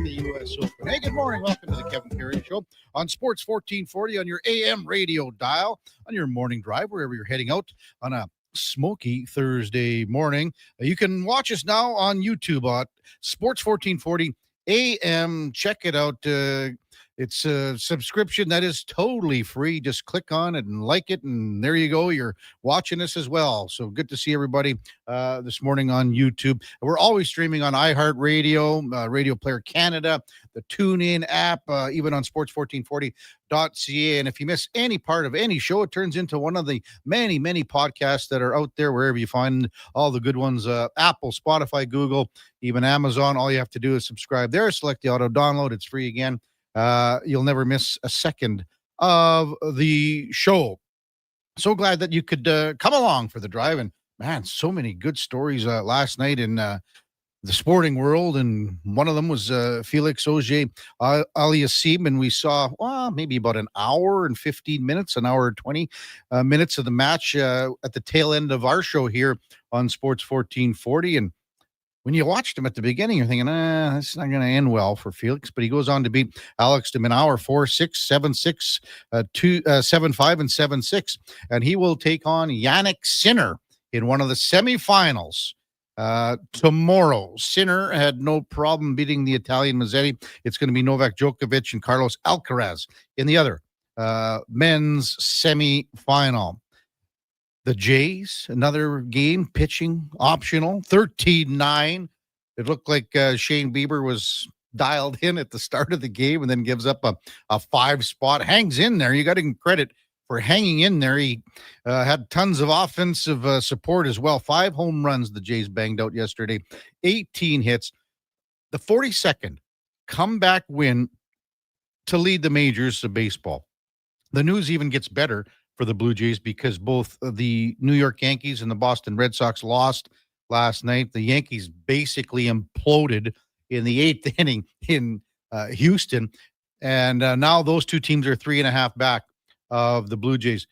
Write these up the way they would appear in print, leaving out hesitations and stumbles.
the U.S. Open. Hey, good morning. Welcome to the Kevin Karius Show on Sports 1440 on your AM radio dial, on your morning drive, wherever you're heading out on a smoky Thursday morning. You can watch us now on YouTube at Sports 1440 AM. Check it out. It's a subscription that is totally free. Just click on it and like it, and there you go. You're watching us as well. So good to see everybody this morning on YouTube. We're always streaming on iHeartRadio, Radio Player Canada, the TuneIn app, even on sports1440.ca. And if you miss any part of any show, it turns into one of the many, many podcasts that are out there, wherever you find all the good ones, Apple, Spotify, Google, even Amazon. All you have to do is subscribe there, select the auto download. It's free again. You'll never miss a second of the show. So glad that you could come along for the drive. And man, so many good stories last night in the sporting world. And one of them was Felix Auger-Aliassime. And we saw, maybe about an hour and 15 minutes, an hour and 20 minutes of the match at the tail end of our show here on Sports 1440. And when you watched him at the beginning, you're thinking, it's not going to end well for Felix. But he goes on to beat Alex de Minaur 4-6, 7-6, 7-5, and 7-6. And he will take on Jannik Sinner in one of the semifinals tomorrow. Sinner had no problem beating the Italian Mazzetti. It's going to be Novak Djokovic and Carlos Alcaraz in the other men's semifinal. The Jays, another game, pitching optional, 13-9. It looked like Shane Bieber was dialed in at the start of the game and then gives up a 5 spot. Hangs in there. You got to give him credit for hanging in there. He had tons of offensive support as well. 5 home runs the Jays banged out yesterday, 18 hits. The 42nd comeback win to lead the majors of baseball. The news even gets better for the Blue Jays because both the New York Yankees and the Boston Red Sox lost last night. The Yankees basically imploded in the 8th inning in Houston. And now those two teams are 3.5 back of the Blue Jays.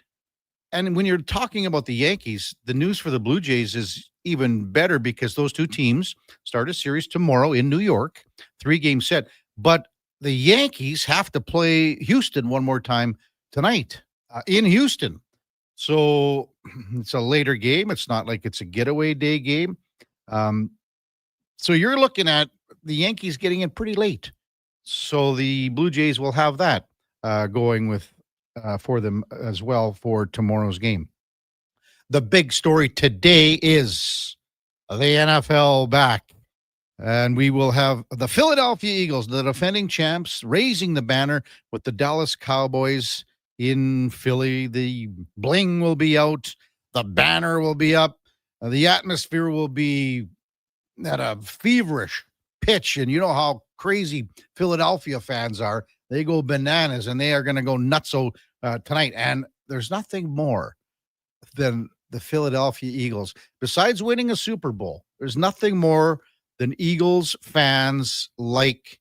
And when you're talking about the Yankees, the news for the Blue Jays is even better because those two teams start a series tomorrow in New York, 3-game set. But the Yankees have to play Houston one more time tonight. In Houston. So it's a later game. It's not like it's a getaway day game. So you're looking at the Yankees getting in pretty late. So the Blue Jays will have that going with for them as well for tomorrow's game. The big story today is the NFL back. And we will have the Philadelphia Eagles, the defending champs, raising the banner with the Dallas Cowboys in Philly. The bling will be out. The banner will be up. The atmosphere will be at a feverish pitch. And you know how crazy Philadelphia fans are. They go bananas, and they are going to go nutso tonight. And there's nothing more than the Philadelphia Eagles. Besides winning a Super Bowl, there's nothing more than Eagles fans like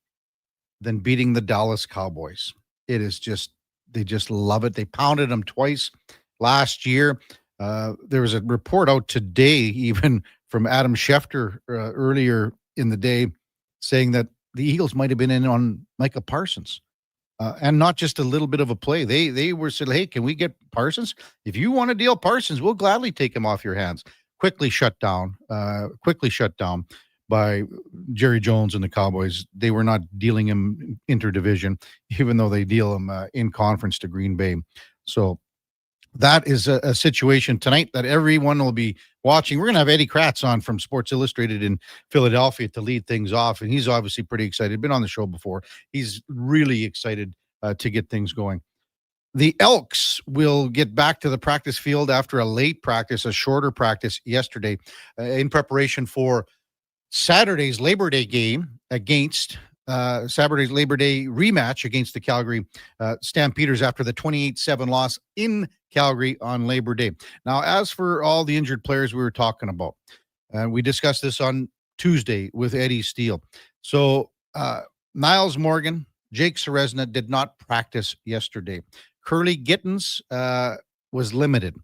than beating the Dallas Cowboys. It is just, they just love it. They pounded them twice last year. There was a report out today, even from Adam Schefter earlier in the day, saying that the Eagles might have been in on Micah Parsons. And not just a little bit of a play. They were said, hey, can we get Parsons? If you want to deal Parsons, we'll gladly take him off your hands. Quickly shut down by Jerry Jones and the Cowboys. They were not dealing him interdivision, even though they deal him in conference to Green Bay. So that is a situation tonight that everyone will be watching. We're going to have Ed Kratz on from Sports Illustrated in Philadelphia to lead things off, and he's obviously pretty excited. Been on the show before. He's really excited to get things going. The Elks will get back to the practice field after a late practice, a shorter practice yesterday, in preparation for Saturday's Labor Day game against Saturday's Labor Day rematch against the Calgary Stampeders after the 28-7 loss in Calgary on Labor Day. Now, as for all the injured players we were talking about, we discussed this on Tuesday with Eddie Steele. So Niles Morgan, Jake Ceresna did not practice yesterday. Curly Gittins was limited,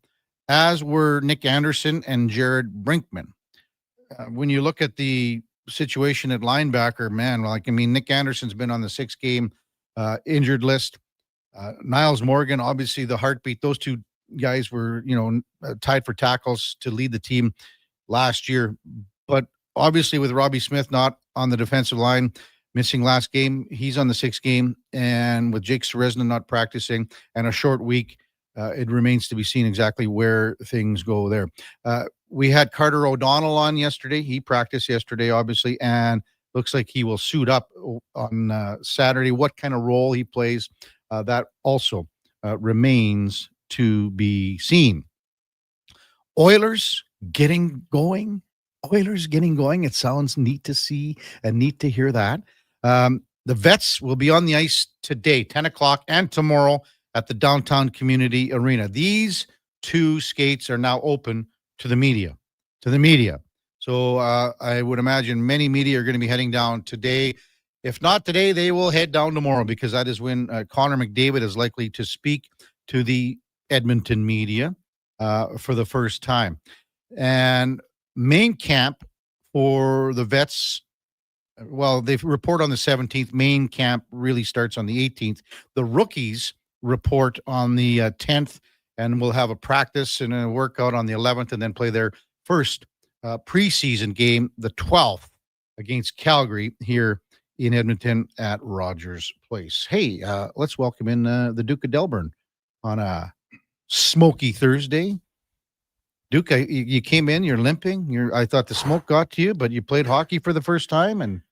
as were Nick Anderson and Jared Brinkman. When you look at the situation at linebacker, man, Nick Anderson's been on the 6-game injured list. Niles Morgan, obviously the heartbeat. Those two guys were, tied for tackles to lead the team last year. But obviously with Robbie Smith not on the defensive line, missing last game, he's on the 6th game. And with Jake Seresna not practicing and a short week, it remains to be seen exactly where things go there. We had Carter O'Donnell on yesterday. He practiced yesterday, obviously, and looks like he will suit up on Saturday. What kind of role he plays, that also remains to be seen. Oilers getting going. It sounds neat to see and neat to hear that. The Vets will be on the ice today, 10 o'clock, and tomorrow at the Downtown Community Arena. These 2 skates are now open to the media. So I would imagine many media are going to be heading down today. If not today, they will head down tomorrow, because that is when Connor McDavid is likely to speak to the Edmonton media for the first time. And main camp for the Vets, well, they report on the 17th. Main camp really starts on the 18th. The rookies report on the 10th, and we'll have a practice and a workout on the 11th, and then play their first preseason game, the 12th, against Calgary here in Edmonton at Rogers Place. Hey, let's welcome in the Duke of Delburne on a smoky Thursday. Duke, you came in, you're limping. I thought the smoke got to you, but you played hockey for the first time, and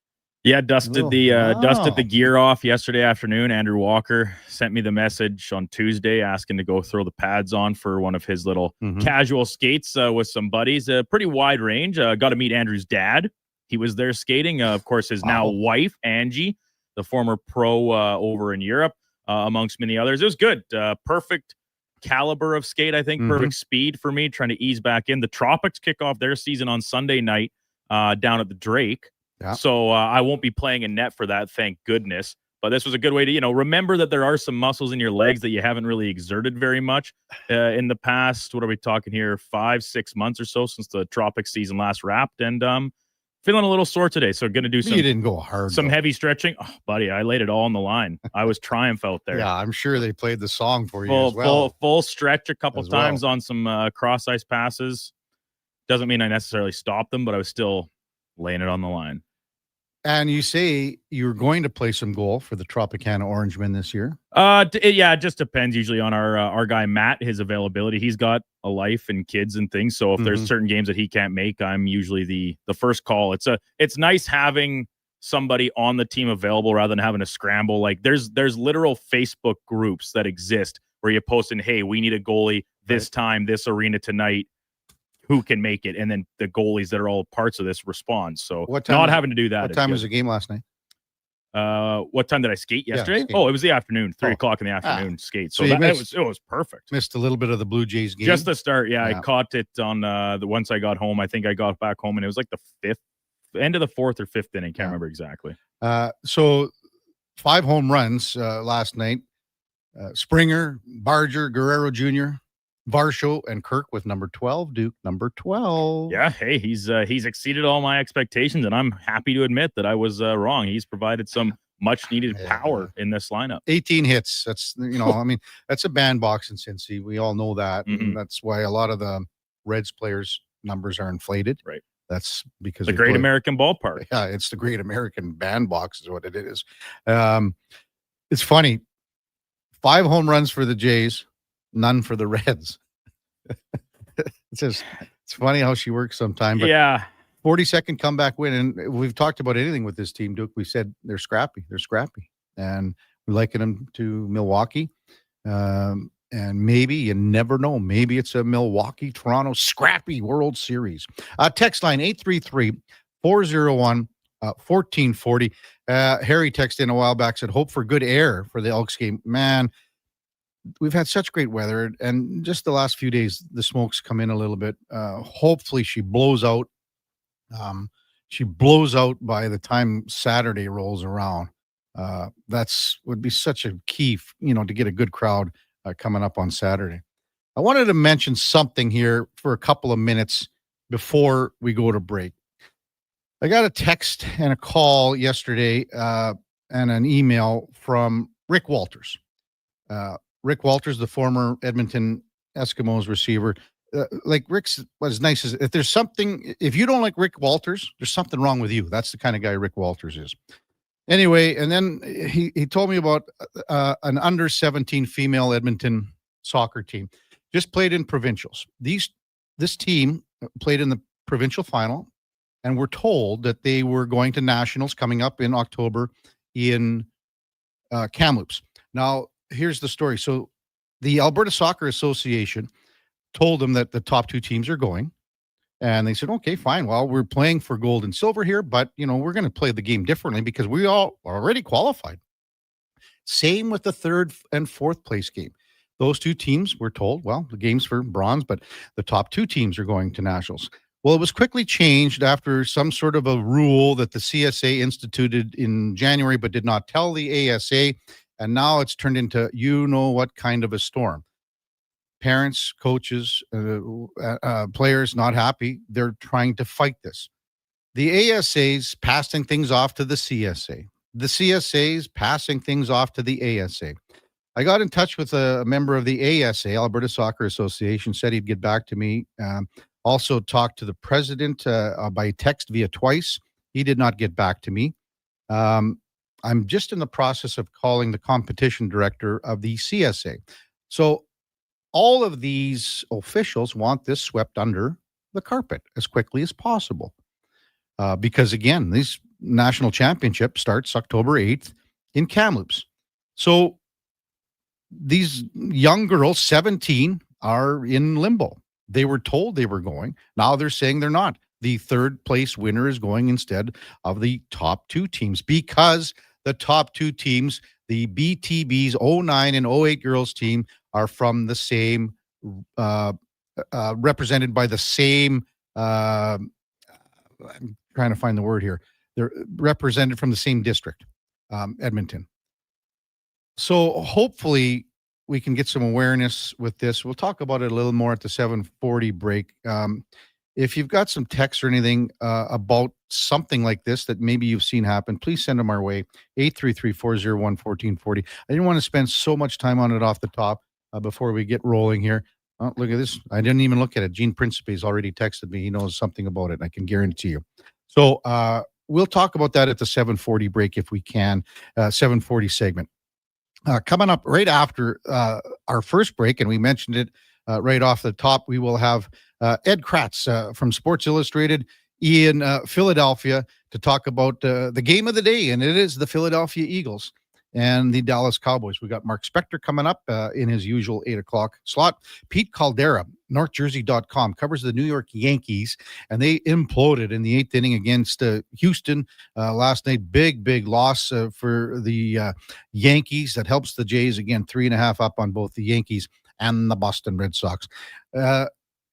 dusted the gear off yesterday afternoon. Andrew Walker sent me the message on Tuesday asking to go throw the pads on for one of his little casual skates with some buddies. A pretty wide range. Got to meet Andrew's dad. He was there skating. Of course, his now wife, Angie, the former pro over in Europe, amongst many others. It was good. Perfect caliber of skate, I think. Perfect speed for me, trying to ease back in. The Tropics kick off their season on Sunday night down at the Drake. Yeah. So I won't be playing in net for that, thank goodness. But this was a good way to, remember that there are some muscles in your legs that you haven't really exerted very much in the past. What are we talking here? 5-6 months or so since the Tropics season last wrapped. And feeling a little sore today. So going to do some. You didn't go hard. Some heavy stretching. Oh, buddy, I laid it all on the line. I was triumph out there. Yeah, I'm sure they played the song for you as well. Full stretch a couple times on some cross ice passes. Doesn't mean I necessarily stopped them, but I was still laying it on the line. And you say you're going to play some goal for the Tropicana Orangemen this year? Yeah, it just depends usually on our guy Matt, his availability. He's got a life and kids and things, so if there's certain games that he can't make, I'm usually the first call. It's nice having somebody on the team available rather than having to scramble. Like there's literal Facebook groups that exist where you post in, hey, we need a goalie this time, this arena tonight. Who can make it? And then the goalies that are all parts of this respond. So not having to do that. What time was the game last night? What time did I skate yesterday? Yeah, it was the afternoon, 3 o'clock in the afternoon skate. So it was perfect. Missed a little bit of the Blue Jays game. Just the start. Yeah. I caught it on once I got home. I think I got back home and it was like the end of the 4th or 5th inning. Can't remember exactly. So 5 home runs last night. Springer, Barger, Guerrero Jr., Varsho, and Kirk with number 12. Duke, number 12. Yeah, hey, he's exceeded all my expectations, and I'm happy to admit that I was wrong. He's provided some much-needed power in this lineup. 18 hits. That's, that's a bandbox in Cincy. We all know that, and that's why a lot of the Reds players' numbers are inflated. Right. That's because the Great American Ballpark. Yeah, it's the Great American Bandbox is what it is. It's funny. 5 home runs for the Jays. None for the Reds. It's funny how she works sometimes. Yeah. 42nd comeback win. And we've talked about anything with this team, Duke. We said they're scrappy. And we liken them to Milwaukee. And maybe, you never know, maybe it's a Milwaukee-Toronto scrappy World Series. Text line 833-401-1440. Harry texted in a while back, said, hope for good air for the Elks game. Man, we've had such great weather, and just the last few days, the smoke's come in a little bit. Hopefully she blows out. She blows out by the time Saturday rolls around. That's would be such a key, to get a good crowd coming up on Saturday. I wanted to mention something here for a couple of minutes before we go to break. I got a text and a call yesterday and an email from Rick Walters. Rick Walters, the former Edmonton Eskimos receiver. Rick's was nice as if you don't like Rick Walters, there's something wrong with you. That's the kind of guy Rick Walters is. Anyway, and then he told me about an under 17 female Edmonton soccer team. Just played in provincials. This team played in the provincial final, and we're told that they were going to nationals coming up in October in Kamloops. Now, here's the story. So the Alberta Soccer Association told them that the top two teams are going. And they said, okay, fine. Well, we're playing for gold and silver here, but, we're going to play the game differently because we all already qualified. Same with the third and fourth place game. Those two teams were told, well, the game's for bronze, but the top two teams are going to nationals. Well, it was quickly changed after some sort of a rule that the CSA instituted in January, but did not tell the ASA. And now it's turned into what kind of a storm. Parents, coaches, players not happy. They're trying to fight this. The ASA's passing things off to the CSA. The CSA's passing things off to the ASA. I got in touch with a member of the ASA, Alberta Soccer Association, said he'd get back to me. Also talked to the president by text via twice. He did not get back to me. I'm just in the process of calling the competition director of the CSA. So all of these officials want this swept under the carpet as quickly as possible. Because, again, this national championship starts October 8th in Kamloops. So these young girls, 17, are in limbo. They were told they were going. Now they're saying they're not. The third place winner is going instead of the top two teams because the top two teams, the BTB's 09 and 08 girls team, are from the same, represented by the same, I'm trying to find the word here. They're represented from the same district, Edmonton. So hopefully we can get some awareness with this. We'll talk about it a little more at the 7:40 break. If you've got some text or anything about something like this that maybe you've seen happen, please send them our way, 833-401-1440. I didn't want to spend so much time on it off the top before we get rolling here. Oh, look at this. I didn't even look at it. Gene Principe's already texted me. He knows something about it, I can guarantee you. So we'll talk about that at the 7:40 break if we can, 7:40 segment. Coming up right after our first break, and we mentioned it right off the top, we will have Ed Kratz from Sports Illustrated in Philadelphia to talk about the game of the day, and it is the Philadelphia Eagles and the Dallas Cowboys. We got Mark Spector coming up in his usual 8 o'clock slot. Pete Caldera, NorthJersey.com, covers the New York Yankees, and they imploded in the 8th inning against Houston last night. Big loss for the Yankees. That helps the Jays, again, 3.5 up on both the Yankees and the Boston Red Sox.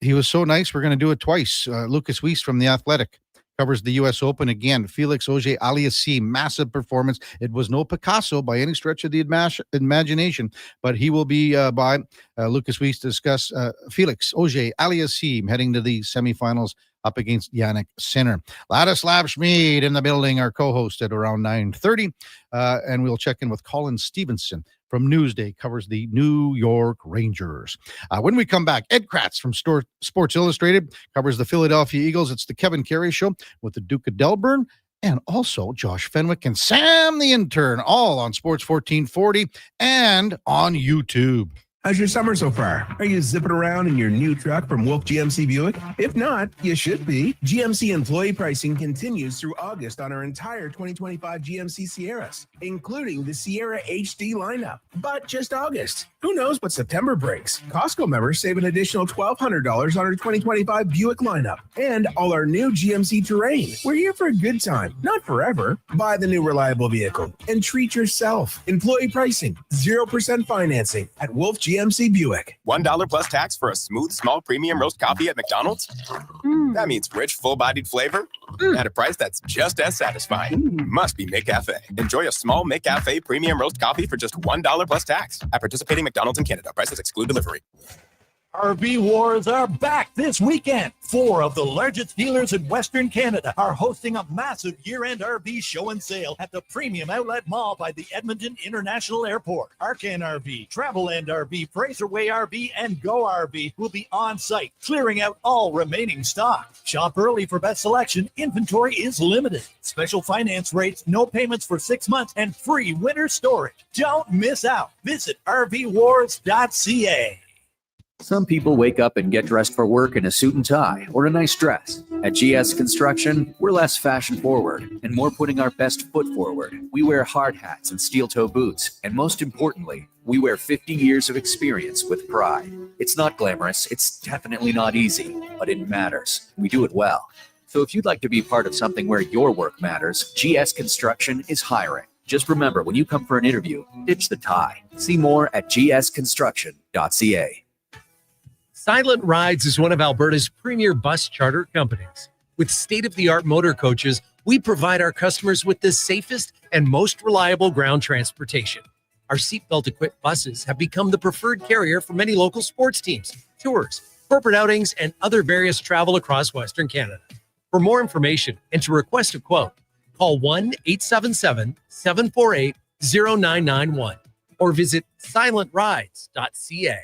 He was so nice, we're going to do it twice. Lucas Whis from The Athletic covers the U.S. Open again. Felix Auger-Aliassime, massive performance. It was no Picasso by any stretch of the imagination, but he will be by Lucas Whis to discuss Felix Auger-Aliassime heading to the semifinals up against Yannick Sinner. Ladislav Schmid in the building, our co-host at around 9:30, and we'll check in with Colin Stevenson from Newsday, covers the New York Rangers. When we come back, Ed Kratz from Sports Illustrated covers the Philadelphia Eagles. It's the Kevin Carey Show with the Duke of Delburne, and also Josh Fenwick and Sam the Intern, all on Sports 1440 and on YouTube. How's your summer so far? Are you zipping around in your new truck from Wolf GMC Buick? If not, you should be. GMC employee pricing continues through August on our entire 2025 GMC Sierras, including the Sierra HD lineup. But just August. Who knows what September brings? Costco members save an additional $1,200 on our 2025 Buick lineup and all our new GMC Terrain. We're here for a good time, not forever. Buy the new reliable vehicle and treat yourself. Employee pricing, 0% financing at Wolf GMC Buick. $1 plus tax for a smooth, small premium roast coffee at McDonald's? That means rich, full-bodied flavor at a price that's just as satisfying. Must be McCafe. Enjoy a small McCafe premium roast coffee for just $1 plus tax at participating McDonald's in Canada. Prices exclude delivery. RV Wars are back this weekend. 4 of the largest dealers in Western Canada are hosting a massive year-end RV show and sale at the Premium Outlet Mall by the Edmonton International Airport. Arcan RV, Travelland RV, Fraserway RV, and Go RV will be on site, clearing out all remaining stock. Shop early for best selection. Inventory is limited. Special finance rates, no payments for 6 months, and free winter storage. Don't miss out. Visit rvwars.ca. Some people wake up and get dressed for work in a suit and tie or a nice dress. At GS Construction, we're less fashion forward and more putting our best foot forward. We wear hard hats and steel-toe boots, and most importantly, we wear 50 years of experience with pride. It's not glamorous, it's definitely not easy, but it matters. We do it well. So if you'd like to be part of something where your work matters, GS Construction is hiring. Just remember, when you come for an interview, ditch the tie. See more at gsconstruction.ca. Silent Rides is one of Alberta's premier bus charter companies. With state-of-the-art motor coaches, we provide our customers with the safest and most reliable ground transportation. Our seatbelt-equipped buses have become the preferred carrier for many local sports teams, tours, corporate outings, and other various travel across Western Canada. For more information and to request a quote, call 1-877-748-0991 or visit silentrides.ca.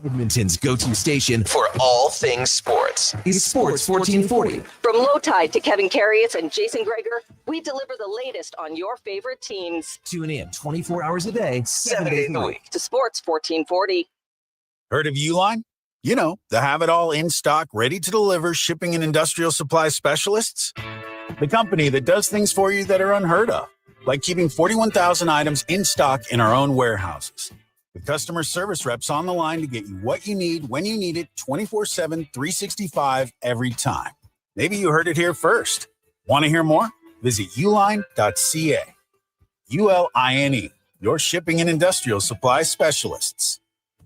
Edmonton's go-to station for all things sports is Sports 1440. From Low Tide to Kevin Karius and Jason Greger, we deliver the latest on your favorite teams. Tune in 24 hours a day, 7 days a week. To Sports 1440. Heard of Uline? You know, the have-it-all in-stock, ready-to-deliver shipping and industrial supply specialists. The company that does things for you that are unheard of, like keeping 41,000 items in stock in our own warehouses. With customer service reps on the line to get you what you need, when you need it, 24/7, 365, every time. Maybe you heard it here first. Want to hear more? Visit uline.ca. ULINE, your shipping and industrial supply specialists.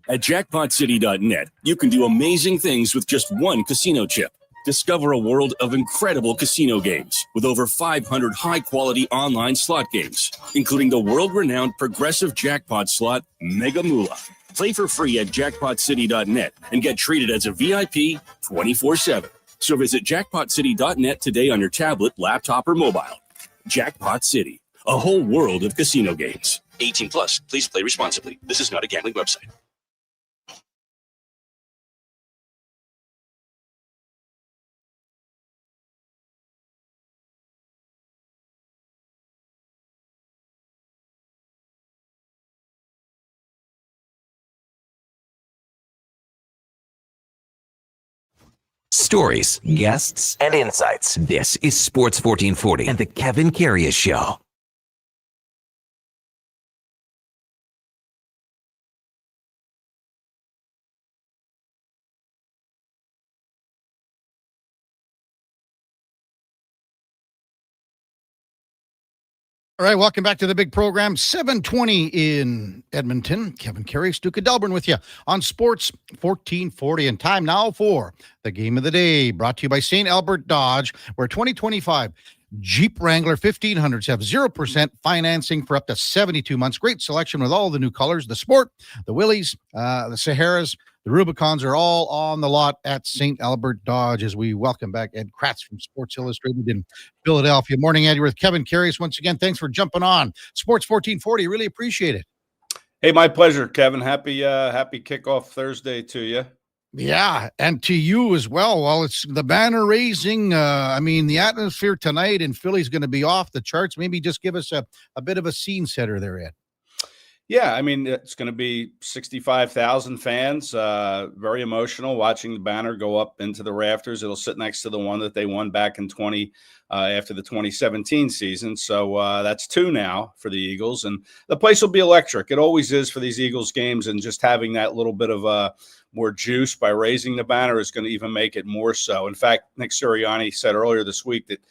At jackpotcity.net, you can do amazing things with just one casino chip. Discover a world of incredible casino games with over 500 high-quality online slot games, including the world-renowned progressive jackpot slot, Mega Moolah. Play for free at jackpotcity.net and get treated as a VIP 24/7. So visit jackpotcity.net today on your tablet, laptop, or mobile. Jackpot City, a whole world of casino games. 18 plus. Please play responsibly. This is not a gambling website. Stories, guests, and insights. This is Sports 1440 and the Kevin Karius Show. All right, welcome back to the big program. 7:20 in Edmonton. Kevin Karius, Duke of Delburne with you on Sports 1440. And time now for the game of the day, brought to you by St. Albert Dodge, where 2025 Jeep Wrangler 1500s have 0% financing for up to 72 months. Great selection with all the new colors. The Sport, the Willys, the Saharas, the Rubicons are all on the lot at St. Albert Dodge as we welcome back Ed Kratz from Sports Illustrated in Philadelphia. Morning, Ed. You're with Kevin Karius once again. Thanks for jumping on Sports 1440. Really appreciate it. Hey, my pleasure, Kevin. Happy kickoff Thursday to you. Yeah, and to you as well. Well, it's the banner raising. The atmosphere tonight in Philly is going to be off the charts. Maybe just give us a bit of a scene setter there, Ed. Yeah, it's going to be 65,000 fans. Very emotional watching the banner go up into the rafters. It'll sit next to the one that they won back in after the 2017 season. So that's 2 now for the Eagles, and the place will be electric. It always is for these Eagles games, and just having that little bit of more juice by raising the banner is going to even make it more so. In fact, Nick Sirianni said earlier this week that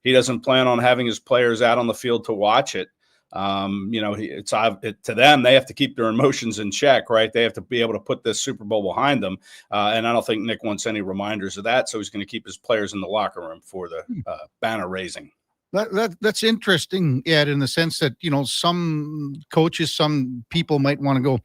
he doesn't plan on having his players out on the field to watch it. To them, they have to keep their emotions in check, right? They have to be able to put this Super Bowl behind them. And I don't think Nick wants any reminders of that. So he's going to keep his players in the locker room for the banner raising. That's interesting, Ed, in the sense that, some coaches, some people might want to go,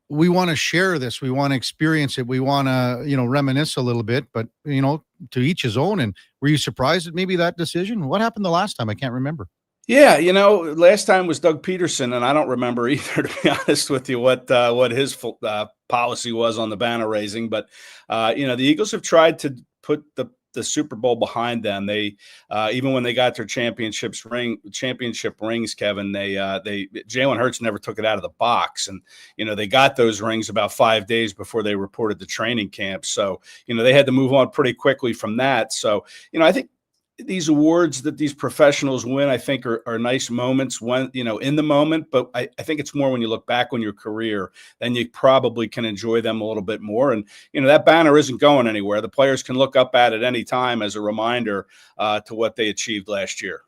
we want to share this. We want to experience it. We want to, reminisce a little bit, but, to each his own. And were you surprised at maybe that decision? What happened the last time? I can't remember. Yeah, last time was Doug Peterson, and I don't remember either, to be honest with you, what his policy was on the banner raising. But the Eagles have tried to put the Super Bowl behind them. They even when they got their championship rings, Kevin, Jalen Hurts never took it out of the box, and they got those rings about 5 days before they reported to training camp. So they had to move on pretty quickly from that. So I think these awards that these professionals win, I think are nice moments when, in the moment, but I think it's more when you look back on your career, then you probably can enjoy them a little bit more. And, that banner isn't going anywhere. The players can look up at it any time as a reminder to what they achieved last year.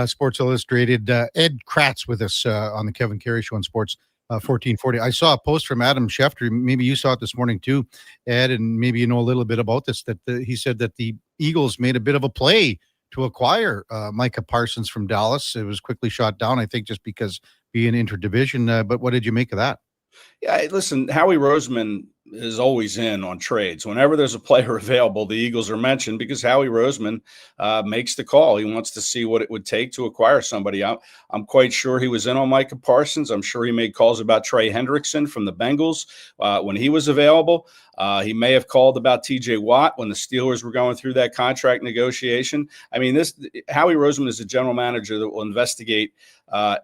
Sports Illustrated, Ed Kratz with us on the Kevin Carey Show on Sports 1440. I saw a post from Adam Schefter. Maybe you saw it this morning too, Ed, and maybe you know a little bit about this, that he said that the Eagles made a bit of a play to acquire Micah Parsons from Dallas. It was quickly shot down, I think, just because being interdivision. But what did you make of that? Yeah, listen, Howie Roseman is always in on trades. Whenever there's a player available, the Eagles are mentioned because Howie Roseman makes the call. He wants to see what it would take to acquire somebody. I'm quite sure he was in on Micah Parsons. I'm sure he made calls about Trey Hendrickson from the Bengals when he was available. He may have called about TJ Watt when the Steelers were going through that contract negotiation. I mean, Howie Roseman is a general manager that will investigate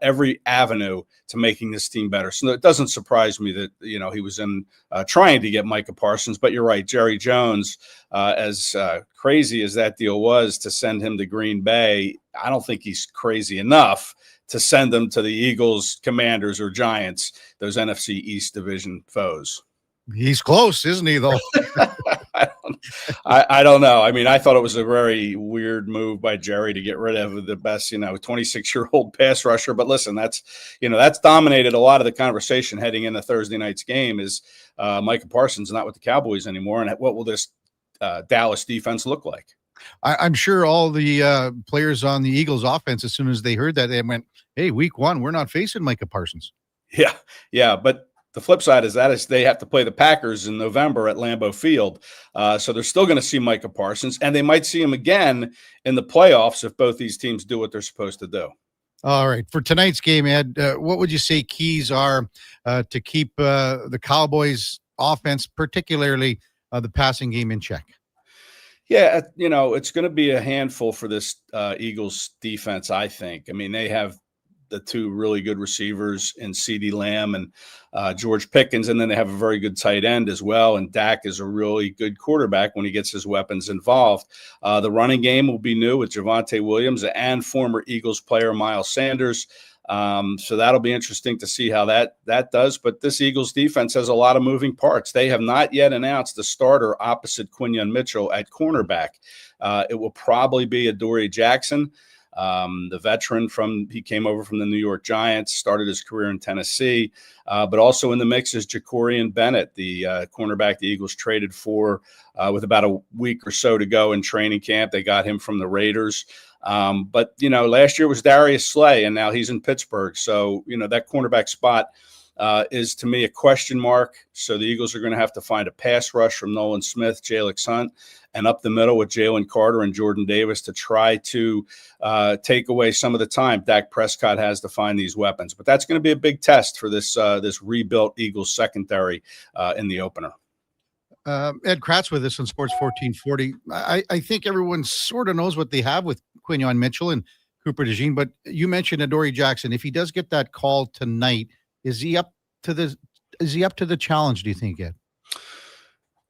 every avenue to making this team better. So it doesn't surprise me that, he was in trying to get Micah Parsons, but you're right. Jerry Jones, as crazy as that deal was to send him to Green Bay, I don't think he's crazy enough to send them to the Eagles, Commanders, or Giants, those NFC East division foes. He's close, isn't he, though? I don't know. I mean, I thought it was a very weird move by Jerry to get rid of the best, 26-year-old pass rusher. But listen, that's dominated a lot of the conversation heading into Thursday night's game is Micah Parsons not with the Cowboys anymore. And what will this Dallas defense look like? I'm sure all the players on the Eagles offense, as soon as they heard that, they went, hey, week one, we're not facing Micah Parsons. Yeah. But the flip side is they have to play the Packers in November at Lambeau Field. So they're still going to see Micah Parsons, and they might see him again in the playoffs if both these teams do what they're supposed to do. All right. For tonight's game, Ed, what would you say keys are to keep the Cowboys offense, particularly the passing game, in check? Yeah, it's going to be a handful for this Eagles defense, I think. I mean, they have the two really good receivers in CeeDee Lamb and George Pickens, and then they have a very good tight end as well. And Dak is a really good quarterback when he gets his weapons involved. The running game will be new with Javonte Williams and former Eagles player Miles Sanders. So that'll be interesting to see how that does. But this Eagles defense has a lot of moving parts. They have not yet announced the starter opposite Quinyon Mitchell at cornerback. It will probably be Adoree Jackson. The veteran he came over from the New York Giants, started his career in Tennessee, but also in the mix is Jacorian Bennett, the cornerback the Eagles traded for with about a week or so to go in training camp. They got him from the Raiders. But last year was Darius Slay, and now he's in Pittsburgh. So, that cornerback spot is to me a question mark. So the Eagles are going to have to find a pass rush from Nolan Smith, Jalix Hunt, and up the middle with Jalen Carter and Jordan Davis to try to take away some of the time Dak Prescott has to find these weapons. But that's going to be a big test for this rebuilt Eagles secondary in the opener. Ed Kratz with us on Sports 1440. I think everyone sort of knows what they have with Quinyon Mitchell and Cooper DeJean, but you mentioned Adoree Jackson. If he does get that call tonight, is he up to the challenge, do you think, Ed?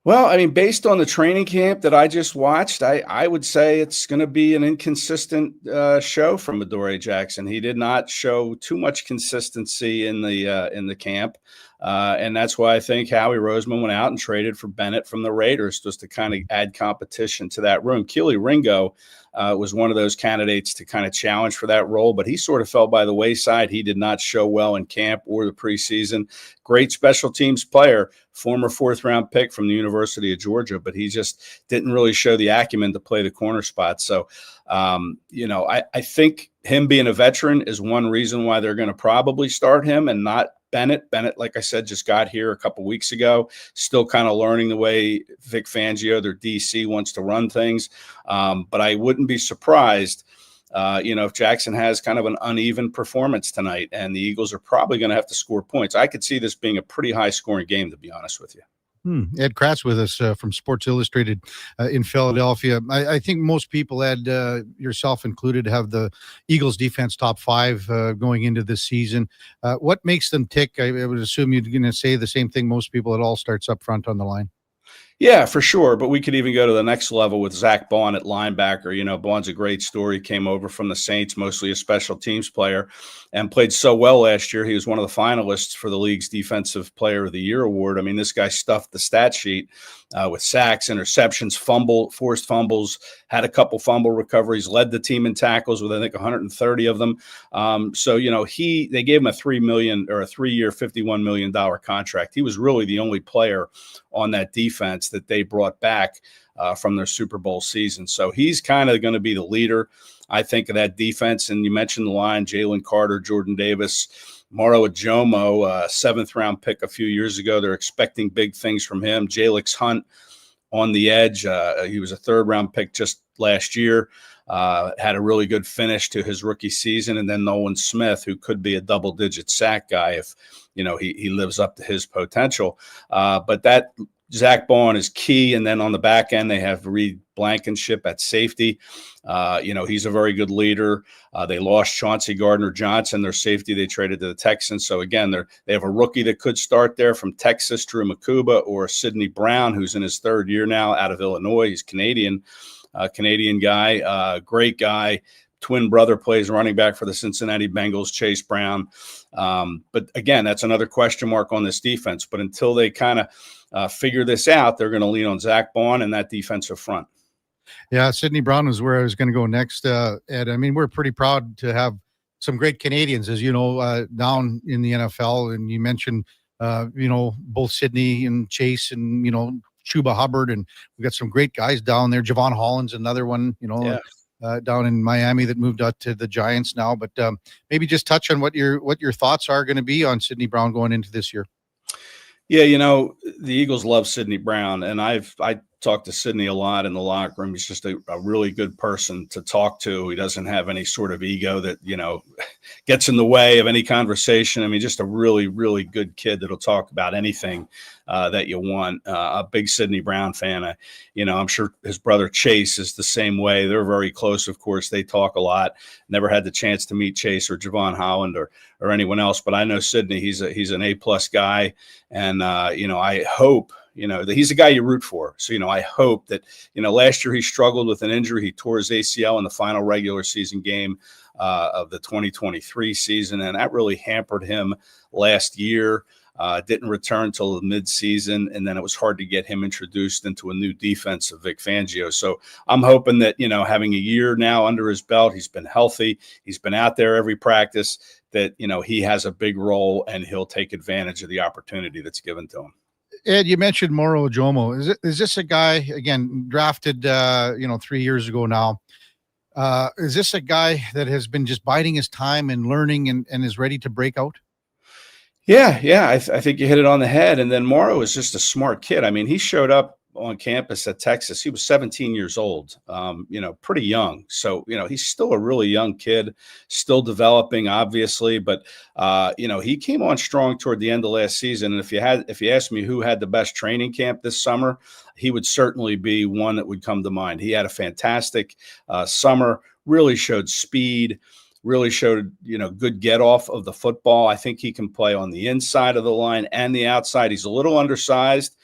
Well, I mean, based on the training camp that I just watched, I would say it's going to be an inconsistent show from Adoree Jackson. He did not show too much consistency in the camp, and that's why I think Howie Roseman went out and traded for Bennett from the Raiders just to kind of add competition to that room. Keely Ringo was one of those candidates to kind of challenge for that role, but he sort of fell by the wayside. He did not show well in camp or the preseason. Great special teams player, former fourth-round pick from the University of Georgia, but he just didn't really show the acumen to play the corner spot. So, I think him being a veteran is one reason why they're going to probably start him and not Bennett, like I said, just got here a couple weeks ago, still kind of learning the way Vic Fangio, their DC, wants to run things. But I wouldn't be surprised, if Jackson has kind of an uneven performance tonight, and the Eagles are probably going to have to score points. I could see this being a pretty high-scoring game, to be honest with you. Ed Kratz with us from Sports Illustrated in Philadelphia. I think most people, Ed, yourself included, have the Eagles defense top 5 going into this season. What makes them tick? I would assume you're going to say the same thing most people. It all starts up front on the line. Yeah, for sure. But we could even go to the next level with Zach Baun at linebacker. Baun's a great story. Came over from the Saints, mostly a special teams player, and played so well last year. He was one of the finalists for the league's Defensive Player of the Year award. I mean, this guy stuffed the stat sheet with sacks, interceptions, forced fumbles, had a couple fumble recoveries, led the team in tackles with, I think, 130 of them. They gave him a $3 3-year, $51 million contract. He was really the only player on that defense that they brought back from their Super Bowl season. So he's kind of going to be the leader, I think, of that defense. And you mentioned the line, Jalen Carter, Jordan Davis, Moro Ajomo, 7th-round pick a few years ago. They're expecting big things from him. Jalix Hunt on the edge. He was a 3rd-round pick just last year. Had a really good finish to his rookie season. And then Nolan Smith, who could be a double-digit sack guy if he lives up to his potential. But that Zach Baun is key. And then on the back end, they have Reed Blankenship at safety. He's a very good leader. They lost Chauncey Gardner-Johnson, their safety. They traded to the Texans. So, again, they have a rookie that could start there from Texas, Drew Makuba, or Sidney Brown, who's in his 3rd year now out of Illinois. He's Canadian guy, great guy. Twin brother plays running back for the Cincinnati Bengals, Chase Brown. But again, that's another question mark on this defense. But until they kind of figure this out, they're going to lean on Zach Baun and that defensive front. Yeah, Sidney Brown is where I was going to go next, Ed. I mean, we're pretty proud to have some great Canadians, as you know, down in the NFL. And you mentioned, both Sidney and Chase and, Chuba Hubbard. And we've got some great guys down there. Javon Holland's another one, down in Miami that moved out to the Giants now. But maybe just touch on what your thoughts are going to be on Sidney Brown going into this year. Yeah, the Eagles love Sidney Brown, and I talked to Sidney a lot in the locker room. He's just a really good person to talk to. He doesn't have any sort of ego that, gets in the way of any conversation. I mean, just a really, really good kid that'll talk about anything that you want. A big Sidney Brown fan. I'm sure his brother Chase is the same way. They're very close, of course. They talk a lot. Never had the chance to meet Chase or Javon Holland or anyone else, but I know Sidney. He's an A-plus guy, and I hope that he's a guy you root for. So I hope that last year he struggled with an injury. He tore his ACL in the final regular season game of the 2023 season, and that really hampered him last year. Didn't return till the midseason, and then it was hard to get him introduced into a new defense of Vic Fangio. So I'm hoping that, having a year now under his belt, he's been healthy, he's been out there every practice, that, he has a big role and he'll take advantage of the opportunity that's given to him. Ed, you mentioned Moro Ajomo. Is this a guy, again, drafted, 3 years ago now? Is this a guy that has been just biding his time and learning and is ready to break out? Yeah. I think you hit it on the head. And then Moro is just a smart kid. I mean, he showed up on campus at Texas. He was 17 years old, pretty young. So, he's still a really young kid, still developing, obviously. But, he came on strong toward the end of last season. And if you ask me who had the best training camp this summer, he would certainly be one that would come to mind. He had a fantastic summer, really showed speed, really showed, good get off of the football. I think he can play on the inside of the line and the outside. He's a little undersized,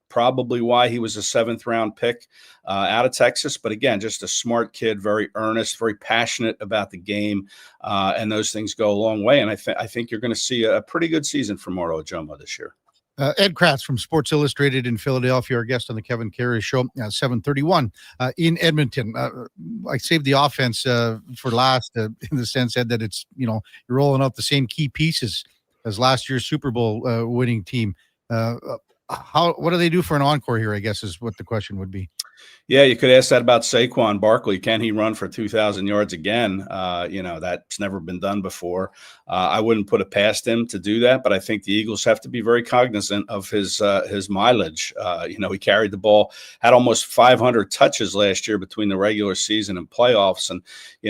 probably why he was a 7th-round pick out of Texas. But again, just a smart kid, very earnest, very passionate about the game. And those things go a long way. And I think you're going to see a pretty good season from Moro Ajomo this year. Ed Kratz from Sports Illustrated in Philadelphia, our guest on the Kevin Karius Show, 7:31 in Edmonton. I saved the offense for last in the sense, Ed, that it's, you're rolling out the same key pieces as last year's Super Bowl winning team. What do they do for an encore here, I guess, is what the question would be. Yeah, you could ask that about Saquon Barkley. Can he run for 2,000 yards again? That's never been done before. I wouldn't put it past him to do that, but I think the Eagles have to be very cognizant of his mileage. He carried the ball, had almost 500 touches last year between the regular season and playoffs. And,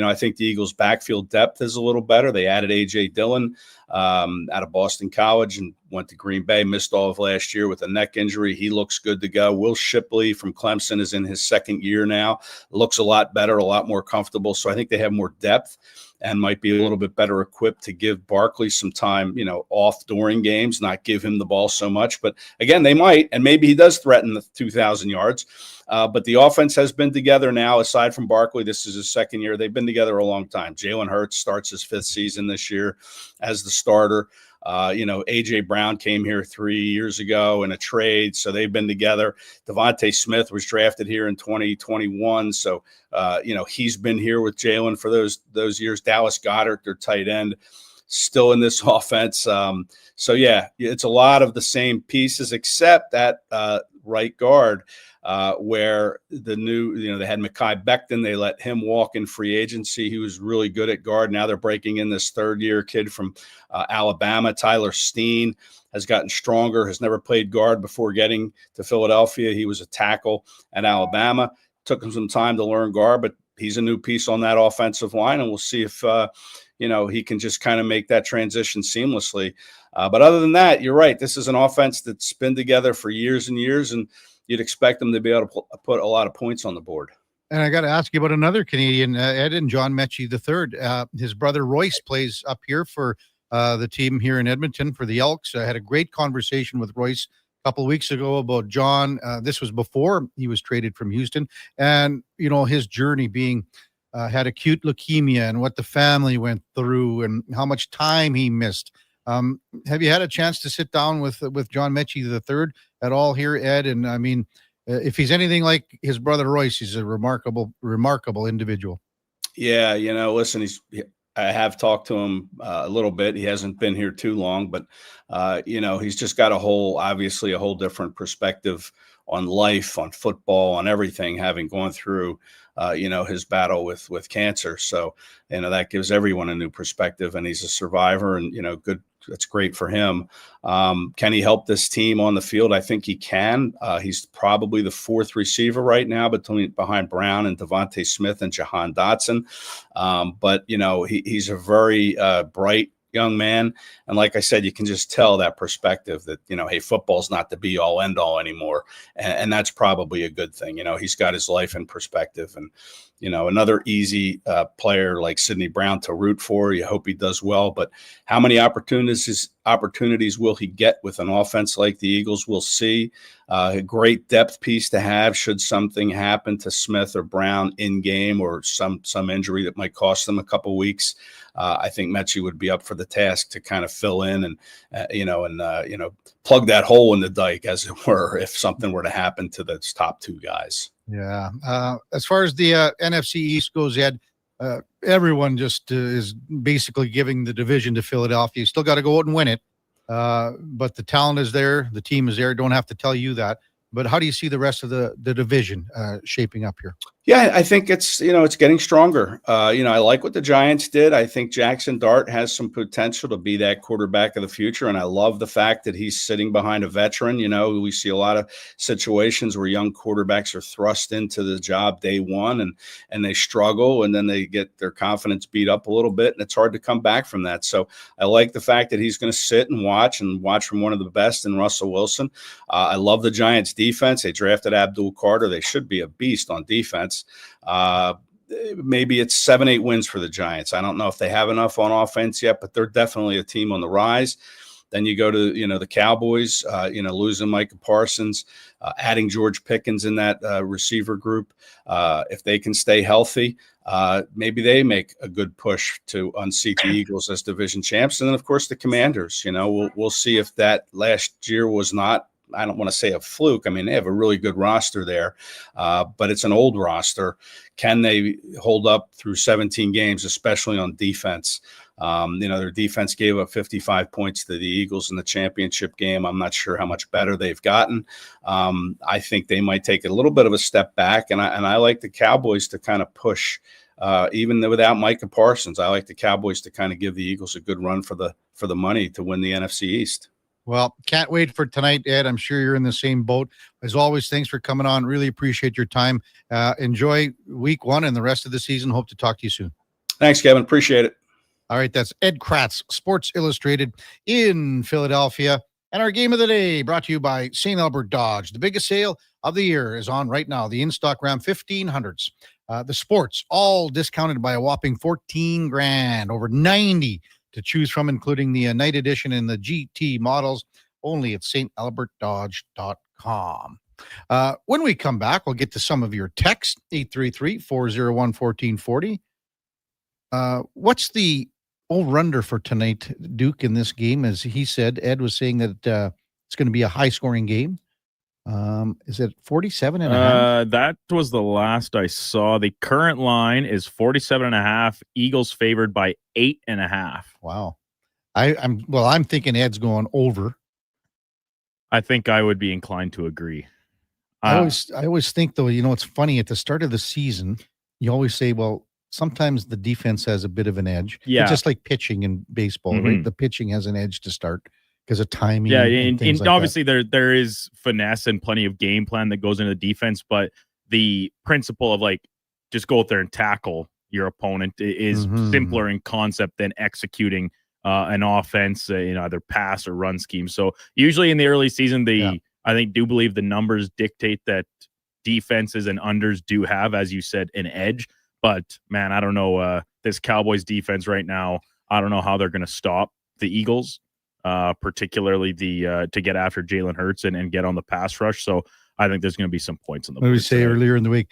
I think the Eagles' backfield depth is a little better. They added A.J. Dillon out of Boston College and went to Green Bay, missed all of last year with a neck injury. He looks good to go. Will Shipley from Clemson is in his second year now. Looks a lot better, a lot more comfortable. So I think they have more depth and might be a little bit better equipped to give Barkley some time, off during games, not give him the ball so much. But again, they might, and maybe he does threaten the 2,000 yards. But the offense has been together now, aside from Barkley. This is his second year. They've been together a long time. Jalen Hurts starts his 5th season this year as the starter. A.J. Brown came here 3 years ago in a trade, so they've been together. Devontae Smith was drafted here in 2021, so he's been here with Jalen for those years. Dallas Goedert, their tight end, still in this offense. It's a lot of the same pieces, except at right guard. Where the new, they had Mekhi Becton. They let him walk in free agency. He was really good at guard. Now they're breaking in this third-year kid from Alabama. Tyler Steen has gotten stronger, has never played guard before getting to Philadelphia. He was a tackle at Alabama. Took him some time to learn guard, but he's a new piece on that offensive line, and we'll see if he can just kind of make that transition seamlessly. But other than that, you're right. This is an offense that's been together for years and years, and you'd expect them to be able to put a lot of points on the board. And I got to ask you about another Canadian, Ed and John Mechie III. His brother Royce plays up here for the team here in Edmonton for the Elks. I had a great conversation with Royce a couple of weeks ago about John. This was before he was traded from Houston, and his journey being had acute leukemia and what the family went through and how much time he missed. Have you had a chance to sit down with John Mechie III at all here, Ed? And I mean, if he's anything like his brother Royce, he's a remarkable individual. Yeah, listen, I have talked to him a little bit. He hasn't been here too long, but he's just got obviously a whole different perspective on life, on football, on everything, having gone through his battle with cancer. So that gives everyone a new perspective, and he's a survivor, and good. That's great for him. Can he help this team on the field? I think he can. He's probably the 4th receiver right now behind Brown and Devontae Smith and Jahan Dotson. But he's a very bright young man. And like I said, you can just tell that perspective that, hey, football's not the be all end all anymore. And that's probably a good thing. He's got his life in perspective, and, another easy player like Sidney Brown to root for. You hope he does well, but how many opportunities will he get with an offense like the Eagles? We'll see. A great depth piece to have should something happen to Smith or Brown in game, or some injury that might cost them a couple weeks. I think Mechie would be up for the task to kind of fill in and plug that hole in the dike, as it were, if something were to happen to those top 2 guys. Yeah. As far as the NFC East goes, Ed, everyone just is basically giving the division to Philadelphia. You still got to go out and win it. But the talent is there. The team is there. Don't have to tell you that. But how do you see the rest of the division shaping up here? Yeah, I think it's getting stronger. I like what the Giants did. I think Jackson Dart has some potential to be that quarterback of the future. And I love the fact that he's sitting behind a veteran. We see a lot of situations where young quarterbacks are thrust into the job day one and they struggle, and then they get their confidence beat up a little bit, and it's hard to come back from that. So I like the fact that he's going to sit and watch from one of the best in Russell Wilson. I love the Giants defense. They drafted Abdul Carter. They should be a beast on defense. Maybe it's 7-8 wins for the Giants. I don't know if they have enough on offense yet, but they're definitely a team on the rise. Then you go to, the Cowboys, losing Micah Parsons, adding George Pickens in that receiver group. If they can stay healthy, maybe they make a good push to unseat the Eagles as division champs. And then, of course, the Commanders. We'll see if that last year was not, I don't want to say a fluke. I mean, they have a really good roster there, but it's an old roster. Can they hold up through 17 games, especially on defense? Their defense gave up 55 points to the Eagles in the championship game. I'm not sure how much better they've gotten. I think they might take a little bit of a step back, and I like the Cowboys to kind of push, even without Micah Parsons. I like the Cowboys to kind of give the Eagles a good run for the money to win the NFC East. Well, can't wait for tonight, Ed. I'm sure you're in the same boat. As always, thanks for coming on. Really appreciate your time. Enjoy week 1 and the rest of the season. Hope to talk to you soon. Thanks, Kevin. Appreciate it. All right, that's Ed Kratz, Sports Illustrated in Philadelphia. And our game of the day brought to you by St. Albert Dodge. The biggest sale of the year is on right now, the in-stock Ram 1500s. The sports, all discounted by a whopping $14,000, over 90 to choose from, including the Night Edition and the GT models, only at staldbertdodge.com. When we come back, we'll get to some of your text, 833-401-1440. What's the over-under for tonight, Duke, in this game? As he said, Ed was saying that it's going to be a high-scoring game. Is it 47.5? That was the last I saw. The current line is 47.5. Eagles favored by 8.5. Wow. I'm thinking Ed's going over. I think I would be inclined to agree. I always think, though, it's funny at the start of the season, you always say, well, sometimes the defense has a bit of an edge. Yeah. It's just like pitching in baseball, right? The pitching has an edge to start because of timing. Yeah, and things like obviously there is finesse and plenty of game plan that goes into the defense, but the principle of just go out there and tackle your opponent is simpler in concept than executing an offense, either pass or run scheme. So usually in the early season, I think do believe the numbers dictate that defenses and unders do have, as you said, an edge. But man, I don't know, this Cowboys defense right now, I don't know how they're going to stop the Eagles, particularly to get after Jalen Hurts and get on the pass rush. So I think there's going to be some points on the board. What did we say earlier in the week?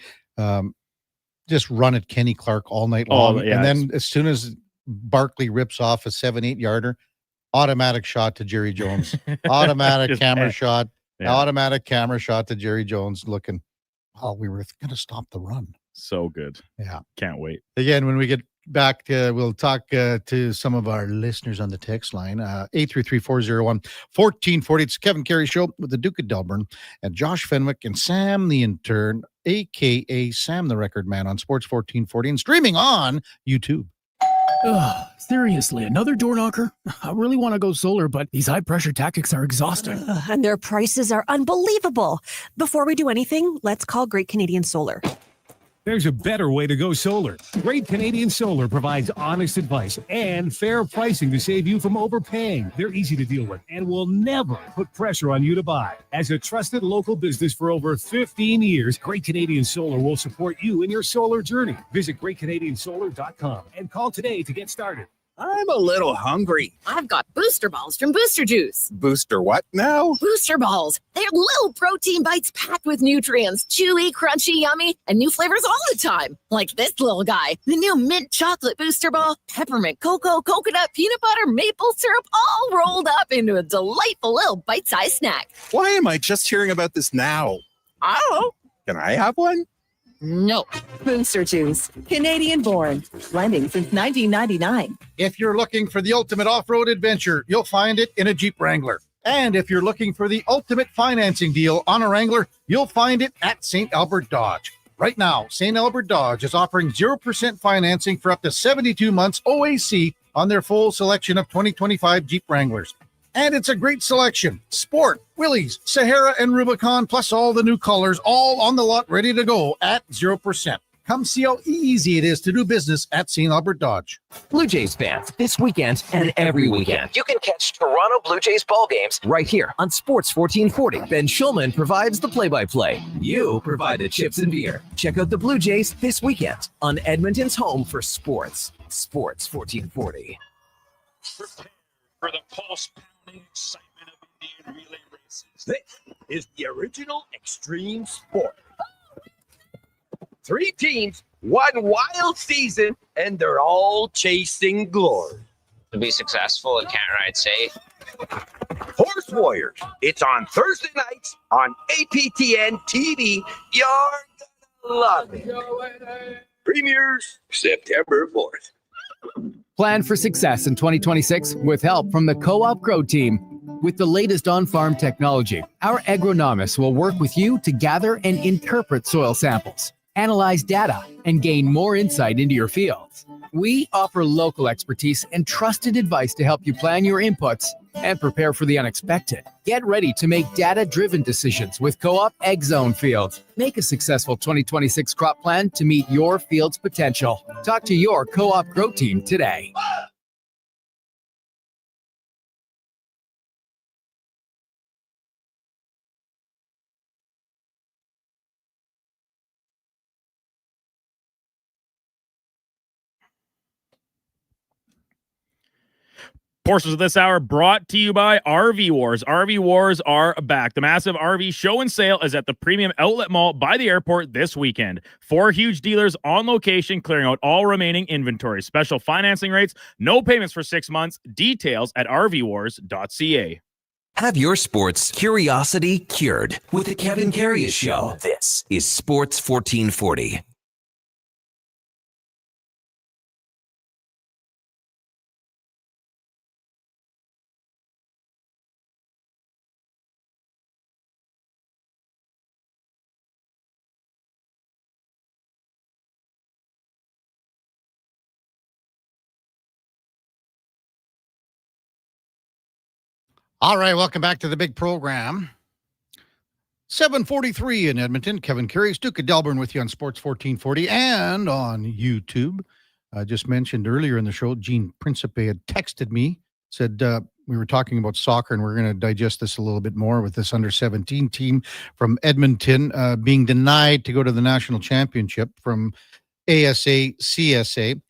Just run at Kenny Clark all night long. And then as soon as Barkley rips off a 7-8 yarder, automatic shot to Jerry Jones. Automatic camera shot. Yeah. Automatic camera shot to Jerry Jones looking, we were going to stop the run. So good. Yeah. Can't wait. Again, when we get back, we'll talk to some of our listeners on the text line, 833-401-1440. It's Kevin Carey Show with the Duke of Delburne and Josh Fenwick and Sam the Intern, a.k.a. Sam the Record Man, on Sports 1440 and streaming on YouTube. Seriously, another door knocker? I really want to go solar, but these high-pressure tactics are exhausting. And their prices are unbelievable. Before we do anything, let's call Great Canadian Solar. There's a better way to go solar. Great Canadian Solar provides honest advice and fair pricing to save you from overpaying. They're easy to deal with and will never put pressure on you to buy. As a trusted local business for over 15 years, Great Canadian Solar will support you in your solar journey. Visit GreatCanadianSolar.com and call today to get started. I'm a little hungry. I've got booster balls from Booster Juice. Booster what now? Booster balls. They're little protein bites packed with nutrients. Chewy, crunchy, yummy, and new flavors all the time. Like this little guy. The new mint chocolate booster ball. Peppermint, cocoa, coconut, peanut butter, maple syrup, all rolled up into a delightful little bite-sized snack. Why am I just hearing about this now? I don't know. Can I have one? No. Booster Juice, Canadian born, blending since 1999. If you're looking for the ultimate off-road adventure, you'll find it in a Jeep Wrangler. And if you're looking for the ultimate financing deal on a Wrangler, you'll find it at St. Albert Dodge. Right now, St. Albert Dodge is offering 0% financing for up to 72 months OAC on their full selection of 2025 Jeep Wranglers. And it's a great selection. Sport, Willys, Sahara, and Rubicon, plus all the new colors, all on the lot, ready to go at 0%. Come see how easy it is to do business at St. Albert Dodge. Blue Jays fans, this weekend and every weekend, you can catch Toronto Blue Jays ball games right here on Sports 1440. Ben Schulman provides the play-by-play. You provide the chips and beer. Check out the Blue Jays this weekend on Edmonton's home for sports. Sports 1440. Prepare for the pulse-pounding excitement of Indian relay races. This is the original extreme sport. 3 teams, 1 wild season, and they're all chasing glory. To be successful, it can't ride safe. Horse Warriors. It's on Thursday nights on APTN TV. You're gonna love it. Premieres September 4th. Plan for success in 2026 with help from the Co-op Grow Team. With the latest on-farm technology, our agronomists will work with you to gather and interpret soil samples, analyze data, and gain more insight into your fields. We offer local expertise and trusted advice to help you plan your inputs and prepare for the unexpected. Get ready to make data-driven decisions with Co-op Egg Zone Fields. Make a successful 2026 crop plan to meet your field's potential. Talk to your Co-op Grow Team today. Portions of this hour brought to you by RV Wars. RV Wars are back. The massive RV show and sale is at the Premium Outlet Mall by the airport this weekend. 4 huge dealers on location clearing out all remaining inventory. Special financing rates, no payments for 6 months. Details at rvwars.ca. Have your sports curiosity cured with the Kevin Karius Show. This is Sports 1440. All right, welcome back to the big program. 7:43 in Edmonton. Kevin Karius, Duke of Delburne with you on Sports 1440 and on YouTube. I just mentioned earlier in the show, Gene Principe had texted me, said we were talking about soccer, and we're going to digest this a little bit more with this under-17 team from Edmonton being denied to go to the national championship from ASA, CSA.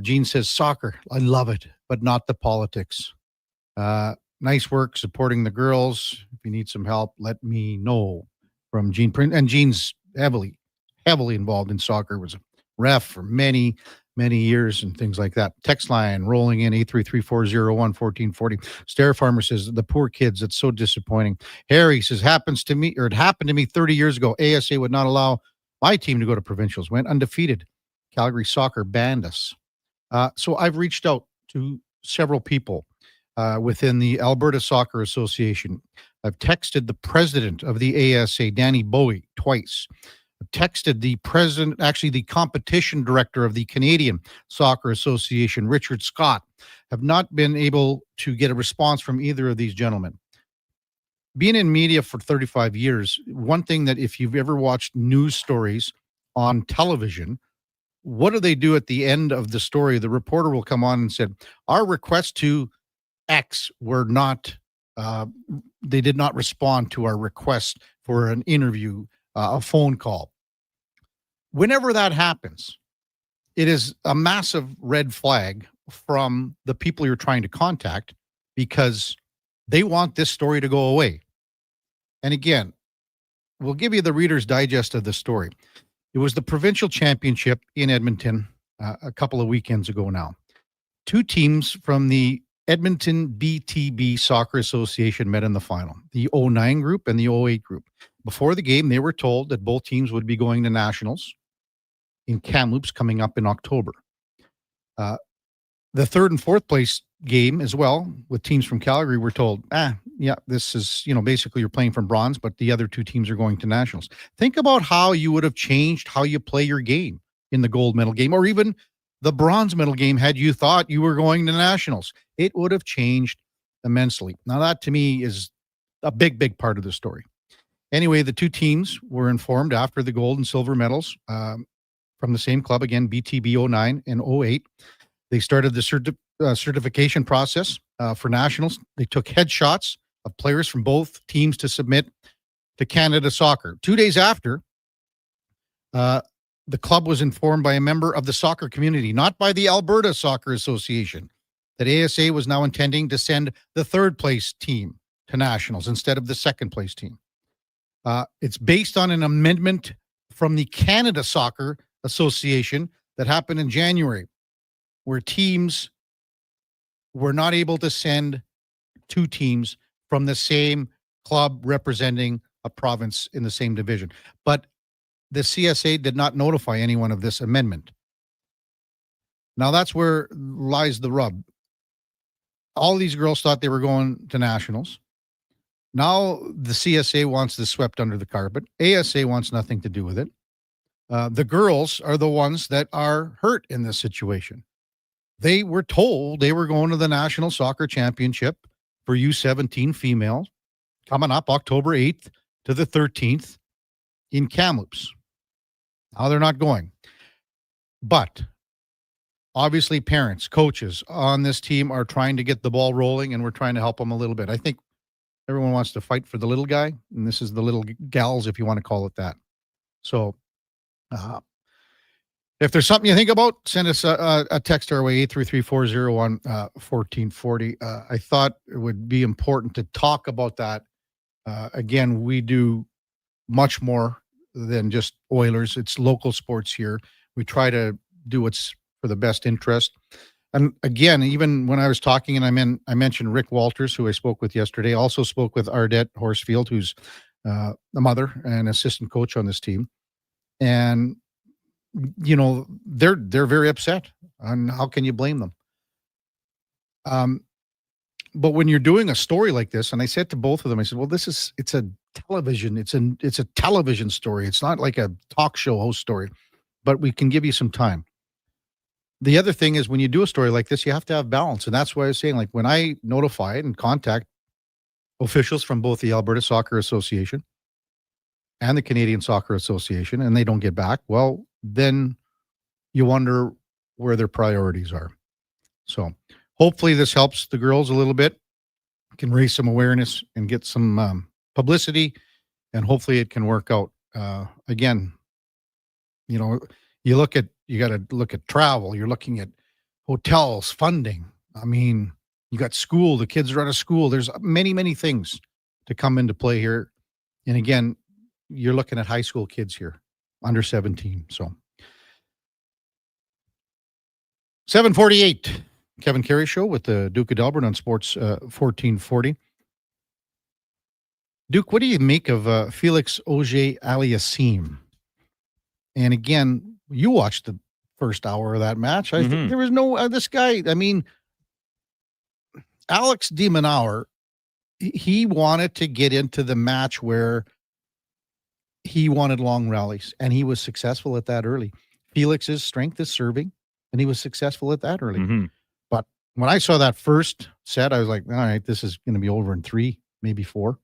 Gene says, soccer, I love it, but not the politics. Nice work supporting the girls. If you need some help, let me know. From Gene Prince. And Gene's heavily involved in soccer. Was a ref for many years and things like that. Text line rolling in 833-401-1440. Stair Farmer says, the poor kids, it's so disappointing. Harry says, it happened to me 30 years ago. ASA would not allow my team to go to provincials. Went undefeated. Calgary Soccer banned us. So I've reached out to several people within the Alberta Soccer Association. I've texted the president of the ASA, Danny Bowie, twice. I've texted the president, actually the competition director of the Canadian Soccer Association, Richard Scott. Have not been able to get a response from either of these gentlemen. Being in media for 35 years, one thing that if you've ever watched news stories on television, what do they do at the end of the story? The reporter will come on and said, our request to X were not, they did not respond to our request for an interview, a phone call. Whenever that happens, it is a massive red flag from the people you're trying to contact because they want this story to go away. And again, we'll give you the Reader's Digest of the story. It was the provincial championship in Edmonton a couple of weekends ago now. 2 teams from the Edmonton BTB Soccer Association met in the final, the 09 group and the 08 group. Before the game, they were told that both teams would be going to nationals in Kamloops coming up in October. The 3rd and 4th place game as well with teams from Calgary were told, this is, basically you're playing from bronze, but the other 2 teams are going to nationals. Think about how you would have changed how you play your game in the gold medal game or even the bronze medal game had you thought you were going to nationals. It would have changed immensely. Now, that to me is a big part of the story. Anyway, the 2 teams were informed after the gold and silver medals from the same club, again, BTB 09 and 08. They started the certification process for nationals. They took headshots of players from both teams to submit to Canada Soccer. 2 days after, the club was informed by a member of the soccer community, not by the Alberta Soccer Association, that ASA was now intending to send the 3rd place team to nationals instead of the 2nd place team. It's based on an amendment from the Canada Soccer Association that happened in January, where teams were not able to send 2 teams from the same club representing a province in the same division. But the CSA did not notify anyone of this amendment. Now that's where lies the rub. All these girls thought they were going to nationals. Now the CSA wants this swept under the carpet. ASA wants nothing to do with it. The girls are the ones that are hurt in this situation. They were told they were going to the National Soccer Championship for U17 females coming up October 8th to the 13th in Kamloops. Now they're not going. But obviously parents, coaches on this team are trying to get the ball rolling, and we're trying to help them a little bit. I think everyone wants to fight for the little guy, and this is the little gals, if you want to call it that. So if there's something you think about, send us a text our way, 833-401-1440. I thought it would be important to talk about that. Again, we do much more than just Oilers. It's local sports here. We try to do what's for the best interest. And again, even when I was talking, and I mentioned Rick Walters, who I spoke with yesterday, also spoke with Ardette Horsfield, who's the mother and assistant coach on this team. And, you know, they're very upset, and how can you blame them? But when you're doing a story like this, and I said to both of them, I said, well, it's a television story. It's not like a talk show host story, but we can give you some time. The other thing is, when you do a story like this, you have to have balance. And that's why I was saying, like, when I notify and contact officials from both the Alberta Soccer Association and the Canadian Soccer Association, and they don't get back, well, then you wonder where their priorities are. So hopefully this helps the girls a little bit, can raise some awareness and get some publicity, and hopefully it can work out. Again, you know, you got to look at travel. You're looking at hotels, funding. I mean, you got school, the kids are out of school. There's many, many things to come into play here. And again, you're looking at high school kids here, under 17. So 7:48, Kevin Carey Show with the Duke of Delburne on Sports 1440. Duke, what do you make of Felix Auger-Aliassime? And again, you watched the first hour of that match. I think there was no this guy. I mean, Alex Demonauer, he wanted to get into the match where he wanted long rallies, and he was successful at that early. Felix's strength is serving, and he was successful at that early. But when I saw that first set, I was like, all right, this is going to be over in 3, maybe 4.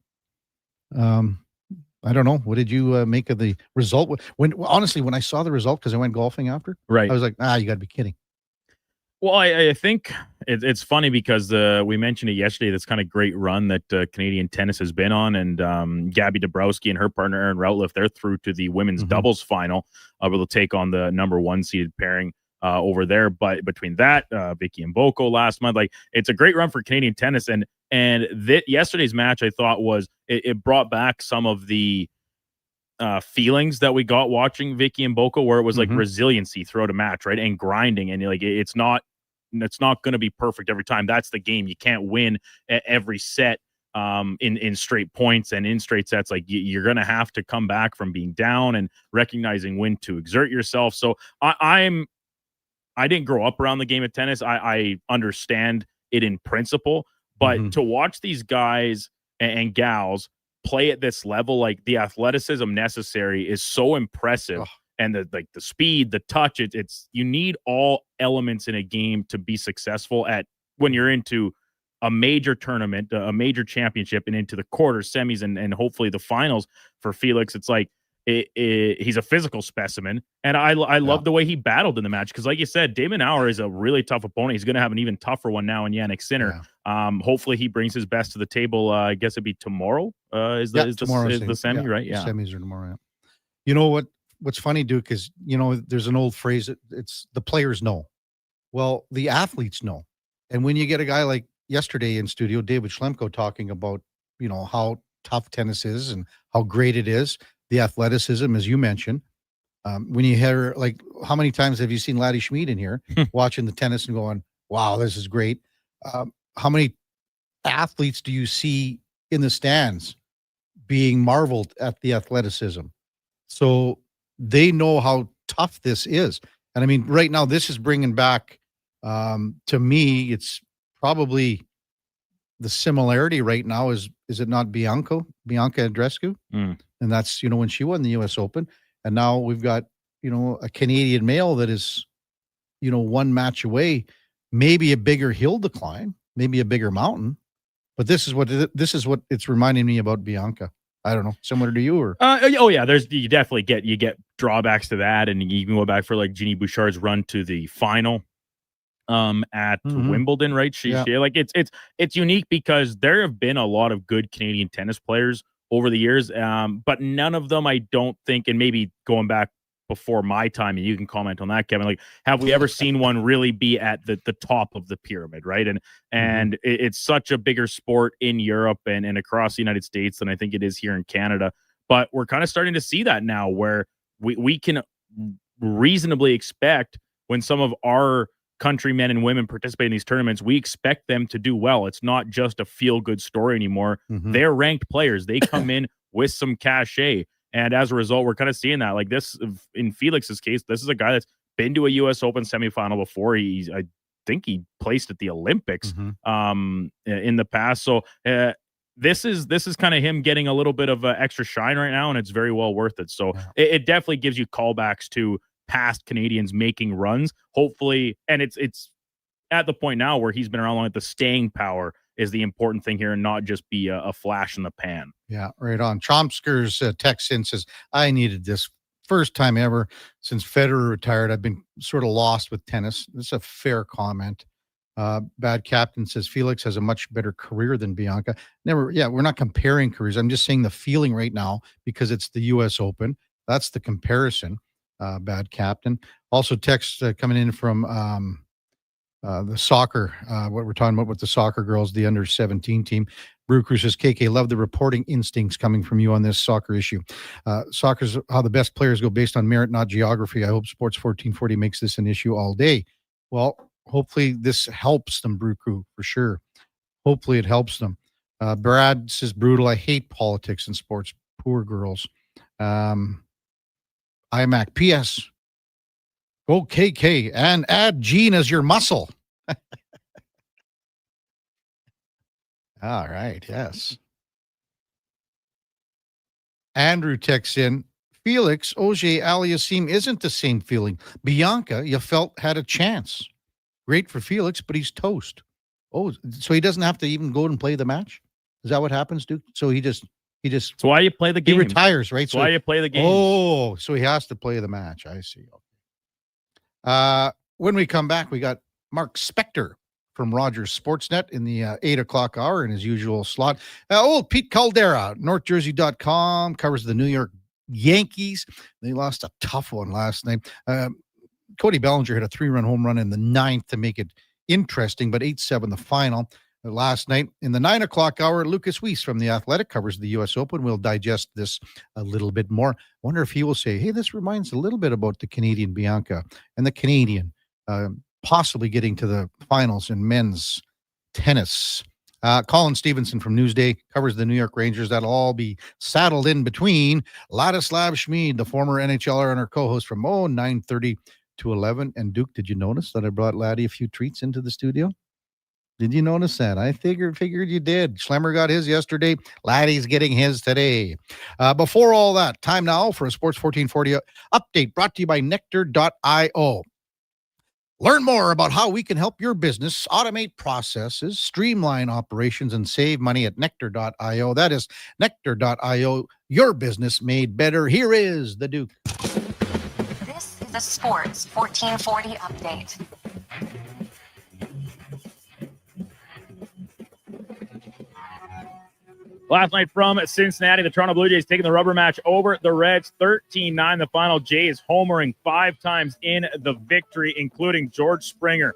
I don't know. What did you make of the result? Honestly, when I saw the result, because I went golfing after, right, I was like, you got to be kidding. Well, I think it's funny because we mentioned it yesterday. That's kind of great run that Canadian tennis has been on, and Gabby Dabrowski and her partner Aaron Routliffe, they're through to the women's doubles final, where they'll take on the number 1 seeded pairing over there. But between that, Vicky and Boko last month, like, it's a great run for Canadian tennis, and yesterday's match, I thought it brought back some of the feelings that we got watching Vicky and Boko, where it was like resiliency throughout a match, right, and grinding, and like it's not going to be perfect every time. That's the game. You can't win every set in straight points and in straight sets. Like, you're going to have to come back from being down and recognizing when to exert yourself. So I didn't grow up around the game of tennis. I understand it in principle, but to watch these guys and gals play at this level, like, the athleticism necessary is so impressive. And the speed, the touch, it's you need all elements in a game to be successful when you're into a major tournament, a major championship, and into the quarters, semis, and hopefully the finals for Felix. It's like he's a physical specimen, and I love the way he battled in the match, because, like you said, Demonauer is a really tough opponent. He's going to have an even tougher one now in Yannick Sinner. Hopefully he brings his best to the table. I guess it'd be tomorrow. Is the semi, right? Yeah, the semis are tomorrow. Yeah. You know what's funny, Duke, is, you know, there's an old phrase, it's the players know. Well, the athletes know. And when you get a guy like yesterday in studio, David Schlemko, talking about, you know, how tough tennis is and how great it is, the athleticism, as you mentioned, when you hear, like, how many times have you seen Laddie Schmid in here watching the tennis and going, wow, this is great. How many athletes do you see in the stands being marveled at the athleticism? So they know how tough this is. And I mean, right now, this is bringing back To me, it's probably the similarity right now is it not Bianca Andreescu? And that's, when she won the U.S. Open. And now we've got, a Canadian male that is, one match away, maybe a bigger hill to climb, maybe a bigger mountain. But this is what it's reminding me about Bianca. I don't know, similar to you or? You definitely get drawbacks to that. And you can go back for like Jeannie Bouchard's run to the final at Wimbledon, right? She like it's unique because there have been a lot of good Canadian tennis players over the years, but none of them, I don't think, and maybe going back before my time, and you can comment on that, Kevin, like, have we ever seen one really be at the top of the pyramid, right? And it's such a bigger sport in Europe and across the United States than I think it is here in Canada. But we're kind of starting to see that now, where we can reasonably expect when some of our countrymen and women participate in these tournaments, we expect them to do well. It's not just a feel-good story anymore. They're ranked players. They come in with some cachet. And as a result, we're kind of seeing that. Like this, in Felix's case, this is a guy that's been to a U.S. Open semifinal before. I think he placed at the Olympics in the past. So this is kind of him getting a little bit of extra shine right now, and it's very well worth it. So it definitely gives you callbacks to past Canadians making runs, hopefully. And it's at the point now where he's been around long, the staying power is the important thing here and not just be a flash in the pan. Yeah, right on. Chomsker's text in says, I needed this. First time ever since Federer retired. I've been sort of lost with tennis. This is a fair comment. Bad Captain says Felix has a much better career than Bianca. We're not comparing careers. I'm just saying the feeling right now because it's the U.S. Open. That's the comparison. Bad Captain. Also text coming in from the soccer, what we're talking about with the soccer girls, the under 17 team. Brew Crew says, KK, love the reporting instincts coming from you on this soccer issue. Soccer's how the best players go based on merit, not geography. I hope Sports 1440 makes this an issue all day. Well, hopefully this helps them, Brew Crew, for sure. Hopefully it helps them. Brad says, brutal. I hate politics in sports. Poor girls. IMAC. P.S. Go KK and add Gene as your muscle. All right. Yes. Andrew texts in, Felix Auger-Aliassime isn't the same feeling. Bianca, you felt had a chance. Great for Felix, but he's toast. Oh, so he doesn't have to even go and play the match? Is that what happens, Duke? So he just. That's why you play the game. He retires, right? That's why you play the game. Oh, so he has to play the match. I see. When we come back, we got Mark Spector from Rogers Sportsnet in the 8 o'clock hour in his usual slot. Pete Caldera, NorthJersey.com, covers the New York Yankees. They lost a tough one last night. Cody Bellinger hit a 3-run home run in the 9th to make it interesting, but 8-7 the final. Last night in the 9 o'clock hour, Lucas Whis from The Athletic covers the U.S. Open. We'll digest this a little bit more. Wonder if he will say, hey, this reminds a little bit about the Canadian Bianca and the Canadian possibly getting to the finals in men's tennis. Colin Stevenson from Newsday covers the New York Rangers. That'll all be saddled in between Ladislav Schmid, the former NHLer, and our co-host from 9:30 to 11. And Duke, did you notice that I brought Laddie a few treats into the studio? Did you notice that? I figured you did. Schlemmer got his yesterday. Laddie's getting his today. Before all that, time now for a Sports 1440 update brought to you by Nectar.io. Learn more about how we can help your business automate processes, streamline operations, and save money at Nectar.io. That is Nectar.io, your business made better. Here is the Duke. This is a Sports 1440 update. Last night from Cincinnati, the Toronto Blue Jays taking the rubber match over the Reds, 13-9 the final. Jays homering 5 times in the victory, including George Springer.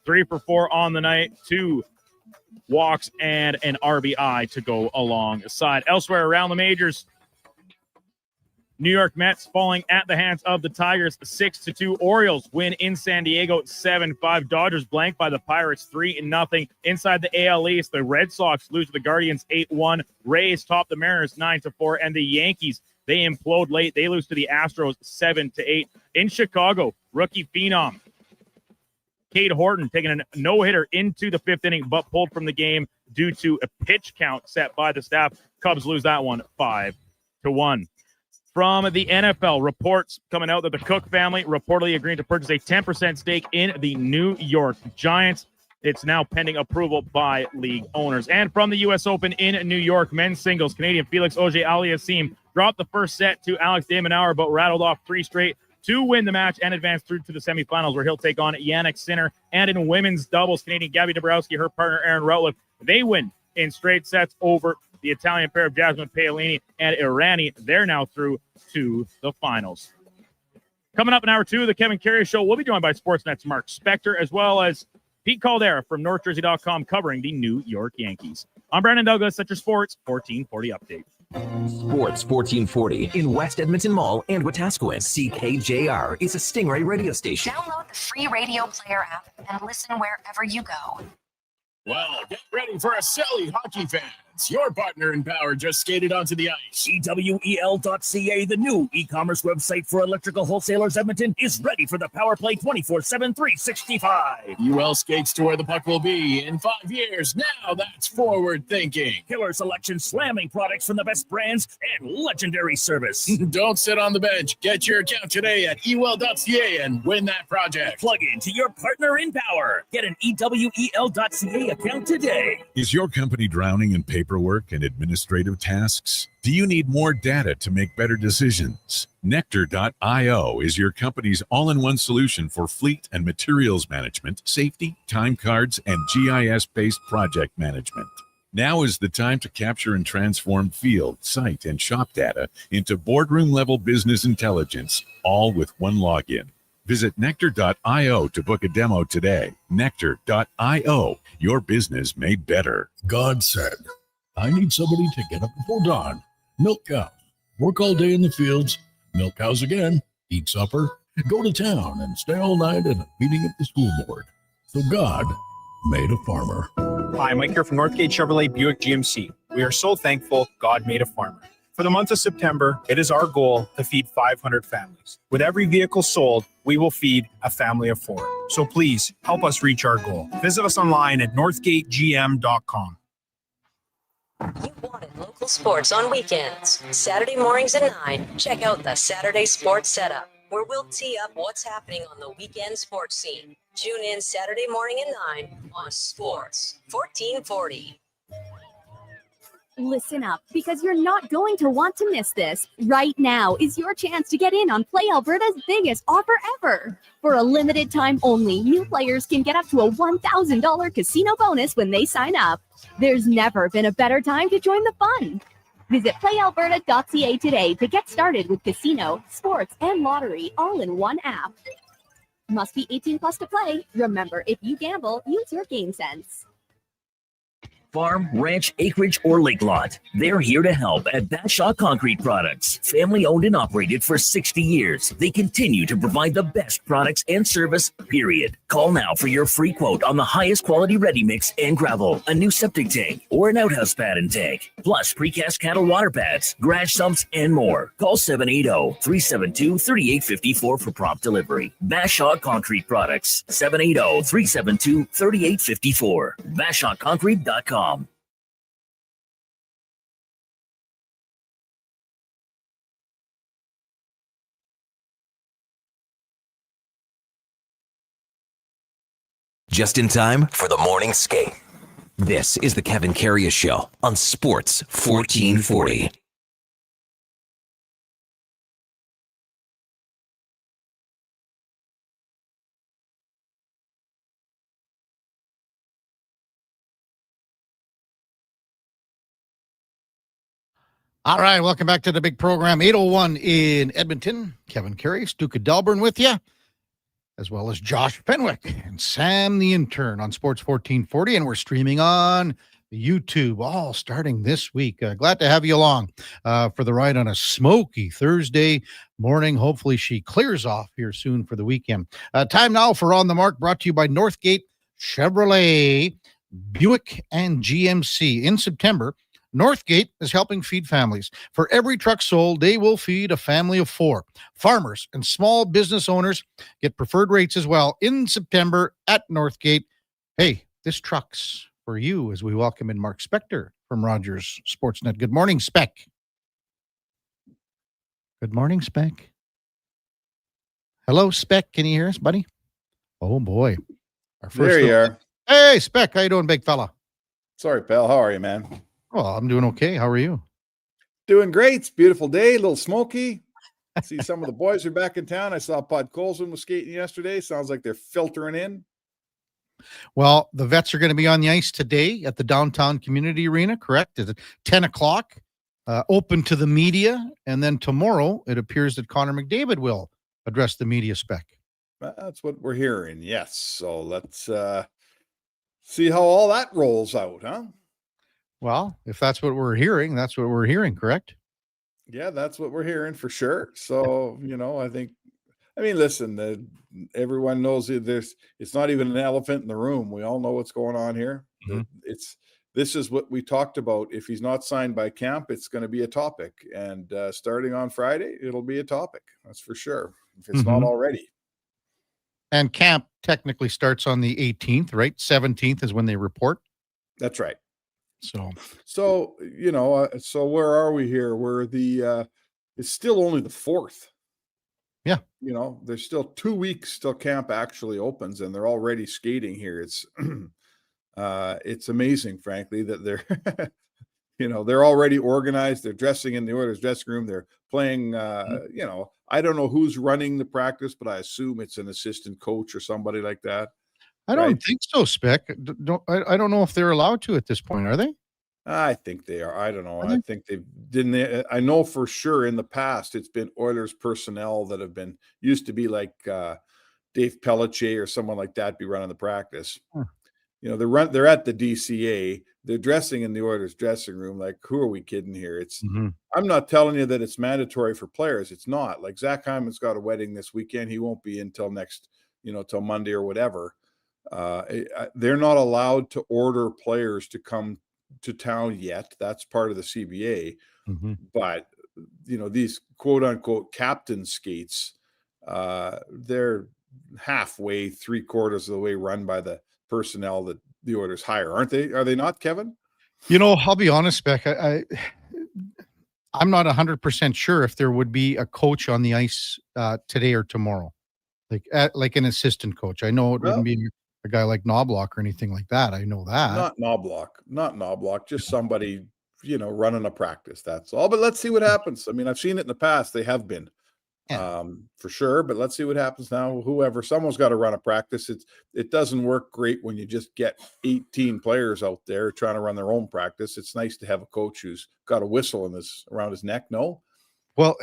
3 for 4 on the night, 2 walks and an RBI to go alongside. Elsewhere around the majors, New York Mets falling at the hands of the Tigers 6-2. Orioles win in San Diego 7-5. Dodgers blank by the Pirates 3-0. Inside the AL East, the Red Sox lose to the Guardians 8-1. Rays top the Mariners 9-4. And the Yankees, they implode late. They lose to the Astros 7-8. In Chicago, rookie phenom Cade Horton taking a no-hitter into the 5th inning, but pulled from the game due to a pitch count set by the staff. Cubs lose that one 5-1. From the NFL, reports coming out that the Cook family reportedly agreed to purchase a 10% stake in the New York Giants. It's now pending approval by league owners. And from the U.S. Open in New York, men's singles, Canadian Felix Auger-Aliassime dropped the first set to Alex de Minaur, but rattled off 3 straight to win the match and advance through to the semifinals, where he'll take on Yannick Sinner. And in women's doubles, Canadian Gabby Dabrowski, her partner Aaron Routliffe, they win in straight sets over the Italian pair of Jasmine Paolini and Irani. They're now through to the finals. Coming up in hour 2 of the Kevin Karius Show, we'll be joined by Sportsnet's Mark Spector, as well as Pete Caldera from NorthJersey.com covering the New York Yankees. I'm Brandon Douglas at your Sports 1440 update. Sports 1440 in West Edmonton Mall and Wetaskiwin. CKJR is a Stingray radio station. Download the free radio player app and listen wherever you go. Well, get ready for a silly hockey fans. Your partner in power just skated onto the ice. EWEL.ca, the new e-commerce website for electrical wholesalers Edmonton, is ready for the power play 24/7, 365. UL skates to where the puck will be in 5 years. Now that's forward thinking. Killer selection, slamming products from the best brands, and legendary service. Don't sit on the bench. Get your account today at EWEL.ca and win that project. Plug into your partner in power. Get an EWEL.ca account today. Is your company drowning in paperwork and administrative tasks? Do you need more data to make better decisions? Nectar.io is your company's all-in-one solution for fleet and materials management, safety, time cards, and GIS-based project management. Now is the time to capture and transform field, site, and shop data into boardroom-level business intelligence, all with one login. Visit Nectar.io to book a demo today. Nectar.io, your business made better. God said, I need somebody to get up before dawn, milk cows, work all day in the fields, milk cows again, eat supper, go to town, and stay all night at a meeting of the school board. So God made a farmer. Hi, Mike here from Northgate Chevrolet Buick GMC. We are so thankful God made a farmer. For the month of September, it is our goal to feed 500 families. With every vehicle sold, we will feed a family of 4. So please help us reach our goal. Visit us online at northgategm.com. You wanted local sports on weekends. Saturday mornings at 9, check out the Saturday Sports Setup, where we'll tee up what's happening on the weekend sports scene. Tune in Saturday morning at 9 on Sports 1440. Listen up, because you're not going to want to miss this. Right now is your chance to get in on Play Alberta's biggest offer ever. For a limited time only, new players can get up to a $1,000 casino bonus when they sign up. There's never been a better time to join the fun. Visit playalberta.ca today to get started with casino, sports, and lottery all in one app. Must be 18 plus to play. Remember, if you gamble, use your game sense. Farm, ranch, acreage, or lake lot. They're here to help at Bashaw Concrete Products. Family owned and operated for 60 years. They continue to provide the best products and service, period. Call now for your free quote on the highest quality ready mix and gravel, a new septic tank, or an outhouse pad and tank, plus precast cattle water pads, garage sumps, and more. Call 780-372-3854 for prompt delivery. Bashaw Concrete Products, 780-372-3854. BashawConcrete.com. Just in time for the morning skate. This is the Kevin Karius Show on Sports 1440. All right, welcome back to the big program. 801 in Edmonton. Kevin Karius, Duke of Delburne with you, as well as Josh Fenwick and Sam the Intern on Sports 1440. And we're streaming on YouTube, all starting this week. Glad to have you along for the ride on a smoky Thursday morning. Hopefully she clears off here soon for the weekend. Time now for On the Mark, brought to you by Northgate Chevrolet, Buick, and GMC. In September, Northgate is helping feed families. For every truck sold, they will feed a family of 4. Farmers and small business owners get preferred rates as well in September at Northgate. Hey, this truck's for you as we welcome in Mark Spector from Rogers Sportsnet. Good morning, Spec. Good morning, Spec. Hello, Spec. Can you hear us, buddy? Oh, boy. There you are. Hey, Spec. How you doing, big fella? Sorry, pal. How are you, man? Oh, I'm doing okay. How are you? Doing great. It's a beautiful day, a little smoky. I see some of the boys are back in town. I saw Pod Colson was skating yesterday. Sounds like they're filtering in. Well, the Vets are going to be on the ice today at the downtown community arena, correct? It's at 10 o'clock, open to the media. And then tomorrow, it appears that Connor McDavid will address the media, Spec. That's what we're hearing, yes. So let's see how all that rolls out, huh? Well, if that's what we're hearing, that's what we're hearing, correct? Yeah, that's what we're hearing for sure. So, listen, everyone knows it's not even an elephant in the room. We all know what's going on here. Mm-hmm. This is what we talked about. If he's not signed by camp, it's going to be a topic. And starting on Friday, it'll be a topic. That's for sure. If it's not already. And camp technically starts on the 18th, right? 17th is when they report. That's right. So where are we here? We're it's still only the 4th. Yeah. There's still 2 weeks till camp actually opens and they're already skating here. It's amazing, frankly, that they're, they're already organized. They're dressing in the Oilers dressing room. They're playing, I don't know who's running the practice, but I assume it's an assistant coach or somebody like that. I don't think so, Spec. I don't know if they're allowed to at this point, are they? I think they are. I don't know. I think they didn't. I know for sure in the past it's been Oilers personnel that have been used to be like Dave Pelletier or someone like that be running the practice. They're at the DCA. They're dressing in the Oilers dressing room. Like, who are we kidding here? It's. I'm not telling you that it's mandatory for players. It's not. Like Zach Hyman's got a wedding this weekend. He won't be until next, till Monday or whatever. They're not allowed to order players to come to town yet. That's part of the CBA. But these quote unquote captain skates, they're halfway, 3/4 of the way run by the personnel that the Oilers hire, aren't they? Are they not, Kevin? I'll be honest, Spec. I'm not 100% sure if there would be a coach on the ice today or tomorrow, like an assistant coach. I know it wouldn't be a guy like Knobloch or anything like that. I know that. Not Knobloch, just somebody, running a practice. That's all. But let's see what happens. I mean, I've seen it in the past. They have been for sure. But let's see what happens now. Someone's got to run a practice. It doesn't work great when you just get 18 players out there trying to run their own practice. It's nice to have a coach who's got a whistle around his neck. No. Well,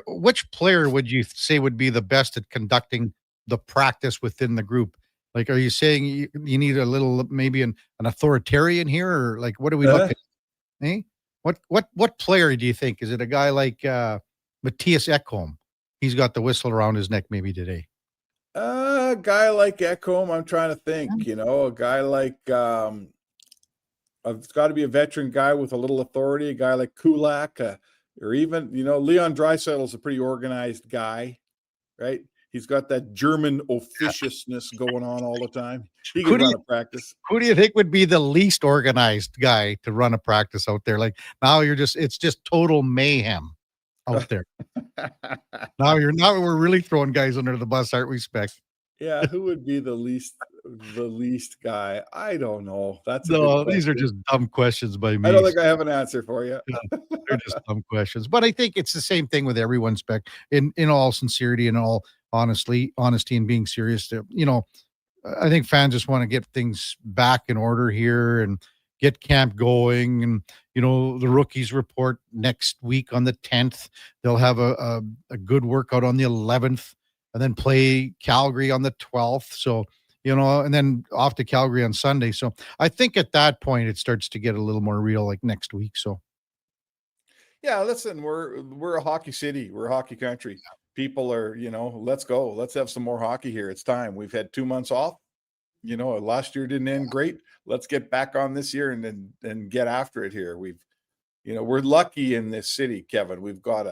which player would you say would be the best at conducting the practice within the group? Like, are you saying you need a little, maybe an authoritarian here, or like, what do we look at? Eh? What player do you think? Is it a guy like Matthias Ekholm? He's got the whistle around his neck maybe today. A guy like Ekholm, I'm trying to think, a guy like, it's got to be a veteran guy with a little authority, a guy like Kulak, or even, Leon Draisaitl is a pretty organized guy, right? He's got that German officiousness going on all the time. He can run a practice. Who do you think would be the least organized guy to run a practice out there? Like now it's just total mayhem out there. Now we're really throwing guys under the bus, aren't we, Spec? Yeah, who would be the least guy? I don't know. These are just dumb questions by me. I don't think I have an answer for you. They're just dumb questions. But I think it's the same thing with everyone, Spec. In all sincerity and all honesty and being serious, I think fans just want to get things back in order here and get camp going. And the rookies report next week on the 10th. They'll have a good workout on the 11th, and then play Calgary on the 12th. So and then off to Calgary on Sunday. So I think at that point it starts to get a little more real, like next week. So yeah, listen, we're a hockey city, we're a hockey country. People are, let's go. Let's have some more hockey here. It's time. We've had 2 months off. Last year didn't end great. Let's get back on this year and get after it here. You know, we're lucky in this city, Kevin. We've got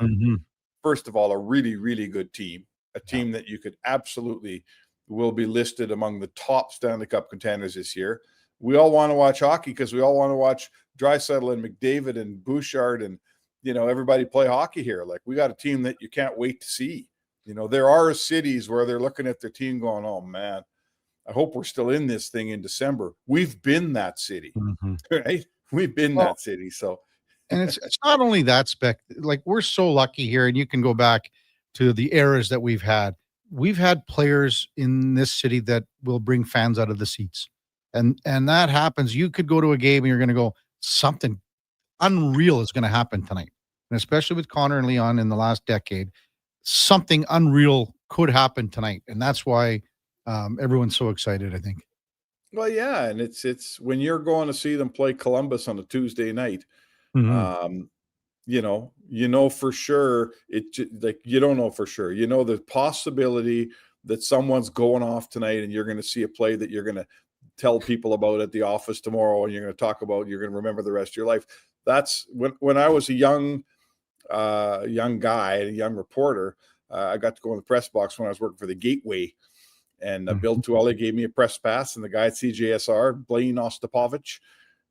first of all, a really, really good team, a team that you could absolutely will be listed among the top Stanley Cup contenders this year. We all want to watch hockey because we all want to watch Draisaitl and McDavid and Bouchard and, you know, everybody play hockey here. Like, we got a team that you can't wait to see. You know, there are cities where they're looking at their team going, oh, man, I hope we're still in this thing in December. We've been that city, right? We've been that city. So, and it's not only that, Spec, like, we're so lucky here, and you can go back to the eras that we've had. We've had players in this city that will bring fans out of the seats. And that happens. You could go to a game and you're going to go, something unreal is going to happen tonight. And especially with Connor and Leon in the last decade, something unreal could happen tonight. And that's why everyone's so excited, I think. Well, yeah. And it's when you're going to see them play Columbus on a Tuesday night, you know for sure, like, you don't know for sure, you know, the possibility that someone's going off tonight and you're going to see a play that you're going to tell people about at the office tomorrow, and you're going to talk about, you're going to remember the rest of your life. That's when I was a young guy, a young reporter, I got to go in the press box when I was working for the Gateway, and Bill Tuelle gave me a press pass, and the guy at CJSR, Blaine Ostapovich,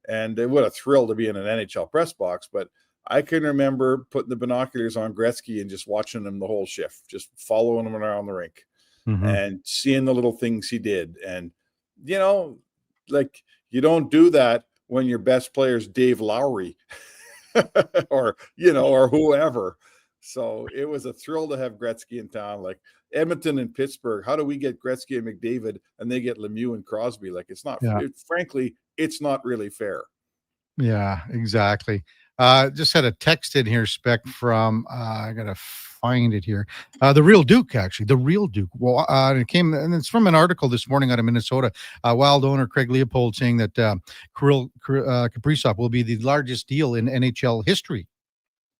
and what a thrill to be in an NHL press box. But I can remember putting the binoculars on Gretzky and just watching him the whole shift, just following him around the rink and seeing the little things he did. And, you know, like, you don't do that when your best player is Dave Lowry or, you know, or whoever. So it was a thrill to have Gretzky in town. Like, Edmonton and Pittsburgh, how do we get Gretzky and McDavid and they get Lemieux and Crosby? Like, it's not, frankly, it's not really fair. Yeah, exactly. Just had a text in here, Spec, from, I got to find it here. The Real Duke, actually, the Real Duke. Well, it came, and it's from an article this morning out of Minnesota. Wild owner Craig Leopold saying that Kirill Kaprizov will be the largest deal in NHL history.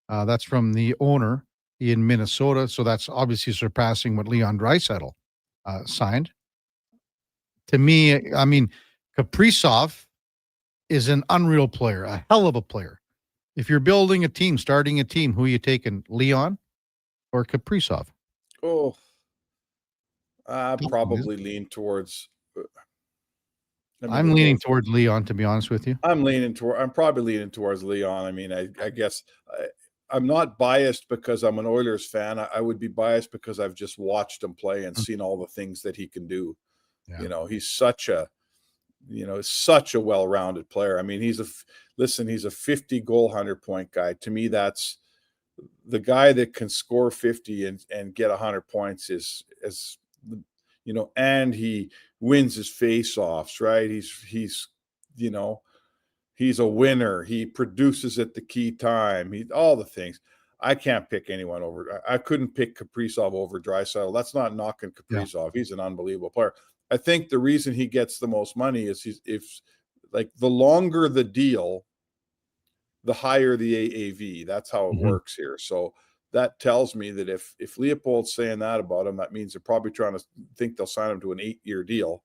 That's from the owner in Minnesota. So that's obviously surpassing what Leon Draisaitl signed. To me, I mean, Kaprizov is an unreal player, a hell of a player. If you're building a team, starting a team, who are you taking, Leon or Kaprizov? Oh, I probably lean towards. I'm leaning towards Leon, to be honest with you. I'm probably leaning towards Leon. I mean, I guess I'm not biased because I'm an Oilers fan. I would be biased because I've just watched him play and seen all the things that he can do. Yeah. You know, he's such a well-rounded player. I mean, he's a 50-goal, 100-point guy. To me, that's the guy that can score 50 and get 100 points is, you know, and he wins his face-offs, right? He's a winner. He produces at the key time. All the things. I can't pick anyone over. I couldn't pick Kaprizov over Draisaitl. That's not knocking Kaprizov. Yeah. He's an unbelievable player. I think the reason he gets the most money is if the longer the deal, the higher the AAV. That's how it works here. So that tells me that if Leopold's saying that about him, that means they're probably trying to think they'll sign him to an 8-year deal.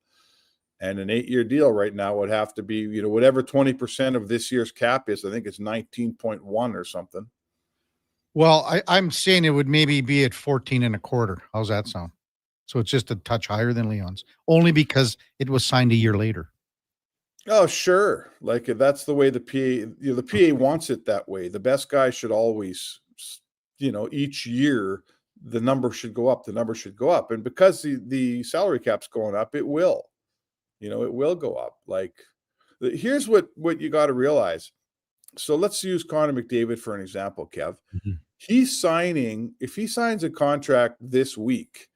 And an 8-year deal right now would have to be, you know, whatever 20% of this year's cap is. I think it's 19.1 or something. Well, I'm saying it would maybe be at 14.25. How's that sound? So it's just a touch higher than Leon's, only because it was signed a year later. Oh, sure. Like, that's the way the PA wants it that way. The best guy should always, you know, each year the number should go up. The number should go up. And because the salary cap's going up, it will. You know, it will go up. Like, here's what you got to realize. So let's use Connor McDavid for an example, Kev. If he signs a contract this week,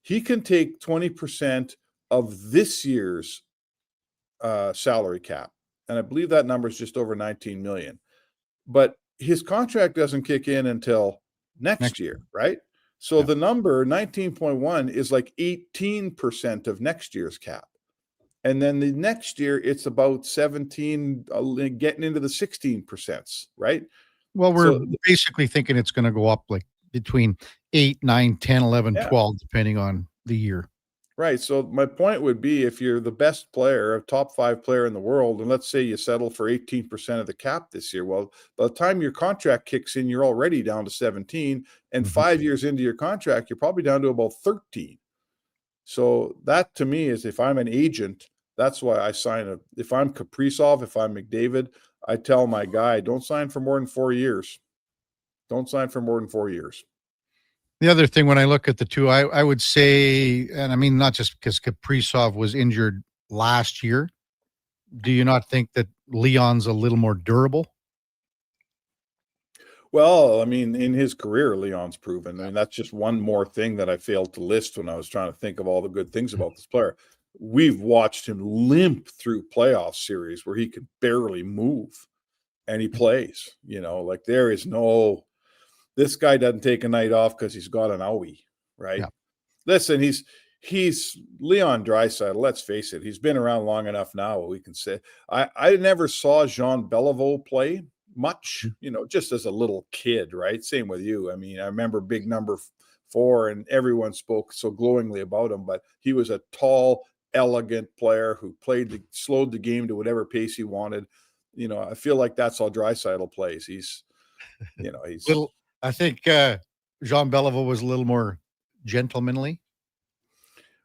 he can take 20% of this year's salary cap. And I believe that number is just over 19 million. But his contract doesn't kick in until next year, right? So the number 19.1 is like 18% of next year's cap. And then the next year, it's about 17, getting into the 16%, right? Well, we're basically thinking it's going to go up like between 8, 9, 10, 11, 12, depending on the year. Right. So my point would be, if you're the best player, a top 5 player in the world, and let's say you settle for 18% of the cap this year, well, by the time your contract kicks in, you're already down to 17, and 5 years into your contract, you're probably down to about 13. So that to me is, if I'm an agent, that's why I sign if I'm Kaprizov, if I'm McDavid, I tell my guy, don't sign for more than 4 years. Don't sign for more than 4 years. The other thing, when I look at the two, I would say, and I mean, not just because Kaprizov was injured last year, do you not think that Leon's a little more durable? Well, I mean, in his career, Leon's proven. I mean, that's just one more thing that I failed to list when I was trying to think of all the good things about this player. We've watched him limp through playoff series where he could barely move, and he plays. Like, there is this guy doesn't take a night off because he's got an owie, right? Yeah. Listen, he's Leon Draisaitl. Let's face it, he's been around long enough now. We can say I never saw Jean Beliveau play much, just as a little kid, right? Same with you. I mean, I remember big number 4, and everyone spoke so glowingly about him. But he was a tall, elegant player who slowed the game to whatever pace he wanted. I feel like that's how Draisaitl plays. He's little. I think Jean Beliveau was a little more gentlemanly.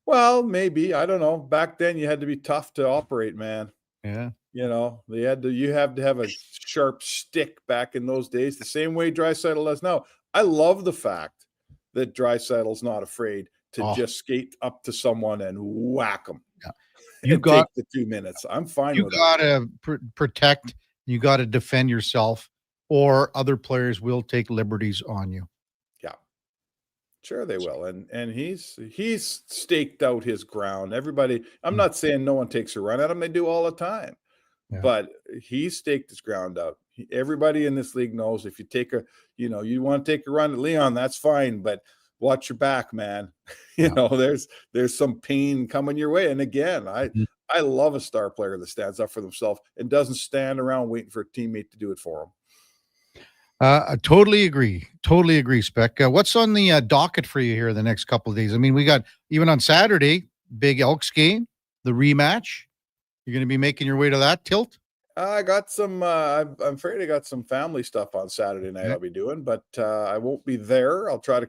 Well, maybe. I don't know. Back then, you had to be tough to operate, man. Yeah. You have to have a sharp stick back in those days, the same way Draisaitl does now. I love the fact that Draisaitl's not afraid to just skate up to someone and whack them. Yeah. You got take the 2 minutes. I'm fine with it. You got to protect. You got to defend yourself, or other players will take liberties on you. Yeah, sure they will. And he's staked out his ground. Everybody, I'm not saying no one takes a run at him. They do all the time. Yeah. But he's staked his ground out. Everybody in this league knows, if you take you want to take a run at Leon, that's fine, but watch your back, man. There's some pain coming your way. And again, I love a star player that stands up for themselves and doesn't stand around waiting for a teammate to do it for them. I totally agree. Totally agree, Spec. What's on the docket for you here the next couple of days? I mean, we got, even on Saturday, big Elks game, the rematch. You're going to be making your way to that tilt? I got some, I'm afraid I got some family stuff on Saturday night I'll be doing, but I won't be there. I'll try to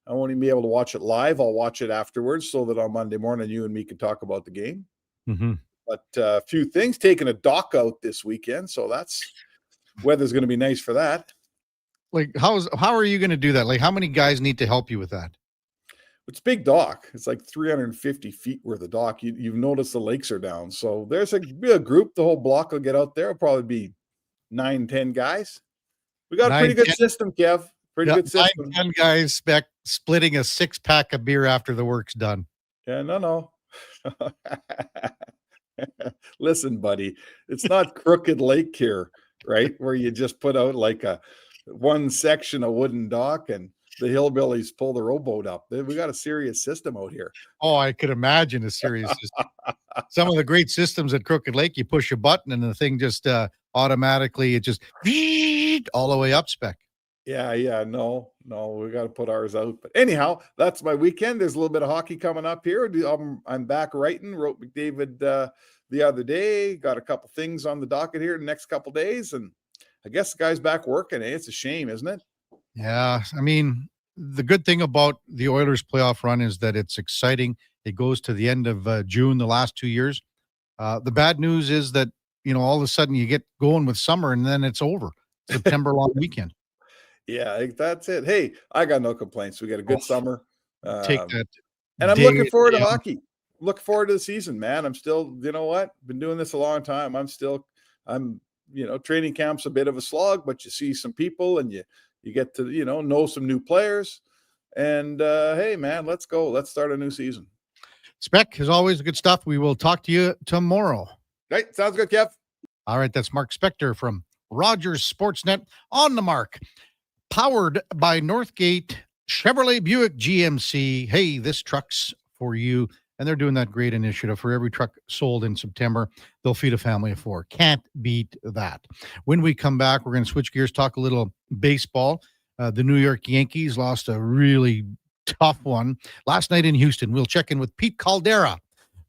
I won't even be able to watch it live. I'll watch it afterwards so that on Monday morning, you and me can talk about the game. Mm-hmm. But a few things, taking a dock out this weekend. So weather's going to be nice for that. Like, how are you going to do that? Like, how many guys need to help you with that? It's big dock. It's like 350 feet worth of dock. You've noticed the lakes are down. So there's a group, the whole block will get out there. It'll probably be 9-10 guys. We got a pretty good system, Kev. Pretty good system. 9-10 guys splitting a 6-pack of beer after the work's done. Yeah, no. Listen, buddy, it's not Crooked Lake here, right? Where you just put out like one section of wooden dock and the hillbillies pull the rowboat up. We got a serious system out here. Oh, I could imagine a serious system. Some of the great systems at Crooked Lake, you push a button and the thing just automatically, it just all the way up, Spec. Yeah. No, we got to put ours out. But anyhow, that's my weekend. There's a little bit of hockey coming up here. I'm back writing. Wrote McDavid the other day. Got a couple things on the docket here the next couple days, and I guess the guy's back working. It's a shame, isn't it? Yeah, I mean, the good thing about the Oilers playoff run is that it's exciting. It goes to the end of June, the last 2 years. The bad news is that, all of a sudden you get going with summer and then it's over. September long weekend. Yeah, that's it. Hey, I got no complaints. We got a good summer. Take that. And I'm looking forward to hockey. Looking forward to the season, man. I'm still, been doing this a long time. I'm training camp's a bit of a slog, but you see some people and you get to, know some new players. And, hey, man, let's go. Let's start a new season. Spec, as always, good stuff. We will talk to you tomorrow. Right. Sounds good, Kev. All right. That's Mark Spector from Rogers Sportsnet on the mark. Powered by Northgate Chevrolet Buick GMC. Hey, this truck's for you. And they're doing that great initiative. For every truck sold in September, they'll feed a family of 4. Can't beat that. When we come back, we're going to switch gears, talk a little baseball. The New York Yankees lost a really tough one. Last night in Houston, we'll check in with Pete Caldera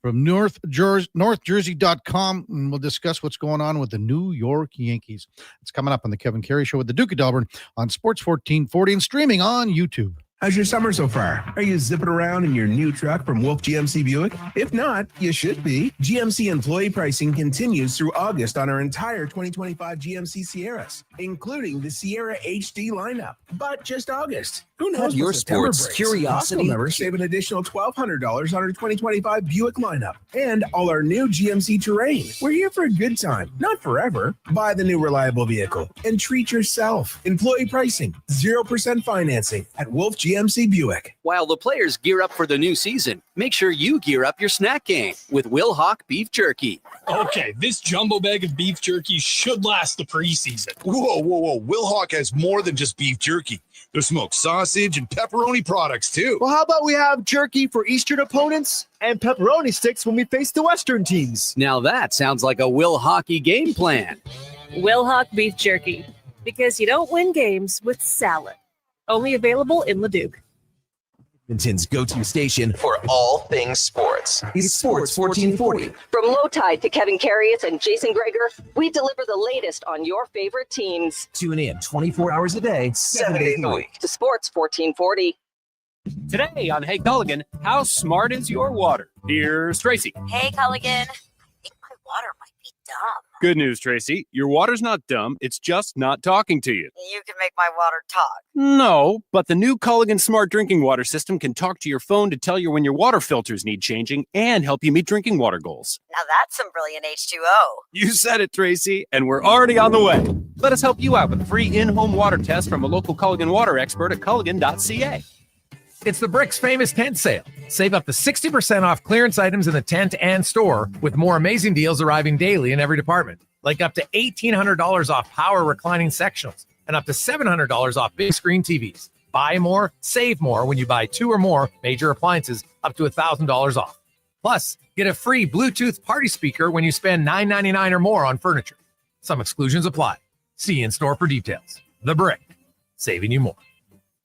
from NorthJersey.com, and we'll discuss what's going on with the New York Yankees. It's coming up on the Kevin Carey Show with the Duke of Delburne on Sports 1440 and streaming on YouTube. How's your summer so far? Are you zipping around in your new truck from Wolf GMC Buick? If not, you should be. GMC employee pricing continues through August on our entire 2025 GMC Sierras, including the Sierra HD lineup. But just August. Who knows? Have your sports curiosity? Costco members save an additional $1,200 on our 2025 Buick lineup and all our new GMC Terrain. We're here for a good time, not forever. Buy the new reliable vehicle and treat yourself. Employee pricing, 0% financing at Wolf GMC Buick. While the players gear up for the new season, make sure you gear up your snack game with Will Hawk Beef Jerky. Okay, this jumbo bag of beef jerky should last the preseason. Whoa. Will Hawk has more than just beef jerky. There's smoked sausage and pepperoni products, too. Well, how about we have jerky for Eastern opponents and pepperoni sticks when we face the Western teams? Now that sounds like a Will Hockey game plan. Will Hawk Beef Jerky, because you don't win games with salad. Only available in Leduc. Edmonton's go-to station for all things sports. It's Sports 1440. From Low Tide to Kevin Karius and Jason Greger, we deliver the latest on your favorite teams. Tune in 24 hours a day, 7 days a week. To Sports 1440. Today on Hey Culligan, how smart is your water? Here's Tracy. Hey, Culligan. I think my water might be dumb. Good news, Tracy. Your water's not dumb. It's just not talking to you. You can make my water talk. No, but the new Culligan Smart Drinking Water System can talk to your phone to tell you when your water filters need changing and help you meet drinking water goals. Now that's some brilliant H2O. You said it, Tracy, and we're already on the way. Let us help you out with a free in-home water test from a local Culligan water expert at culligan.ca. It's the Brick's famous tent sale. Save up to 60% off clearance items in the tent and store, with more amazing deals arriving daily in every department, like up to $1,800 off power reclining sectionals and up to $700 off big screen TVs. Buy more, save more when you buy 2 or more major appliances, up to $1,000 off. Plus, get a free Bluetooth party speaker when you spend $9.99 or more on furniture. Some exclusions apply. See in-store for details. The Brick, saving you more.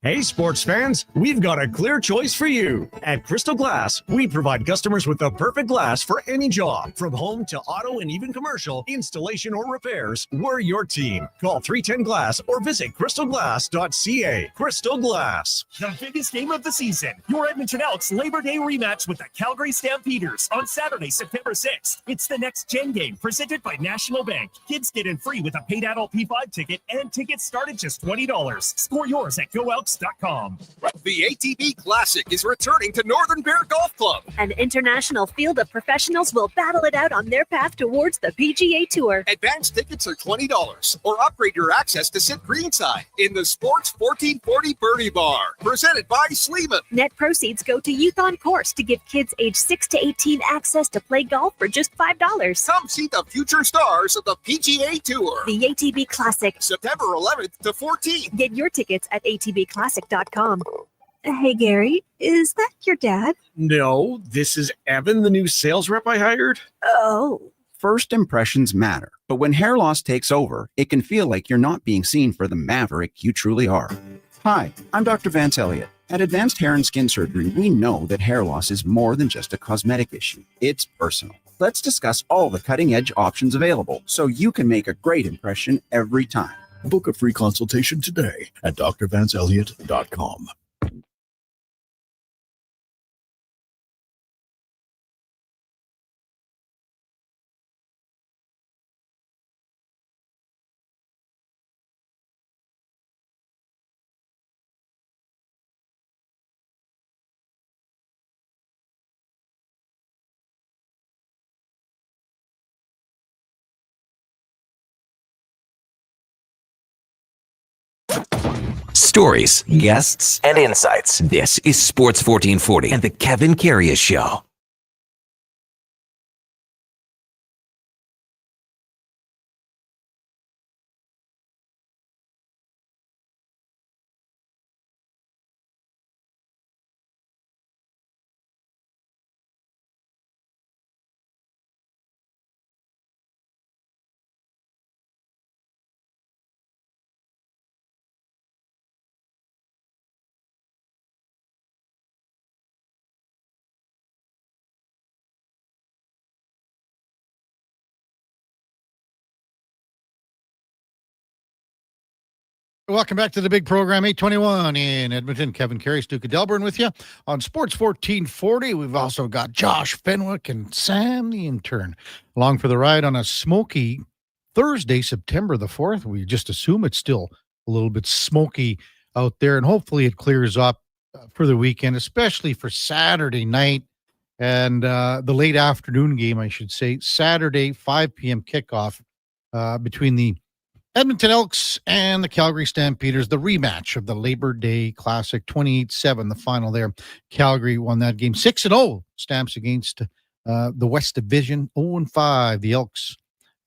Hey, sports fans, we've got a clear choice for you. At Crystal Glass, we provide customers with the perfect glass for any job. From home to auto and even commercial, installation or repairs, we're your team. Call 310-GLASS or visit crystalglass.ca. Crystal Glass. The biggest game of the season, your Edmonton Elks Labor Day rematch with the Calgary Stampeders on Saturday, September 6th. It's the next gen game presented by National Bank. Kids get in free with a paid adult P5 ticket, and tickets start at just $20. Score yours at GoElks.com. The ATB Classic is returning to Northern Bear Golf Club. An international field of professionals will battle it out on their path towards the PGA Tour. Advance tickets are $20 or upgrade your access to sit greenside in the Sports 1440 Birdie Bar, presented by Sleeman. Net proceeds go to Youth on Course to give kids age 6 to 18 access to play golf for just $5. Come see the future stars of the PGA Tour. The ATB Classic, September 11th to 14th. Get your tickets at atbclassic.com. Hey, Gary, is that your dad? No, this is Evan, the new sales rep I hired. Oh. First impressions matter, but when hair loss takes over, it can feel like you're not being seen for the maverick you truly are. Hi, I'm Dr. Vance Elliott. At Advanced Hair and Skin Surgery, we know that hair loss is more than just a cosmetic issue. It's personal. Let's discuss all the cutting-edge options available so you can make a great impression every time. Book a free consultation today at drvanceelliott.com. Stories, guests, and insights. This is Sports 1440 and the Kevin Karius Show. Welcome back to the big program, 821 in Edmonton. Kevin Karius, Duke of Delburne with you on Sports 1440. We've also got Josh Fenwick and Sam the intern along for the ride on a smoky Thursday, September the 4th. We just assume it's still a little bit smoky out there, and hopefully it clears up for the weekend, especially for Saturday night and the late afternoon game, I should say. Saturday, 5 p.m. kickoff between the Edmonton Elks and the Calgary Stampeders, the rematch of the Labor Day Classic, 28-7, the final there. Calgary won that game 6-0, Stamps against the West Division, 0-5, the Elks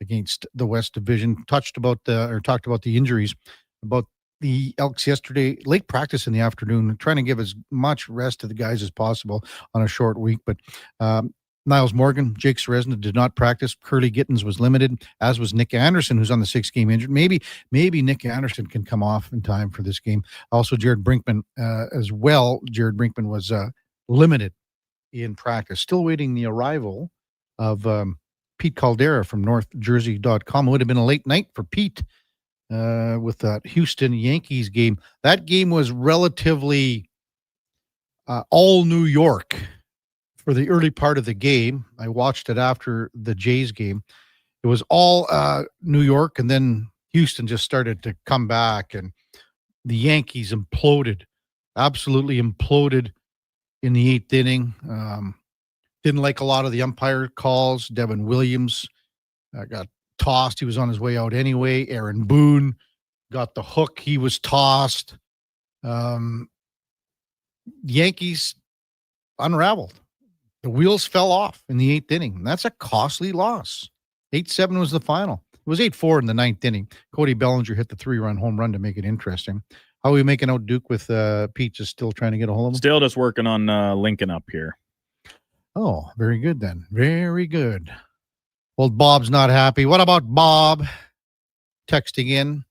against the West Division. Talked about the injuries, about the Elks yesterday, late practice in the afternoon, trying to give as much rest to the guys as possible on a short week, but Niles Morgan, Jake Seresna did not practice. Curly Gittins was limited, as was Nick Anderson, who's on the 6-game injured. Maybe Nick Anderson can come off in time for this game. Also, Jared Brinkman as well. Jared Brinkman was limited in practice. Still waiting the arrival of Pete Caldera from NorthJersey.com. It would have been a late night for Pete with that Houston Yankees game. That game was relatively all New York. For the early part of the game, I watched it after the Jays game. It was all New York, and then Houston just started to come back, and the Yankees imploded, absolutely imploded in the 8th inning. Didn't like a lot of the umpire calls. Devin Williams got tossed. He was on his way out anyway. Aaron Boone got the hook. He was tossed. Yankees unraveled. The wheels fell off in the 8th inning. That's a costly loss. 8-7 was the final. It was 8-4 in the 9th inning. Cody Bellinger hit the 3-run home run to make it interesting. How are we making out, Duke, with Pete just still trying to get a hold of him? Still just working on linking up here. Oh, very good then. Very good. Old Bob's not happy. What about Bob? Texting in.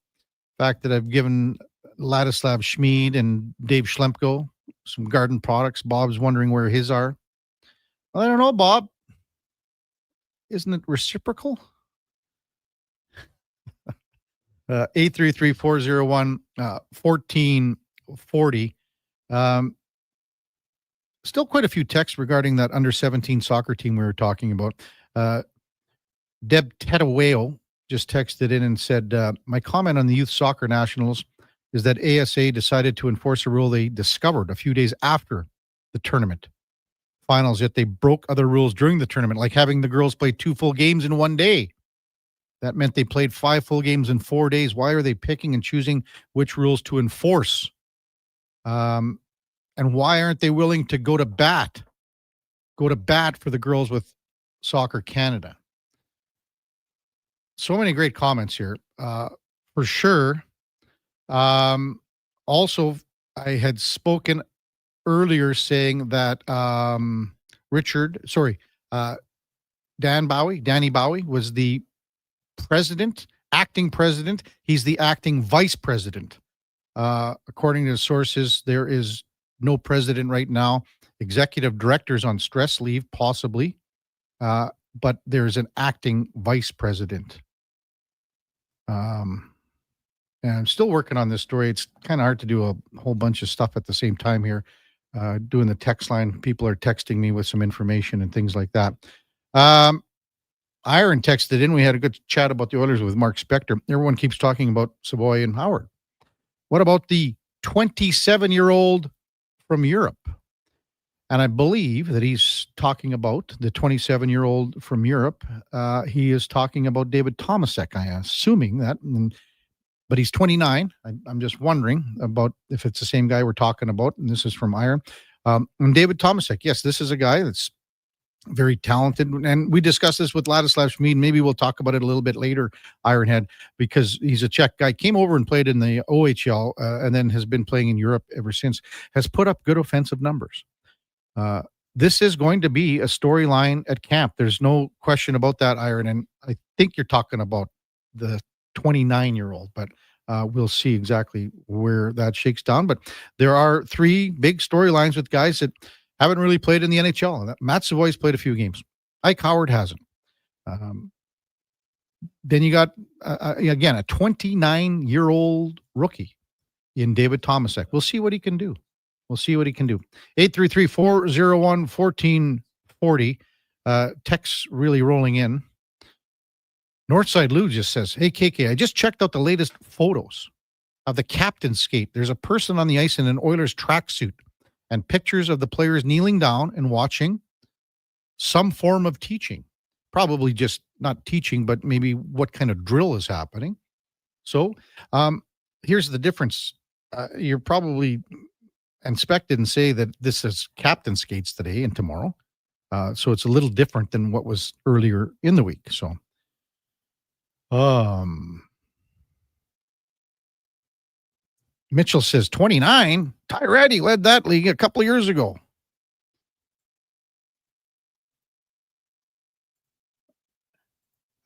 Fact that I've given Ladislav Schmid and Dave Schlemko some garden products. Bob's wondering where his are. Well, I don't know, Bob. Isn't it reciprocal? 833-401-1440. Still quite a few texts regarding that under-17 soccer team we were talking about. Deb Tetaweo just texted in and said, my comment on the youth soccer nationals is that ASA decided to enforce a rule they discovered a few days after the tournament finals, yet they broke other rules during the tournament, like having the girls play 2 full games in 1 day. That meant they played 5 full games in 4 days. Why are they picking and choosing which rules to enforce? And why aren't they willing to go to bat for the girls with Soccer Canada? So many great comments here, for sure. Also, I had spoken earlier saying that Danny Bowie was the acting president. He's the acting vice president. According to sources, there is no president right now. Executive director's on stress leave, possibly, but there's an acting vice president. And I'm still working on this story. It's kind of hard to do a whole bunch of stuff at the same time here. Doing the text line. People are texting me with some information and things like that. Iron texted in. We had a good chat about the Oilers with Mark Spector. Everyone keeps talking about Savoy and Howard. What about the 27-year-old from Europe? And I believe that he's talking about the 27-year-old from Europe. He is talking about David Tomasek, I am assuming that. But he's 29. I'm just wondering about if it's the same guy we're talking about. And this is from Iron. And David Tomasek, yes, this is a guy that's very talented. And we discussed this with Ladislav Schmid. Maybe we'll talk about it a little bit later, Ironhead, because he's a Czech guy. Came over and played in the OHL and then has been playing in Europe ever since. Has put up good offensive numbers. This is going to be a storyline at camp. There's no question about that, Iron. And I think you're talking about the 29-year-old, but we'll see exactly where that shakes down. But there are 3 big storylines with guys that haven't really played in the NHL. Matt Savoy's played a few games. Ike Howard hasn't. Then you got, again, a 29-year-old rookie in David Tomasek. We'll see what he can do. 833-401-1440. Text really rolling in. Northside Lou just says, hey, KK, I just checked out the latest photos of the captain's skate. There's a person on the ice in an Oilers tracksuit and pictures of the players kneeling down and watching some form of teaching. Probably just not teaching, but maybe what kind of drill is happening. So here's the difference. You're probably inspected and say that this is captain skates today and tomorrow. So it's a little different than what was earlier in the week. So, Mitchell says 29. Tyretti led that league a couple of years ago.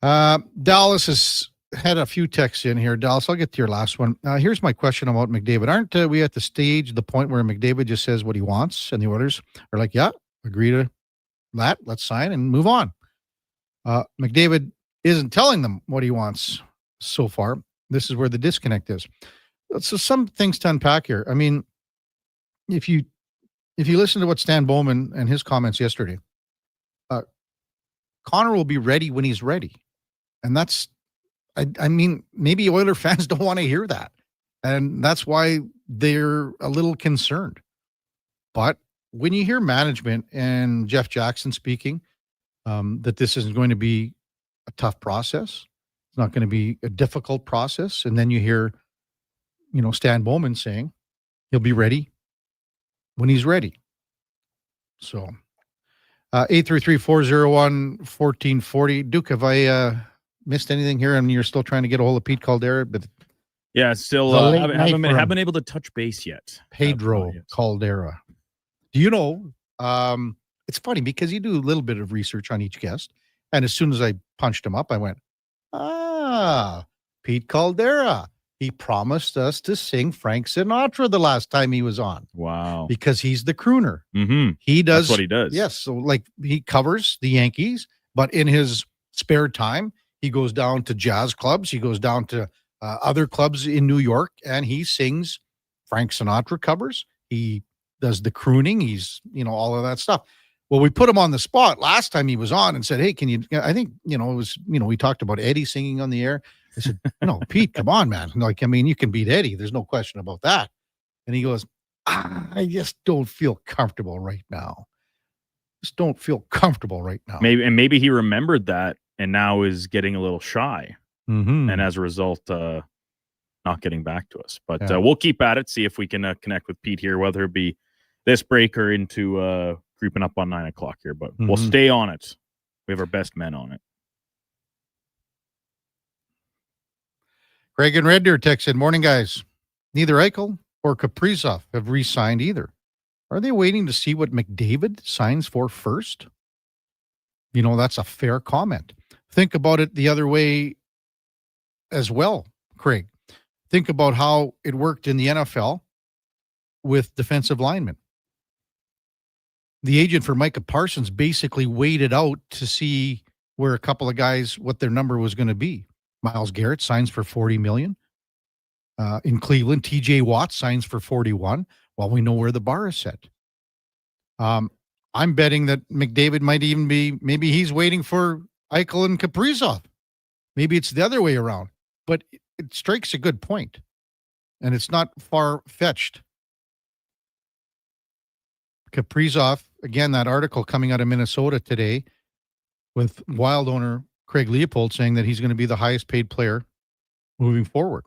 Dallas has had a few texts in here. Dallas, I'll get to your last one. Here's my question about McDavid. Aren't we at the stage, the point where McDavid just says what he wants and the Oilers are like, yeah, agree to that. Let's sign and move on. McDavid isn't telling them what he wants so far. This is where the disconnect is. So some things to unpack here. I mean, if you listen to what Stan Bowman and his comments yesterday, Connor will be ready when he's ready. And that's, I mean, maybe Oiler fans don't want to hear that. And that's why they're a little concerned. But when you hear management and Jeff Jackson speaking, that this isn't going to be a tough process, it's not going to be a difficult process. And then you hear, Stan Bowman saying he'll be ready when he's ready. So 833-401-1440. Duke, have I missed anything here? I mean, you're still trying to get a hold of Pete Caldera, but yeah, still haven't been able to touch base yet. Pedro Caldera. Do you know? It's funny because you do a little bit of research on each guest, and as soon as I punched him up, I went, Pete Caldera. He promised us to sing Frank Sinatra the last time he was on. Wow. Because he's the crooner. Mm-hmm. He does. That's what he does. Yes. So like he covers the Yankees, but in his spare time, he goes down to jazz clubs. He goes down to other clubs in New York and he sings Frank Sinatra covers. He does the crooning. He's, all of that stuff. Well, we put him on the spot last time he was on and said, hey, can you, I think, it was, we talked about Eddie singing on the air. I said, Pete, come on, man. Like, I mean, you can beat Eddie. There's no question about that. And he goes, I just don't feel comfortable right now. Maybe he remembered that and now is getting a little shy. Mm-hmm. And as a result, not getting back to us. But we'll keep at it, see if we can connect with Pete here, whether it be this break or into creeping up on 9 o'clock here. But we'll stay on it. We have our best men on it. Greg and Red Deer texted, morning, guys. Neither Eichel or Kaprizov have re-signed either. Are they waiting to see what McDavid signs for first? That's a fair comment. Think about it the other way as well, Craig. Think about how it worked in the NFL with defensive linemen. The agent for Micah Parsons basically waited out to see where a couple of guys, what their number was going to be. Myles Garrett signs for $40 million. In Cleveland, TJ Watt signs for 41. Well, we know where the bar is set. I'm betting that McDavid might even be, maybe he's waiting for Eichel and Kaprizov. Maybe it's the other way around. But it strikes a good point. And it's not far-fetched. Kaprizov, again, that article coming out of Minnesota today with Wild owner Craig Leopold saying that he's going to be the highest paid player moving forward.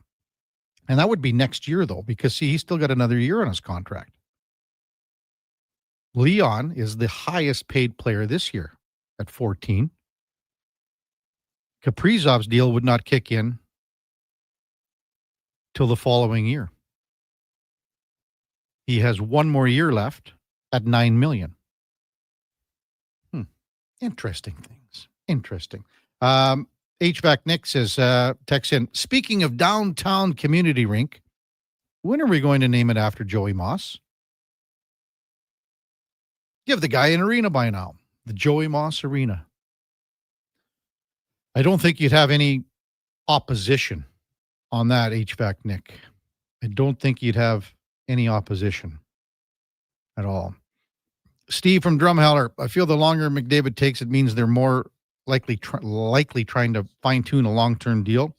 And that would be next year, though, because, see, he's still got another year on his contract. Leon is the highest paid player this year at 14. Kaprizov's deal would not kick in till the following year. He has one more year left at $9 million. Interesting things. Interesting. HVAC Nick says, text in, speaking of downtown community rink, when are we going to name it after Joey Moss? Give the guy an arena by now. The Joey Moss Arena. I don't think you'd have any opposition on that, HVAC Nick. I don't think you'd have any opposition at all. Steve from Drumheller, I feel the longer McDavid takes, it means they're more likely trying to fine-tune a long-term deal.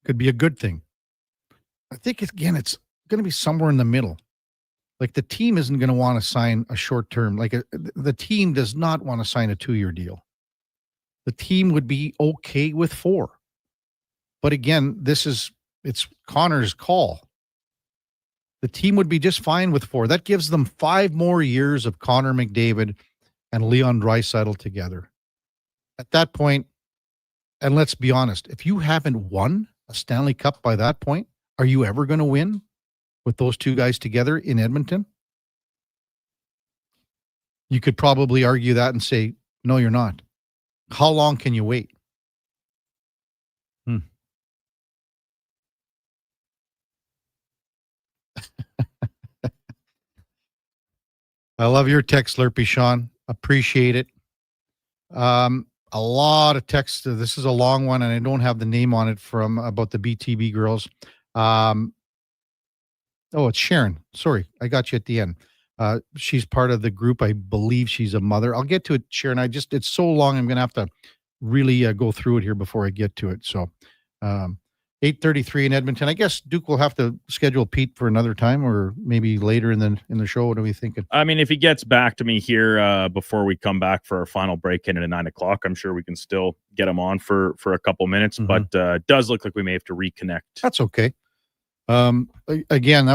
Could be a good thing. I think, it's going to be somewhere in the middle. Like, the team isn't going to want to sign a short-term. Like, the team does not want to sign a 2-year deal. The team would be okay with 4. But again, it's Connor's call. The team would be just fine with 4. That gives them 5 more years of Connor McDavid and Leon Draisaitl together. At that point, and let's be honest, if you haven't won a Stanley Cup by that point, are you ever going to win with those two guys together in Edmonton? You could probably argue that and say, no, you're not. How long can you wait? I love your text, Slurpee Sean. Appreciate it. A lot of text. This is a long one, and I don't have the name on it from about the BTB girls. Oh, it's Sharon. Sorry, I got you at the end. She's part of the group. I believe she's a mother. I'll get to it, Sharon. It's so long. I'm going to have to really go through it here before I get to it. So, 8:33 in Edmonton. I guess Duke will have to schedule Pete for another time, or maybe later in the show. What are we thinking? I mean, if he gets back to me here before we come back for our final break in at 9 o'clock, I'm sure we can still get him on for a couple minutes. Mm-hmm. But it does look like we may have to reconnect. That's okay. Again,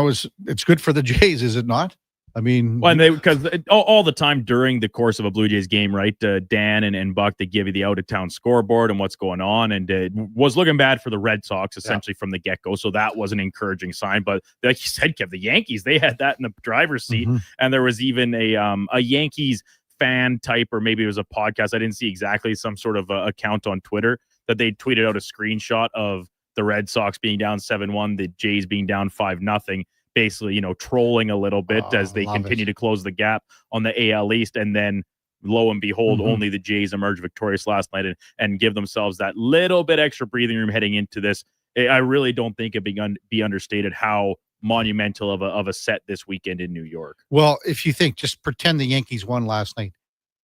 it's good for the Jays, is it not? I mean, because all the time during the course of a Blue Jays game, right? Dan and Buck, they give you the out-of-town scoreboard and what's going on, and it was looking bad for the Red Sox essentially from the get-go. So that was an encouraging sign. But like you said, Kev, the Yankees, they had that in the driver's seat, and there was even a Yankees fan type, or maybe it was a podcast. I didn't see exactly, some sort of account on Twitter that they tweeted out a screenshot of the Red Sox being down 7-1, the Jays being down 5-0. Basically, trolling a little bit as they continue to close the gap on the AL East. And then, lo and behold, only the Jays emerged victorious last night and give themselves that little bit extra breathing room heading into this. I really don't think it be understated how monumental of a set this weekend in New York. Well, if you think, just pretend the Yankees won last night.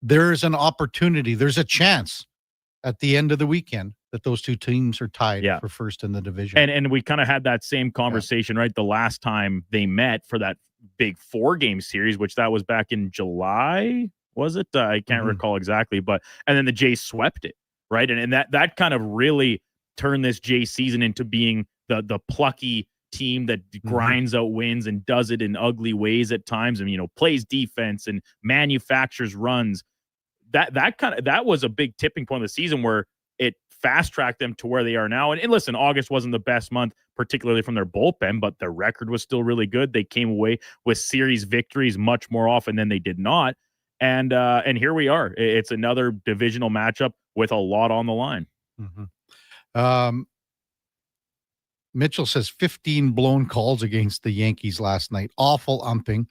There's an opportunity. There's a chance at the end of the weekend that those two teams are tied for first in the division. And we kind of had that same conversation, right? The last time they met for that big 4-game series, which that was back in July, was it? I can't recall exactly, and then the Jays swept it, right? And that kind of really turned this Jays season into being the plucky team that grinds out wins and does it in ugly ways at times, and plays defense and manufactures runs. That was a big tipping point of the season where it fast-tracked them to where they are now. And listen, August wasn't the best month, particularly from their bullpen, but their record was still really good. They came away with series victories much more often than they did not. And here we are. It's another divisional matchup with a lot on the line. Mitchell says 15 blown calls against the Yankees last night. Awful umping.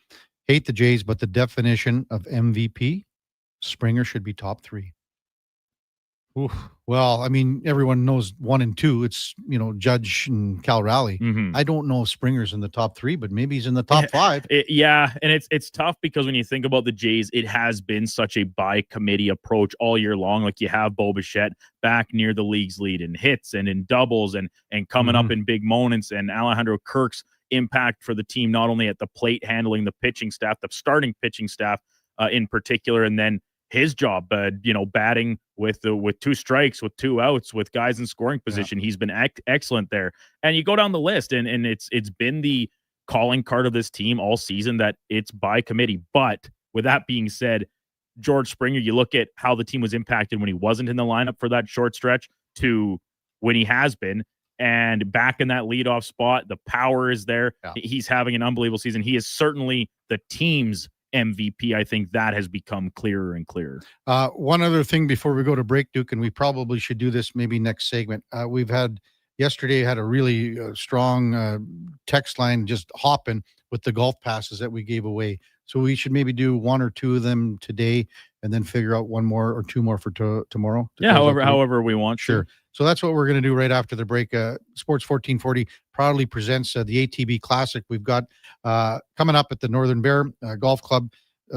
Hate the Jays, but the definition of MVP, Springer should be top 3. Oof. Well, I mean, everyone knows 1 and 2. It's, Judge and Cal Raleigh. I don't know if Springer's in the top 3, but maybe he's in the top 5. And it's tough because when you think about the Jays, it has been such a by-committee approach all year long. Like, you have Bo Bichette back near the league's lead in hits and in doubles and coming up in big moments, and Alejandro Kirk's impact for the team, not only at the plate handling the pitching staff, the starting pitching staff in particular, and then his job, batting with 2 strikes, with 2 outs, with guys in scoring position. He's been excellent there. And you go down the list, and it's been the calling card of this team all season that it's by committee. But with that being said, George Springer, you look at how the team was impacted when he wasn't in the lineup for that short stretch to when he has been, and back in that leadoff spot, the power is there. He's having an unbelievable season. He is certainly the team's MVP. I think that has become clearer and clearer. One other thing before we go to break, Duke, and we probably should do this maybe next segment. Yesterday had a really strong text line just hopping with the golf passes that we gave away. So we should maybe do 1 or 2 of them today and then figure out 1 more or 2 more for tomorrow. Yeah, however we want. Sure. So that's what we're going to do right after the break. Sports 1440 proudly presents the ATB Classic. We've got coming up at the Northern Bear Golf Club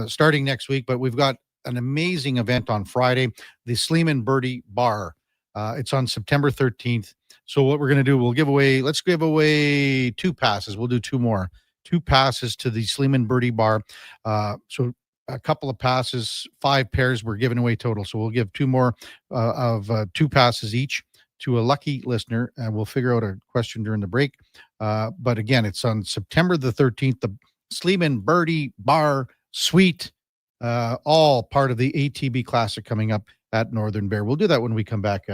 starting next week, but we've got an amazing event on Friday, the Sleeman Birdie Bar. It's on September 13th. So what we're going to do, let's give away 2 passes. We'll do 2 more. 2 passes to the Sleeman Birdie Bar. So a couple of passes, 5 pairs we're giving away total. So we'll give 2 more of 2 passes each to a lucky listener, and we'll figure out a question during the break. But again, it's on September the 13th, the Sleeman Birdie Bar Suite, all part of the ATB Classic coming up at Northern Bear. We'll do that when we come back.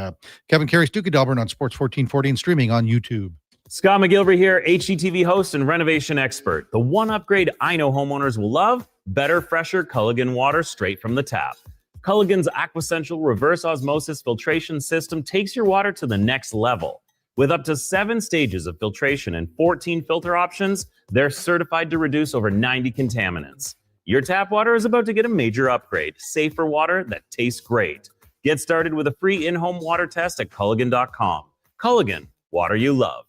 Kevin Karius, Duke of Delburne on Sports 1440 and streaming on YouTube. Scott McGilvery here, HGTV host and renovation expert. The one upgrade I know homeowners will love: better, fresher Culligan water straight from the tap. Culligan's Aquacentral reverse osmosis filtration system takes your water to the next level. With up to 7 stages of filtration and 14 filter options, they're certified to reduce over 90 contaminants. Your tap water is about to get a major upgrade. Safer water that tastes great. Get started with a free in-home water test at Culligan.com. Culligan, water you love.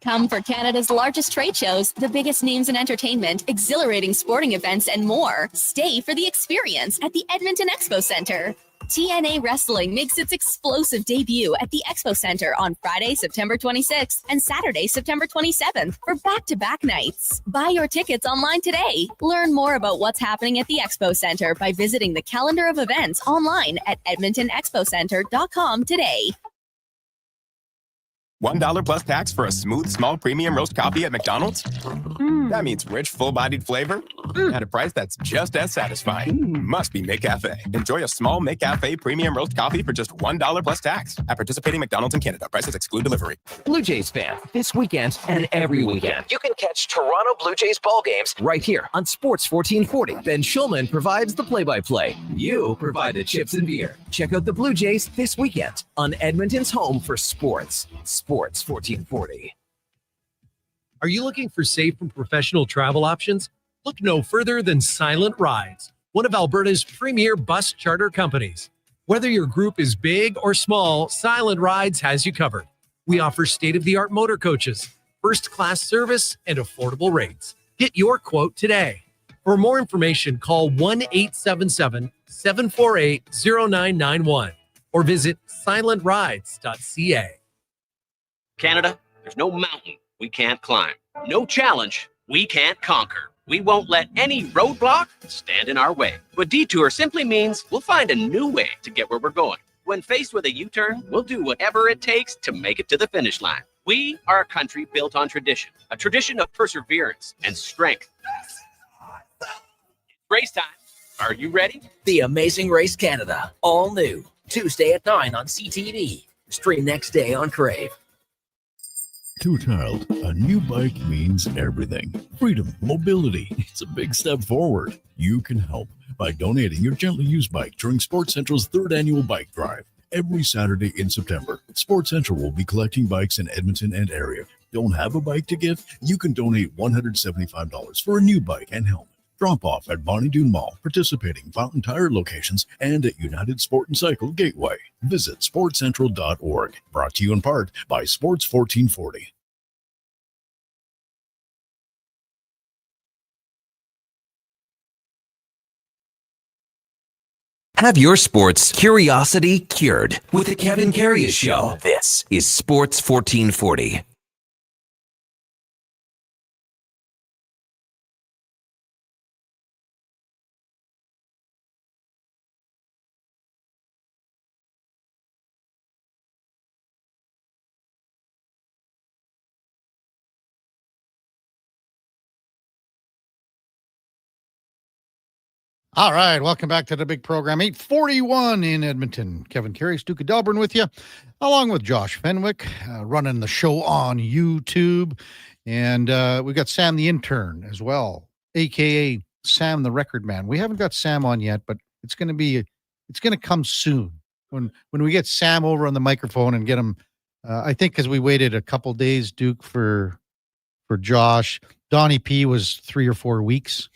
Come for Canada's largest trade shows, the biggest names in entertainment, exhilarating sporting events, and more. Stay for the experience at the Edmonton Expo Centre. TNA Wrestling makes its explosive debut at the Expo Center on Friday, September 26th and Saturday, September 27th for back-to-back nights. Buy your tickets online today. Learn more about what's happening at the Expo Center by visiting the calendar of events online at edmontonexpocenter.com today. $1 plus tax for a smooth, small premium roast coffee at McDonald's? That means rich, full-bodied flavor at a price that's just as satisfying. Must be McCafe. Enjoy a small McCafe premium roast coffee for just $1 plus tax at participating McDonald's in Canada. Prices exclude delivery. Blue Jays fan, this weekend and every weekend, you can catch Toronto Blue Jays ball games right here on Sports 1440. Ben Schulman provides the play-by-play. You provide the chips and beer. Check out the Blue Jays this weekend on Edmonton's home for sports. Sports 1440. Are you looking for safe and professional travel options? Look no further than Silent Rides, one of Alberta's premier bus charter companies. Whether your group is big or small, Silent Rides has you covered. We offer state-of-the-art motor coaches, first-class service, and affordable rates. Get your quote today. For more information, call 1-877-748-0991 or visit silentrides.ca. Canada, there's no mountain we can't climb, no challenge we can't conquer. We won't let any roadblock stand in our way. But detour simply means we'll find a new way to get where we're going. When faced with a U-turn, we'll do whatever it takes to make it to the finish line. We are a country built on tradition, a tradition of perseverance and strength. Race time. Are you ready? The Amazing Race Canada, all new, Tuesday at 9 on CTV. Stream next day on Crave. To a child, a new bike means everything. Freedom, mobility. It's a big step forward. You can help by donating your gently used bike during Sports Central's 3rd annual bike drive. Every Saturday in September, Sports Central will be collecting bikes in Edmonton and area. Don't have a bike to give? You can donate $175 for a new bike and helmet. Drop off at Bonnie Doon Mall, participating Fountain Tire locations, and at United Sport and Cycle Gateway. Visit sportscentral.org. Brought to you in part by Sports 1440. Have your sports curiosity cured with the Kevin Karius Show. This is Sports 1440. All right, welcome back to the big program. 8:41 in Edmonton. Kevin Karius, Duke of Delburne with you, along with Josh Fenwick, running the show on YouTube. And we've got Sam the intern as well, a.k.a. Sam the record man. We haven't got Sam on yet, but it's going to come soon when we get Sam over on the microphone and get him. I think because we waited a couple days, Duke, for Josh. Donnie P was 3 or 4 weeks.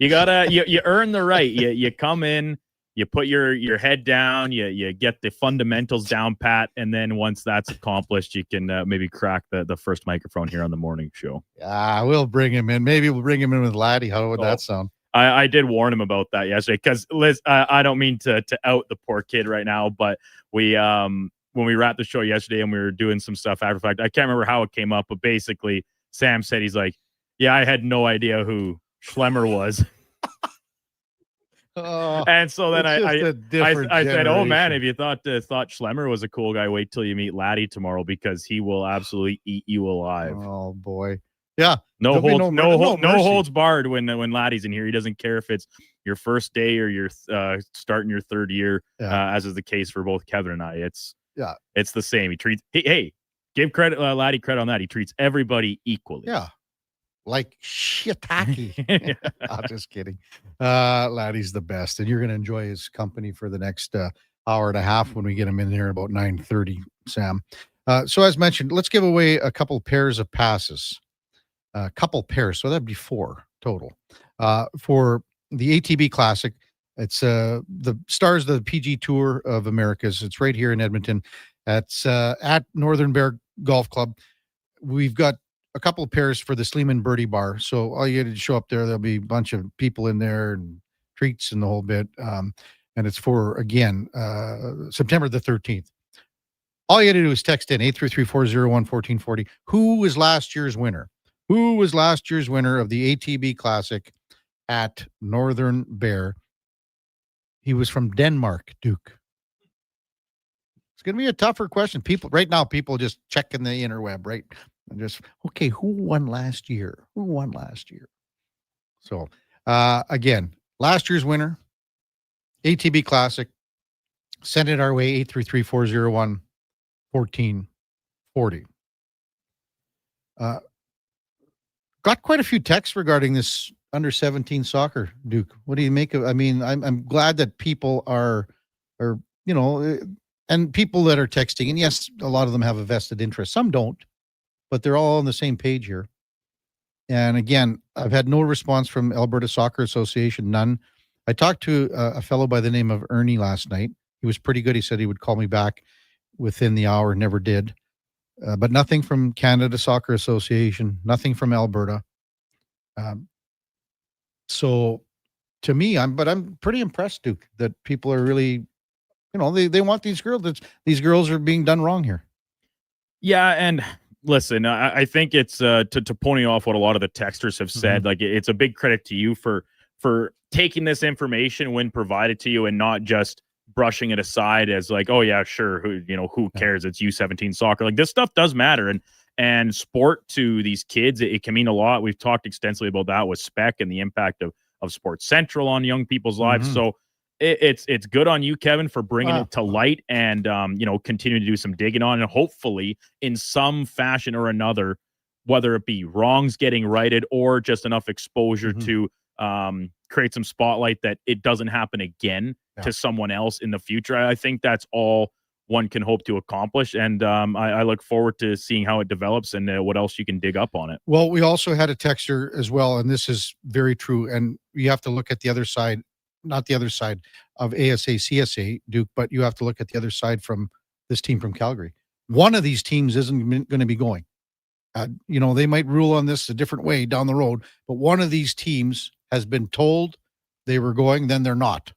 You gotta you earn the right. You come in, you put your head down, you get the fundamentals down pat, and then once that's accomplished, you can maybe crack the first microphone here on the morning show. Yeah, we'll bring him in. Maybe we'll bring him in with Laddie. How would that sound? I did warn him about that yesterday because Liz, I don't mean to out the poor kid right now, but we when we wrapped the show yesterday and we were doing some stuff after the fact, I can't remember how it came up, but basically Sam said he's like, yeah, I had no idea who Schlemmer was. And so then I said, oh man, if you thought Schlemmer was a cool guy, wait till you meet Laddie tomorrow because he will absolutely eat you alive. Oh boy. Yeah. No holds barred when Laddie's in here. He doesn't care if it's your first day or you're starting your third year, as is the case for both Kevin and I. It's the same. He treats hey, give credit Laddie credit on that. He treats everybody equally. Yeah. Like shiitake. I'm just kidding. Laddie's the best, and you're going to enjoy his company for the next hour and a half when we get him in there about 9:30, Sam. So as mentioned, let's give away a couple pairs of passes. A couple pairs, so that'd be 4 total. For the ATB Classic, it's the Stars of the PG Tour of Americas. It's right here in Edmonton. It's at Northern Bear Golf Club. We've got a couple of pairs for the Sleeman Birdie Bar. So all you got to show up there. There'll be a bunch of people in there and treats and the whole bit. And it's for, again, September the 13th. All you got to do is text in 833-401-1440. Who was last year's winner? Who was last year's winner of the ATB Classic at Northern Bear? He was from Denmark, Duke. It's going to be a tougher question. People just checking the interweb, right? And just, okay, who won last year? Who won last year? So, again, last year's winner, ATB Classic. Send it our way, 833-401-1440. Got quite a few texts regarding this under 17 soccer, Duke. What do you make of? I mean, I'm glad that people are and people that are texting, and yes, a lot of them have a vested interest. Some don't, but they're all on the same page here. And again, I've had no response from Alberta Soccer Association, none. I talked to a fellow by the name of Ernie last night. He was pretty good. He said he would call me back within the hour, never did. But nothing from Canada Soccer Association, nothing from Alberta. So to me, I'm pretty impressed, Duke, that people are really, they want these girls. These girls are being done wrong here. Yeah, and listen, I think it's to pony off what a lot of the texters have said. Like, it's a big credit to you for taking this information when provided to you and not just brushing it aside as like, oh yeah, sure, who cares? It's U17 soccer. Like, this stuff does matter, and sport to these kids, it can mean a lot. We've talked extensively about that with Spec and the impact of Sports Central on young people's lives. So it's good on you, Kevin, for bringing it to light and continuing to do some digging on, and hopefully in some fashion or another, whether it be wrongs getting righted or just enough exposure to create some spotlight that it doesn't happen again to someone else in the future. I think that's all one can hope to accomplish. And I look forward to seeing how it develops and what else you can dig up on it. Well, we also had a texter as well, and this is very true. And you have to look at the other side, not the other side of ASA, CSA, Duke, but you have to look at the other side from this team from Calgary. One of these teams isn't going to be going. They might rule on this a different way down the road, but one of these teams has been told they were going, then they're not.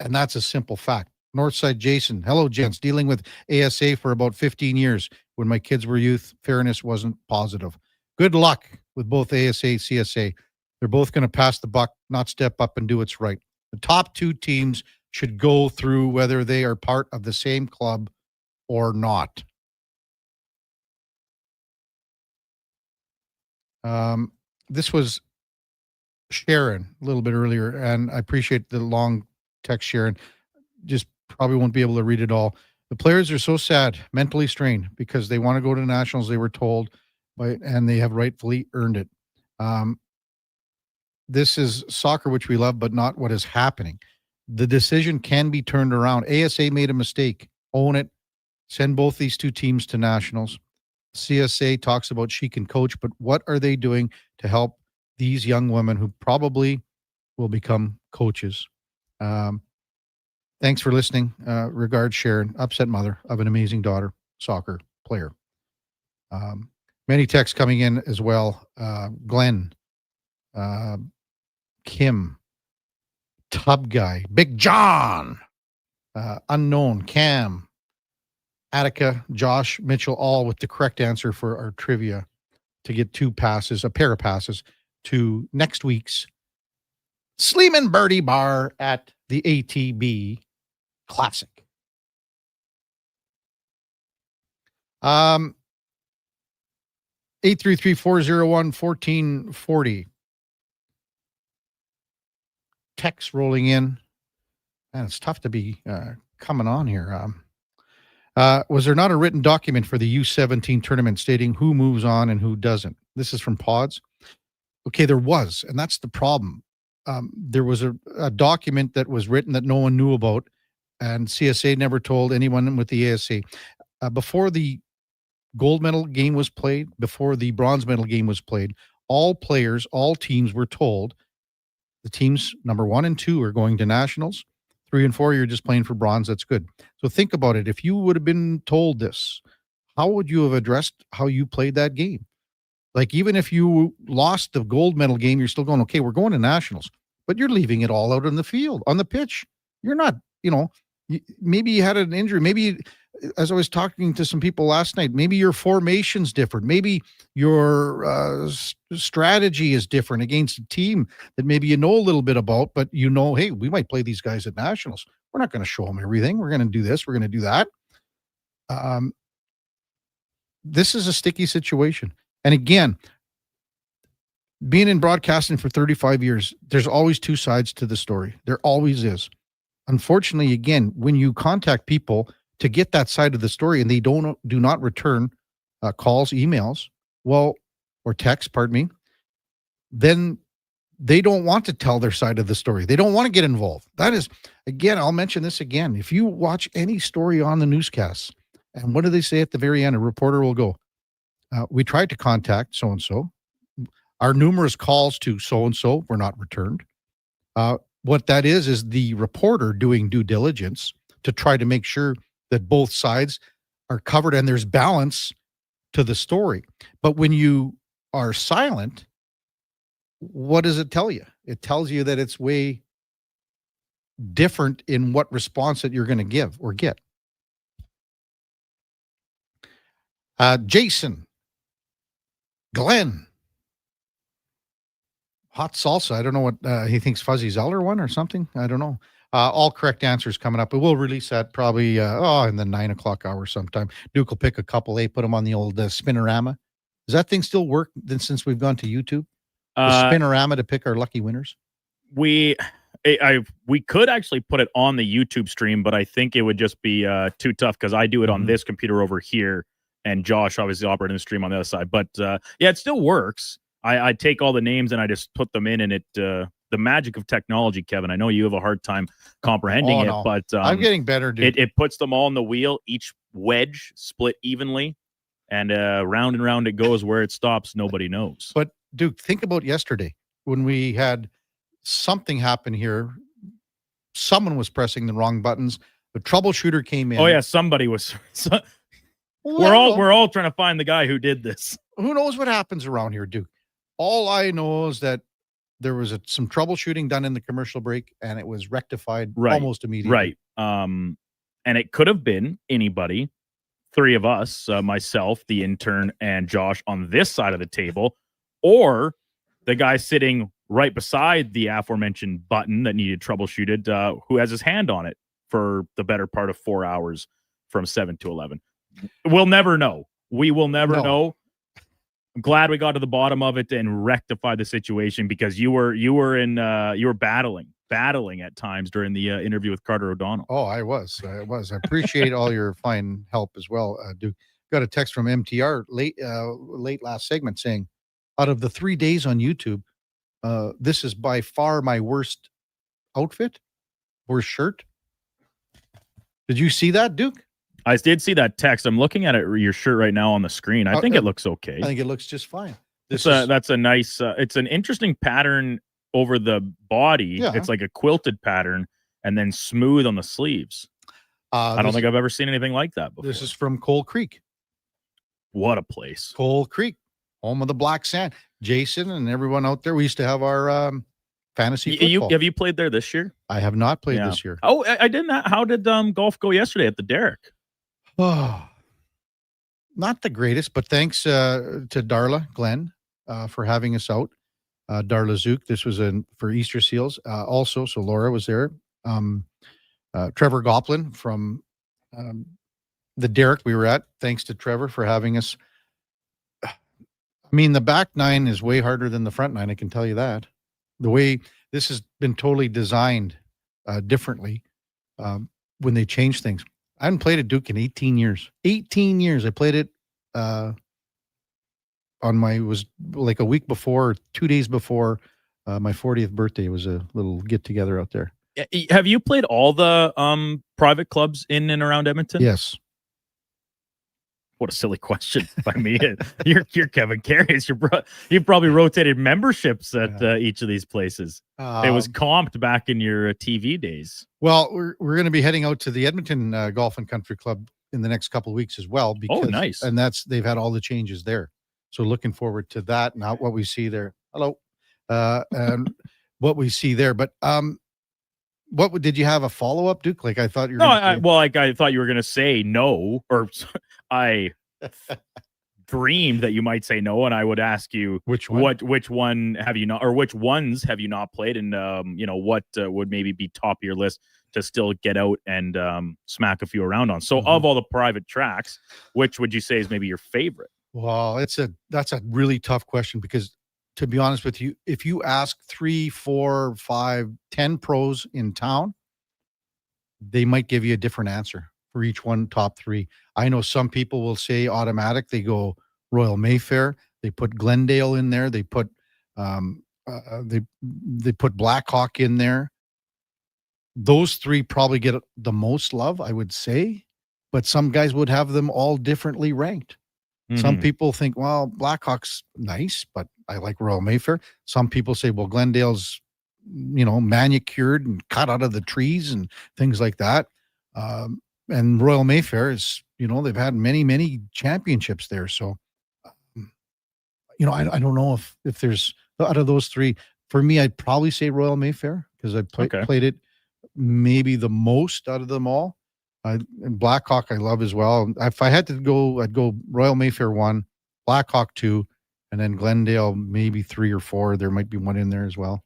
And that's a simple fact. Northside Jason, hello, gents. Dealing with ASA for about 15 years. When my kids were youth, fairness wasn't positive. Good luck with both ASA and CSA. They're both going to pass the buck, not step up and do what's right. The top two teams should go through whether they are part of the same club or not. This was Sharon a little bit earlier, and I appreciate the long text, Sharon. Just probably won't be able to read it all. The players are so sad, mentally strained, because they want to go to nationals, they were told, and they have rightfully earned it. This is soccer, which we love, but not what is happening. The decision can be turned around. ASA made a mistake. Own it. Send both these two teams to nationals. CSA talks about she can coach, but what are they doing to help these young women who probably will become coaches? Thanks for listening. Regards, Sharon, upset mother of an amazing daughter, soccer player. Many texts coming in as well. Glenn, Kim, Tub Guy, Big John, Unknown, Cam, Attica, Josh, Mitchell, all with the correct answer for our trivia to get a pair of passes to next week's Sleeman Birdie Bar at the ATB Classic. 833-401-1440. Text rolling in. Man, it's tough to be coming on here. Was there not a written document for the U17 tournament stating who moves on and who doesn't? This is from Pods. Okay, there was, and that's the problem. There was a document that was written that no one knew about, and CSA never told anyone with the ASA. Before the gold medal game was played, before the bronze medal game was played, all players, all teams were told the teams number 1 and 2 are going to nationals. 3 and 4, you're just playing for bronze. That's good. So think about it. If you would have been told this, how would you have addressed how you played that game? Like, even if you lost the gold medal game, you're still going, okay, we're going to nationals, but you're leaving it all out on the field, on the pitch. You're not, maybe you had an injury. Maybe, as I was talking to some people last night, maybe your formation's different. Maybe your strategy is different against a team that maybe you know a little bit about, but hey, we might play these guys at nationals. We're not going to show them everything. We're going to do this. We're going to do that. This is a sticky situation. And again, being in broadcasting for 35 years, there's always two sides to the story. There always is. Unfortunately, again, when you contact people to get that side of the story and they do not return calls, emails, or texts, then they don't want to tell their side of the story. They don't want to get involved. That is, again, I'll mention this again. If you watch any story on the newscasts, and what do they say at the very end? A reporter will go, we tried to contact so-and-so. Our numerous calls to so-and-so were not returned. What that is the reporter doing due diligence to try to make sure that both sides are covered and there's balance to the story. But when you are silent, what does it tell you? It tells you that it's way different in what response that you're going to give or get. Jason, Glenn, hot salsa. I don't know what he thinks. Fuzzy Zeller one or something. I don't know. All correct answers coming up. But we'll release that probably in the 9 o'clock hour sometime. Duke will pick a couple. Put them on the old Spinorama. Does that thing still work since we've gone to YouTube? The Spinorama to pick our lucky winners. We could actually put it on the YouTube stream, but I think it would just be too tough because I do it on this computer over here, and Josh obviously operating the stream on the other side. But it still works. I take all the names and I just put them in, and it the magic of technology, Kevin. I know you have a hard time comprehending it, but I'm getting better, dude. It puts them all on the wheel, each wedge split evenly, and round and round it goes. Where it stops, nobody knows. But Duke, think about yesterday when we had something happen here. Someone was pressing the wrong buttons. The troubleshooter came in. Oh yeah, somebody was. We're all trying to find the guy who did this. Who knows what happens around here, Duke? All I know is that there was some troubleshooting done in the commercial break, and it was rectified almost immediately. Right. And it could have been anybody, three of us, myself, the intern, and Josh on this side of the table, or the guy sitting right beside the aforementioned button that needed troubleshooted, who has his hand on it for the better part of 4 hours from 7 to 11. We'll never know. We will never know. I'm glad we got to the bottom of it and rectified the situation, because you were battling at times during the interview with Carter O'Donnell. Oh, I was. I appreciate all your fine help as well, Duke. Got a text from MTR late last segment saying, out of the 3 days on YouTube, this is by far my worst outfit, worst shirt. Did you see that, Duke? I did see that text. I'm looking at your shirt right now on the screen. I think it looks okay. I think it looks just fine. That's a nice, it's an interesting pattern over the body. Yeah. It's like a quilted pattern. and then smooth on the sleeves. I don't think I've ever seen anything like that before. This is from Coal Creek. What a place. Coal Creek, home of the black sand. Jason and everyone out there, we used to have our fantasy football. Have you played there this year? I have not played this year. Oh, I didn't. How did golf go yesterday at the Derrick? Oh, not the greatest, but thanks to Darla Glenn for having us out. Darla Zook. This was for Easter Seals also. So Laura was there. Trevor Goplin from the Derrick we were at. Thanks to Trevor for having us. I mean, the back nine is way harder than the front nine. I can tell you that. The way this has been totally designed differently when they change things. I haven't played at Duke in 18 years. 18 years. I played it was like a week before, 2 days before my 40th birthday. It was a little get together out there. Have you played all the private clubs in and around Edmonton? Yes. What a silly question by me. You're Kevin Karius. You've probably rotated memberships at each of these places. It was comped back in your TV days. Well, we're going to be heading out to the Edmonton Golf and Country Club in the next couple of weeks as well. Because, nice. And they've had all the changes there. So looking forward to that. Not what we see there. Hello. And what we see there. But did you have a follow-up, Duke? Like I thought you were I thought you were going to say no, or I dreamed that you might say no, and I would ask you which one have you not, or which ones have you not played, and what would maybe be top of your list to still get out and smack a few around on. So of all the private tracks, which would you say is maybe your favorite? Well, that's a really tough question because, to be honest with you, if you ask 3, 4, 5, 10 pros in town, they might give you a different answer for each one, top 3. I know some people will say automatic. They go Royal Mayfair. They put Glendale in there. They put they put Blackhawk in there. Those 3 probably get the most love, I would say, but some guys would have them all differently ranked. Mm-hmm. Some people think, well, Blackhawk's nice, but I like Royal Mayfair. Some people say, well, Glendale's, manicured and cut out of the trees and things like that. And Royal Mayfair is, they've had many, many championships there. So, I don't know if there's, out of those 3, for me, I'd probably say Royal Mayfair because I played it maybe the most out of them all. And Blackhawk I love as well. If I had to go, I'd go Royal Mayfair 1, Blackhawk 2, and then Glendale maybe 3 or 4. There might be one in there as well.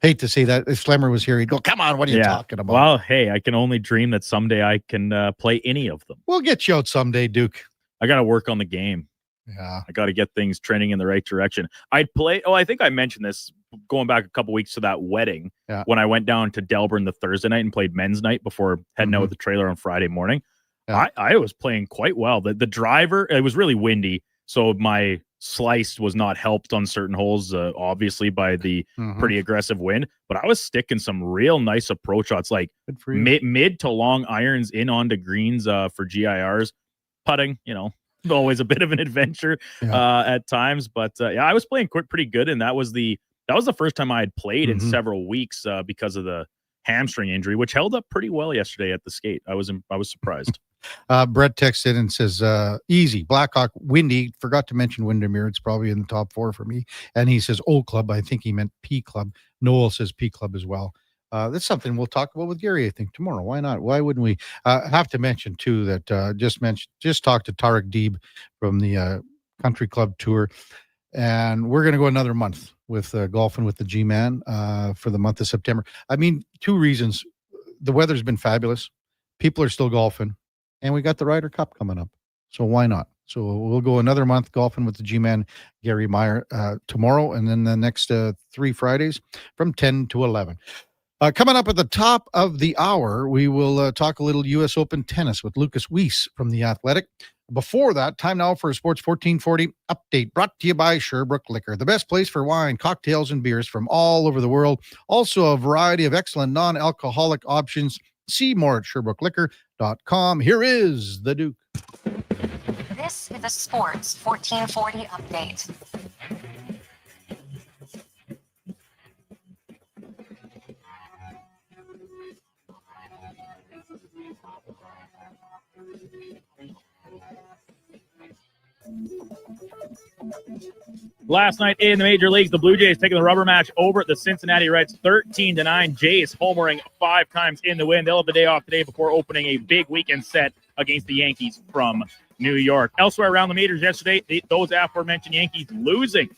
Hate to say that. If Slemmer was here, he'd go, come on, what are you talking about? Well, hey, I can only dream that someday I can play any of them. We'll get you out someday, Duke. I got to work on the game. Yeah. I got to get things trending in the right direction. I think I mentioned this going back a couple weeks to that wedding when I went down to Delburne the Thursday night and played men's night before heading out with the trailer on Friday morning. Yeah. I was playing quite well. The driver, it was really windy, so my slice was not helped on certain holes, obviously by the pretty aggressive wind, but I was sticking some real nice approach shots, like mid to long irons in onto greens for GIRs. Putting, always a bit of an adventure at times, but I was playing pretty good, and that was the first time I had played in several weeks because of the hamstring injury, which held up pretty well yesterday at the skate. I was surprised. Brett texted in and says, easy, Blackhawk, windy, forgot to mention Windermere. It's probably in the top 4 for me. And he says, O Club. I think he meant P Club. Noel says P Club as well. That's something we'll talk about with Gary, I think, tomorrow. Why not? Why wouldn't we? Have to mention, too, that just talked to Tarek Deeb from the Country Club Tour. And we're going to go another month with golfing with the G-Man for the month of September. I mean, 2 reasons. The weather's been fabulous. People are still golfing. And we got the Ryder Cup coming up. So why not? So we'll go another month golfing with the G-Man, Gary Meyer, tomorrow. And then the next 3 Fridays from 10 to 11. Coming up at the top of the hour, we will talk a little U.S. Open tennis with Lucas Whis from The Athletic. Before that, time now for a Sports 1440 update brought to you by Sherbrooke Liquor, the best place for wine, cocktails, and beers from all over the world. Also, a variety of excellent non-alcoholic options. See more at SherbrookeLiquor.com. Here is the Duke. This is a Sports 1440 update. Last night in the major leagues, the Blue Jays taking the rubber match over the Cincinnati Reds 13-9. Jays homering 5 times in the win. They'll have the day off today before opening a big weekend set against the Yankees from New York. Elsewhere around the majors yesterday, those aforementioned Yankees losing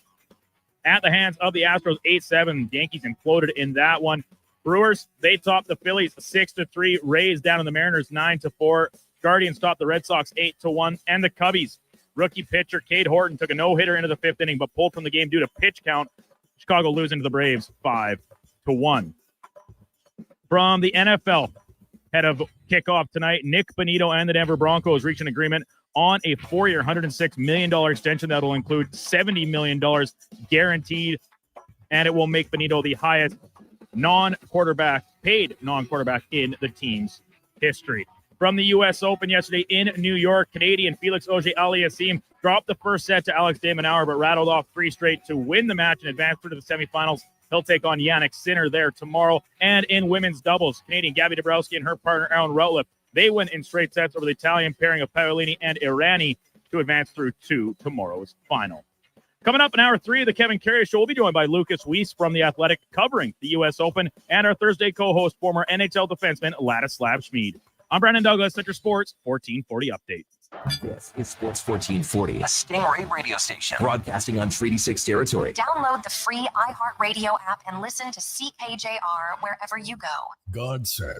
at the hands of the Astros 8-7. The Yankees imploded in that one. Brewers, they topped the Phillies 6-3. Rays down on the Mariners 9-4. Guardians topped the Red Sox 8-1. And the Cubbies, rookie pitcher Cade Horton took a no-hitter into the 5th inning, but pulled from the game due to pitch count. Chicago losing to the Braves 5-1. From the NFL, head of kickoff tonight, Nick Bonito and the Denver Broncos reached an agreement on a 4-year, $106 million extension that will include $70 million guaranteed, and it will make Bonito the highest paid non-quarterback in the team's history. From the U.S. Open yesterday in New York, Canadian Felix Auger-Aliassime dropped the first set to Alex de Minaur, but rattled off 3 straight to win the match and advance through to the semifinals. He'll take on Yannick Sinner there tomorrow. And in women's doubles, Canadian Gabby Dabrowski and her partner Aaron Routlip, they win in straight sets over the Italian pairing of Paolini and Irani to advance through to tomorrow's final. Coming up in hour 3 of the Kevin Karius Show, we'll be joined by Lucas Whis from The Athletic, covering the U.S. Open, and our Thursday co-host, former NHL defenseman Ladislav Schmid. I'm Brandon Douglas, Center Sports 1440 Update. This is Sports 1440, a Stingray radio station broadcasting on Treaty 6 territory. Download the free iHeartRadio app and listen to CKJR wherever you go. God said,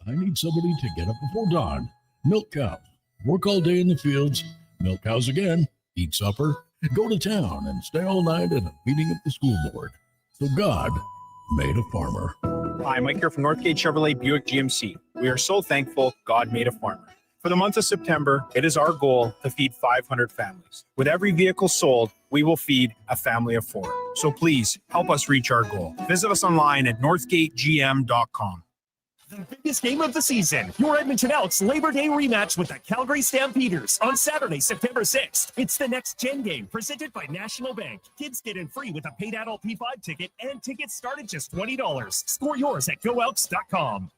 I need somebody to get up before dawn, milk cows, work all day in the fields, milk cows again, eat supper, go to town, and stay all night at a meeting of the school board. So God made a farmer. Hi, Mike here from Northgate Chevrolet Buick GMC. We are so thankful God made a farmer. For the month of September, it is our goal to feed 500 families. With every vehicle sold, we will feed a family of 4. So please help us reach our goal. Visit us online at northgategm.com. The biggest game of the season, your Edmonton Elks Labor Day rematch with the Calgary Stampeders on Saturday, September 6th. It's the next gen game presented by National Bank. Kids get in free with a paid adult P5 ticket, and tickets start at just $20. Score yours at goelks.com.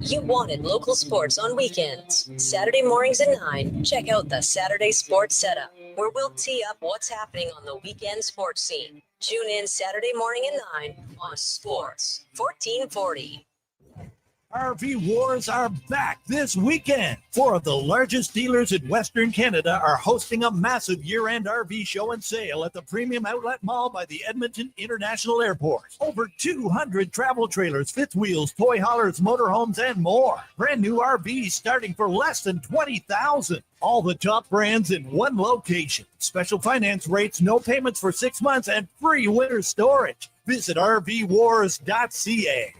You wanted local sports on weekends. Saturday mornings at 9, check out the Saturday Sports Setup, where we'll tee up what's happening on the weekend sports scene. Tune in Saturday morning at 9 on Sports 1440. RV Wars are back this weekend. 4 of the largest dealers in Western Canada are hosting a massive year-end RV show and sale at the Premium Outlet Mall by the Edmonton International Airport. Over 200 travel trailers, fifth wheels, toy haulers, motorhomes, and more. Brand new RVs starting for less than $20,000. All the top brands in one location. Special finance rates, no payments for 6 months, and free winter storage. Visit rvwars.ca.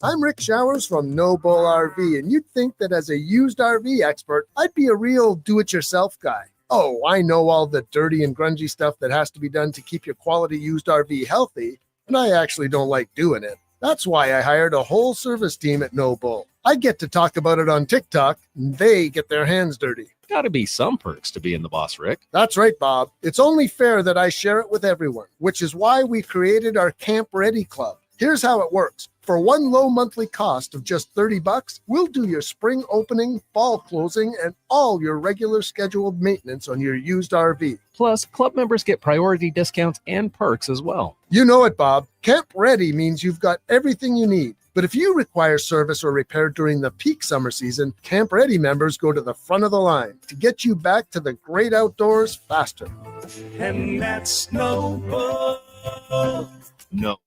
I'm Rick Showers from No Bull RV, and you'd think that as a used RV expert, I'd be a real do-it-yourself guy. Oh, I know all the dirty and grungy stuff that has to be done to keep your quality used RV healthy, and I actually don't like doing it. That's why I hired a whole service team at No Bull. I get to talk about it on TikTok, and they get their hands dirty. Gotta be some perks to being the boss, Rick. That's right, Bob. It's only fair that I share it with everyone, which is why we created our Camp Ready Club. Here's how it works. For one low monthly cost of just $30, we'll do your spring opening, fall closing, and all your regular scheduled maintenance on your used RV. Plus, club members get priority discounts and perks as well. You know it, Bob. Camp Ready means you've got everything you need. But if you require service or repair during the peak summer season, Camp Ready members go to the front of the line to get you back to the great outdoors faster. And that's No Bull. No.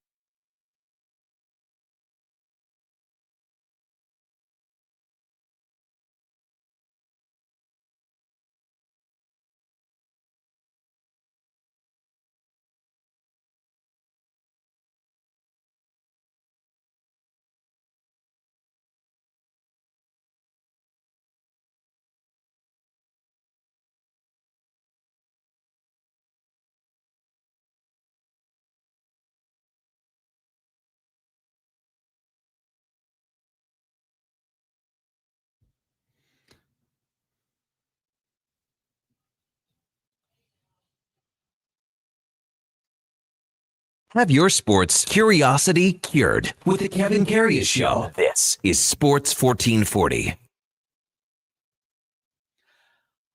Have your sports curiosity cured with the Kevin Karius Show. This is Sports 1440.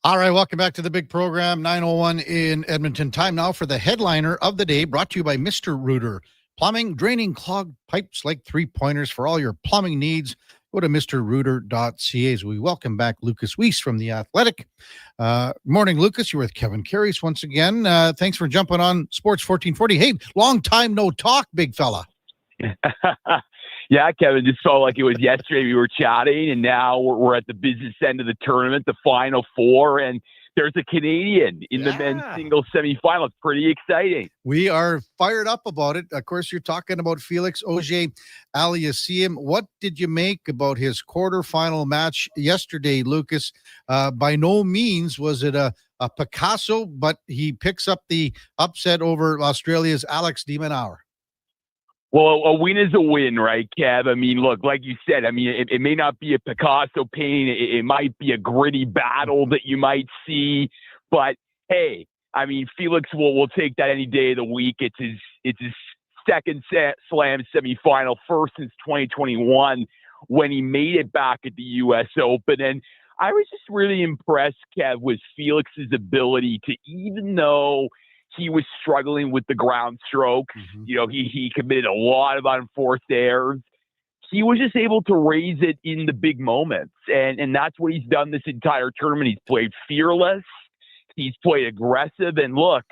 All right, welcome back to the big program, 9:01 in Edmonton. Time now for the headliner of the day, brought to you by Mr. Rooter. Plumbing, draining clogged pipes like three-pointers for all your plumbing needs. Go to mrrooter.ca. As we welcome back Lucas Whis from The Athletic. Morning, Lucas. You're with Kevin Karius once again. Thanks for jumping on Sports 1440. Hey, long time no talk, big fella. Yeah, Kevin, just felt like it was yesterday we were chatting, and now we're at the business end of the tournament, the Final Four, and there's a Canadian in the men's single semifinal. It's pretty exciting. We are fired up about it. Of course, you're talking about Felix Auger-Aliassime. What did you make about his quarterfinal match yesterday, Lucas? By no means was it a Picasso, but he picks up the upset over Australia's Alex de Minaur. Well, a win is a win, right, Kev? I mean, look, like you said, I mean, it may not be a Picasso painting. It might be a gritty battle that you might see. But, hey, I mean, Felix will take that any day of the week. It's his second slam semifinal, first since 2021 when he made it back at the U.S. Open. And I was just really impressed, Kev, with Felix's ability to, even though he was struggling with the ground stroke. You know, he committed a lot of unforced errors. He was just able to raise it in the big moments. And that's what he's done this entire tournament. He's played fearless. He's played aggressive. And look,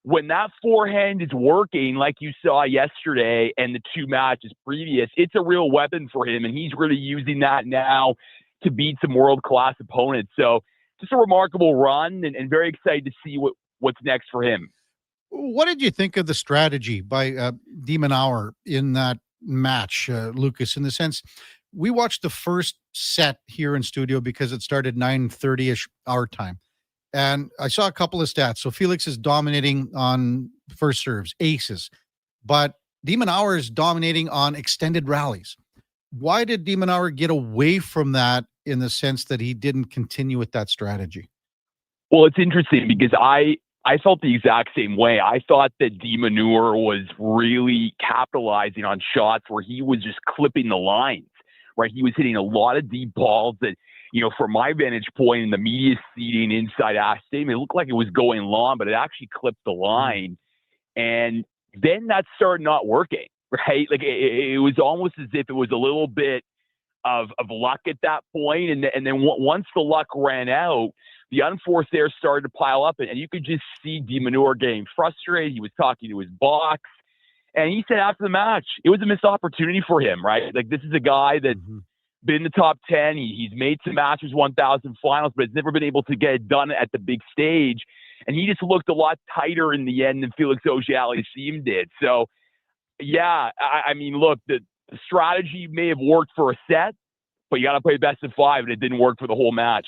when that forehand is working, like you saw yesterday and the two matches previous, it's a real weapon for him. And he's really using that now to beat some world-class opponents. So just a remarkable run and very excited to see what's next for him. What did you think of the strategy by de Minaur in that match, Lucas, in the sense we watched the first set here in studio because it started 9:30-ish our time. And I saw a couple of stats. So Felix is dominating on first serves, aces, but de Minaur is dominating on extended rallies. Why did de Minaur get away from that in the sense that he didn't continue with that strategy? Well, it's interesting because I felt the exact same way. I thought that de Minaur was really capitalizing on shots where he was just clipping the lines, right? He was hitting a lot of deep balls that, you know, from my vantage point in the media seating inside Ash Stadium, it looked like it was going long, but it actually clipped the line. And then that started not working, right? Like it was almost as if it was a little bit of luck at that point. And then once the luck ran out, the unforced errors started to pile up, and you could just see de Minaur getting frustrated. He was talking to his box, and he said after the match, it was a missed opportunity for him, right? Like, this is a guy that's been in the top 10. He's made some Masters 1000 finals, but has never been able to get it done at the big stage. And he just looked a lot tighter in the end than Felix Auger-Aliassime did. So, yeah, I mean, look, the strategy may have worked for a set, but you got to play best of five, and it didn't work for the whole match.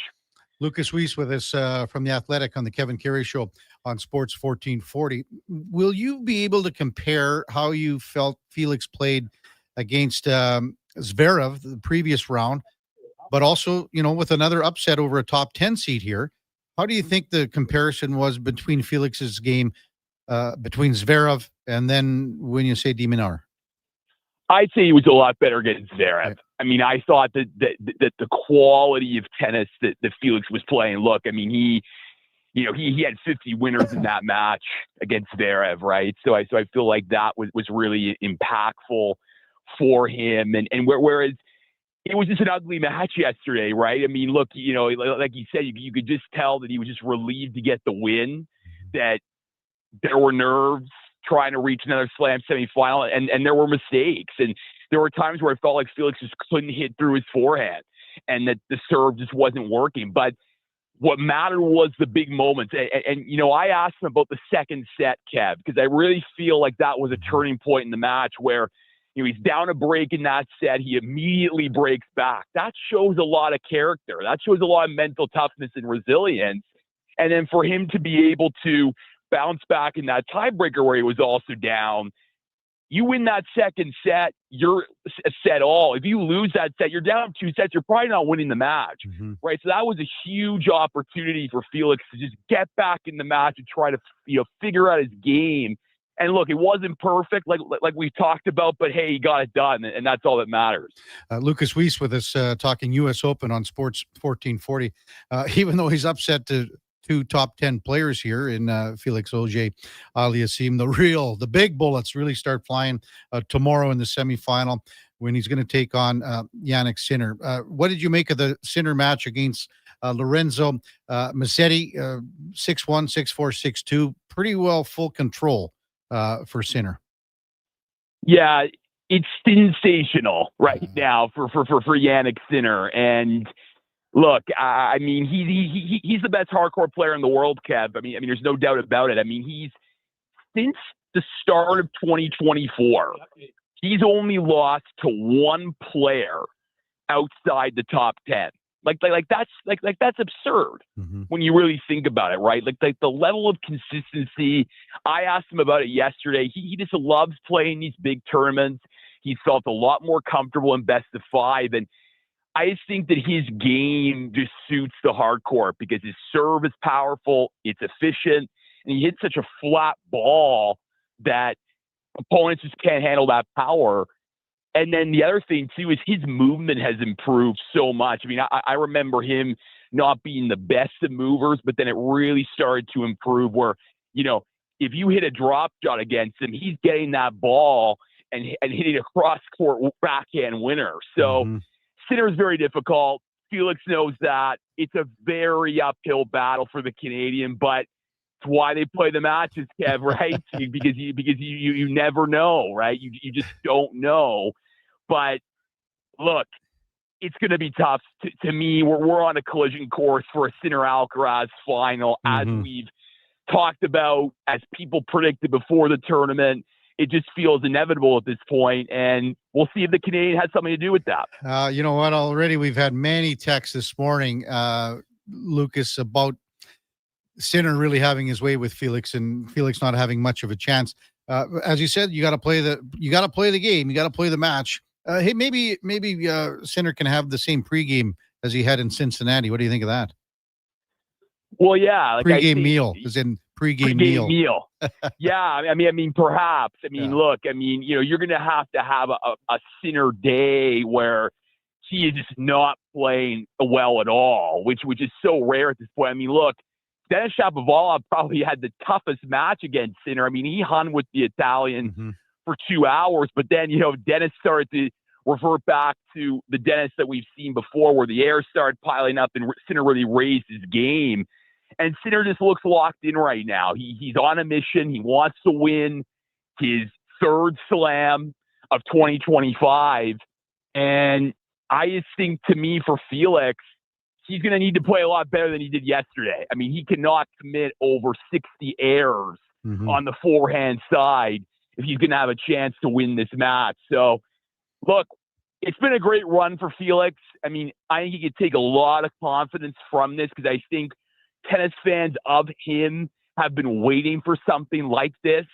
Lucas Whis with us from The Athletic on the Kevin Karius Show on Sports 1440. Will you be able to compare how you felt Felix played against Zverev the previous round, but also, you know, with another upset over a top 10 seed here? How do you think the comparison was between Felix's game between Zverev and then when you say de Minaur? I'd say he was a lot better against Zverev. I mean, I thought that the quality of tennis that Felix was playing. Look, I mean, he had 50 winners in that match against Zverev, right? So I feel like that was really impactful for him. And whereas it was just an ugly match yesterday, right? I mean, look, you know, like you said, you could just tell that he was just relieved to get the win, that there were nerves trying to reach another slam semifinal, and there were mistakes. And there were times where I felt like Felix just couldn't hit through his forehand and that the serve just wasn't working. But what mattered was the big moments. And you know, I asked him about the second set, Kev, because I really feel like that was a turning point in the match where, you know, he's down a break in that set. He immediately breaks back. That shows a lot of character. That shows a lot of mental toughness and resilience. And then for him to be able to bounce back in that tiebreaker where he was also down, you win that second set, you're set all. If you lose that set, you're down 2 sets, you're probably not winning the match, right? So that was a huge opportunity for Felix to just get back in the match and try to, you know, figure out his game And look, it wasn't perfect, like we've talked about, but hey, he got it done, and that's all that matters. Lucas Whis with us talking U.S. Open on Sports 1440. Even though he's upset to two top 10 players here in Felix Auger-Aliassime, the big bullets really start flying tomorrow in the semifinal when he's going to take on Jannik Sinner. What did you make of the Sinner match against Lorenzo Musetti? 6-1, 6-4, 6-2. Pretty well full control for Sinner. Yeah, it's sensational right now for Jannik Sinner. And look, I mean, he's the best hardcore player in the world, Kev. I mean, there's no doubt about it. I mean, he's since the start of 2024, he's only lost to one player outside the top 10. Like that's absurd when you really think about it, right? Like the level of consistency. I asked him about it yesterday. He just loves playing these big tournaments. He felt a lot more comfortable in best of 5, and I just think that his game just suits the hardcore because his serve is powerful, it's efficient, and he hits such a flat ball that opponents just can't handle that power. And then the other thing, too, is his movement has improved so much. I mean, I remember him not being the best of movers, but then it really started to improve where, you know, if you hit a drop shot against him, he's getting that ball and hitting a cross-court backhand winner. So Sinner is very difficult. Felix knows that. It's a very uphill battle for the Canadian, but it's why they play the matches, Kev, right? because you never know, right? You just don't know. But look, it's going to be tough. To me, we're on a collision course for a Sinner Alcaraz final, as we've talked about, as people predicted before the tournament. It just feels inevitable at this point, and we'll see if the Canadian has something to do with that. You know what? Already we've had many texts this morning, Lucas, about Sinner really having his way with Felix, and Felix not having much of a chance. As you said, you got to play the game, you got to play the match. Hey, maybe Sinner can have the same pregame as he had in Cincinnati. What do you think of that? Well, yeah, like pregame meal is in pregame meal. Yeah, I mean, perhaps. I mean, look, I mean, you know, you're going to have a Sinner day where he is just not playing well at all, which is so rare at this point. I mean, look, Denis Shapovalov probably had the toughest match against Sinner. I mean, he hung with the Italian for 2 hours, but then, you know, Denis started to revert back to the Denis that we've seen before, where the air started piling up and Sinner really raised his game. And Sinner just looks locked in right now. He's on a mission. He wants to win his third slam of 2025. And I just think, to me, for Felix, he's going to need to play a lot better than he did yesterday. I mean, he cannot commit over 60 errors on the forehand side if he's going to have a chance to win this match. So, look, it's been a great run for Felix. I mean, I think he could take a lot of confidence from this because I think tennis fans of him have been waiting for something like this,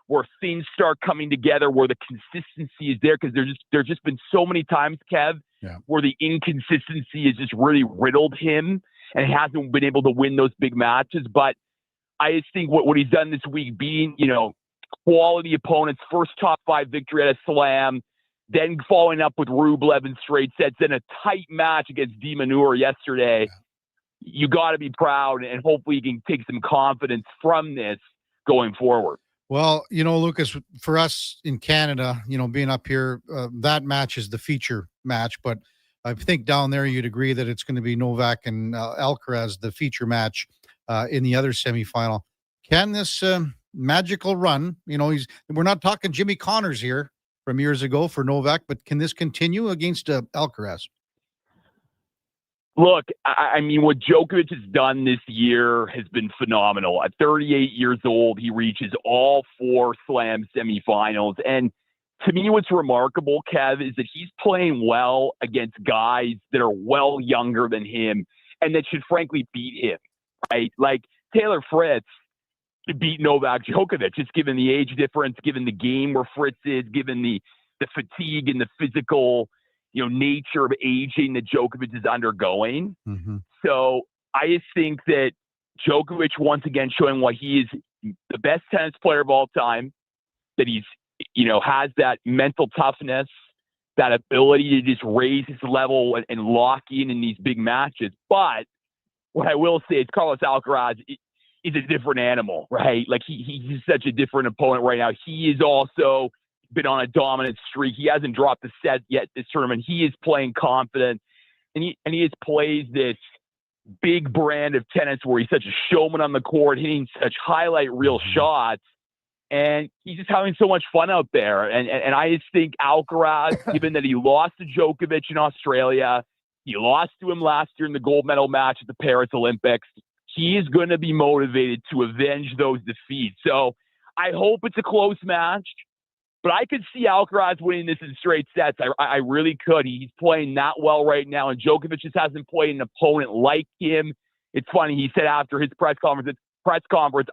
where things start coming together, where the consistency is there, because there's just been so many times, Kev, where the inconsistency has just really riddled him and he hasn't been able to win those big matches. But I just think what he's done this week, beating, you know, quality opponents, first top 5 victory at a slam, then following up with Rublev in straight sets, then a tight match against De Minaur yesterday. You got to be proud, and hopefully you can take some confidence from this going forward. Well, you know, Lucas, for us in Canada, you know, being up here, that match is the feature match. But I think down there you'd agree that it's going to be Novak and Alcaraz, the feature match in the other semifinal. Can this magical run, you know, we're not talking Jimmy Connors here from years ago for Novak, but can this continue against Alcaraz? Look, I mean, what Djokovic has done this year has been phenomenal. At 38 years old, he reaches all 4 slam semifinals. And to me, what's remarkable, Kev, is that he's playing well against guys that are well younger than him and that should frankly beat him, right? Like Taylor Fritz could beat Novak Djokovic, just given the age difference, given the game where Fritz is, given the fatigue and the physical, you know, nature of aging that Djokovic is undergoing. So I just think that Djokovic, once again, showing why he is the best tennis player of all time, that he's, has that mental toughness, that ability to just raise his level and lock in these big matches. But what I will say is Carlos Alcaraz is a different animal, right? Like he's such a different opponent right now. He is also been on a dominant streak. He hasn't dropped a set yet this tournament. He is playing confident, and he has plays this big brand of tennis where he's such a showman on the court, hitting such highlight reel shots, and he's just having so much fun out there. And I just think Alcaraz, given that he lost to Djokovic in Australia, he lost to him last year in the gold medal match at the Paris Olympics, he is going to be motivated to avenge those defeats. So I hope it's a close match, but I could see Alcaraz winning this in straight sets. I really could. He's playing that well right now, and Djokovic just hasn't played an opponent like him. It's funny, he said after his press conference,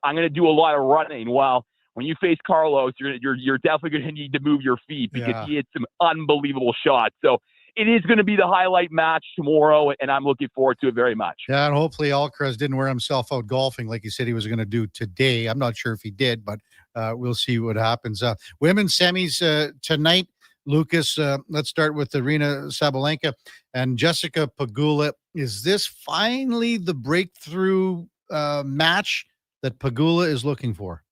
I'm going to do a lot of running. Well, when you face Carlos, you're definitely going to need to move your feet because he hit some unbelievable shots. So it is going to be the highlight match tomorrow, and I'm looking forward to it very much. Yeah, and hopefully Alcaraz didn't wear himself out golfing like he said he was going to do today. I'm not sure if he did, but we'll see what happens. Women's semis tonight. Lucas, let's start with Aryna Sabalenka and Jessica Pegula. Is this finally the breakthrough match that Pegula is looking for?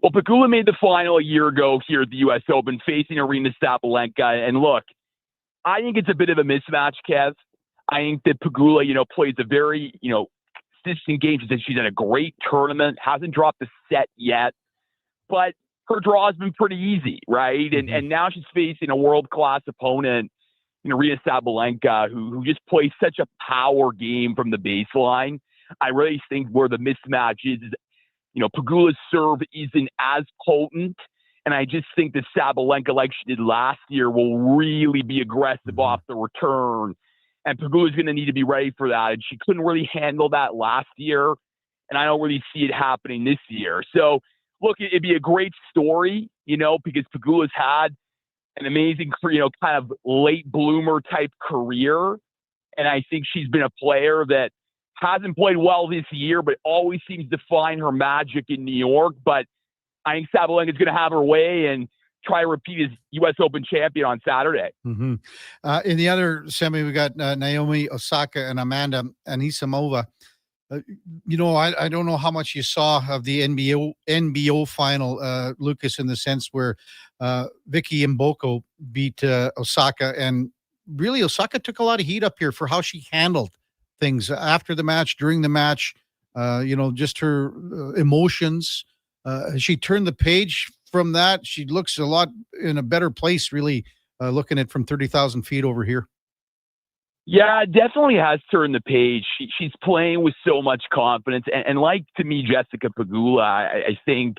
Well, Pegula made the final a year ago here at the U.S. Open facing Aryna Sabalenka. And look, I think it's a bit of a mismatch, Kev. I think that Pegula, plays a very, consistent game. She's had a great tournament, hasn't dropped a set yet, but her draw has been pretty easy, right? And now she's facing a world-class opponent, Aryna Sabalenka, who just plays such a power game from the baseline. I really think where the mismatch is Pegula's serve isn't as potent, and I just think that Sabalenka, like she did last year, will really be aggressive off the return, and Pegula's going to need to be ready for that, and she couldn't really handle that last year, and I don't really see it happening this year. So, look, it'd be a great story, because Pegula's had an amazing, kind of late bloomer type career, and I think she's been a player that hasn't played well this year, but always seems to find her magic in New York. But I think Sabalenka's going to have her way and try to repeat as U.S. Open champion on Saturday. In the other semi, we got Naomi Osaka and Amanda Anisimova. I don't know how much you saw of the NBO final, Lucas, in the sense where Vicky Mboko beat Osaka. And really, Osaka took a lot of heat up here for how she handled things after the match, during the match, just her emotions. She turned the page from that. She looks a lot in a better place, really, looking at from 30,000 feet over here. Yeah, definitely has turned the page. She's playing with so much confidence. And like, to me, Jessica Pegula, I think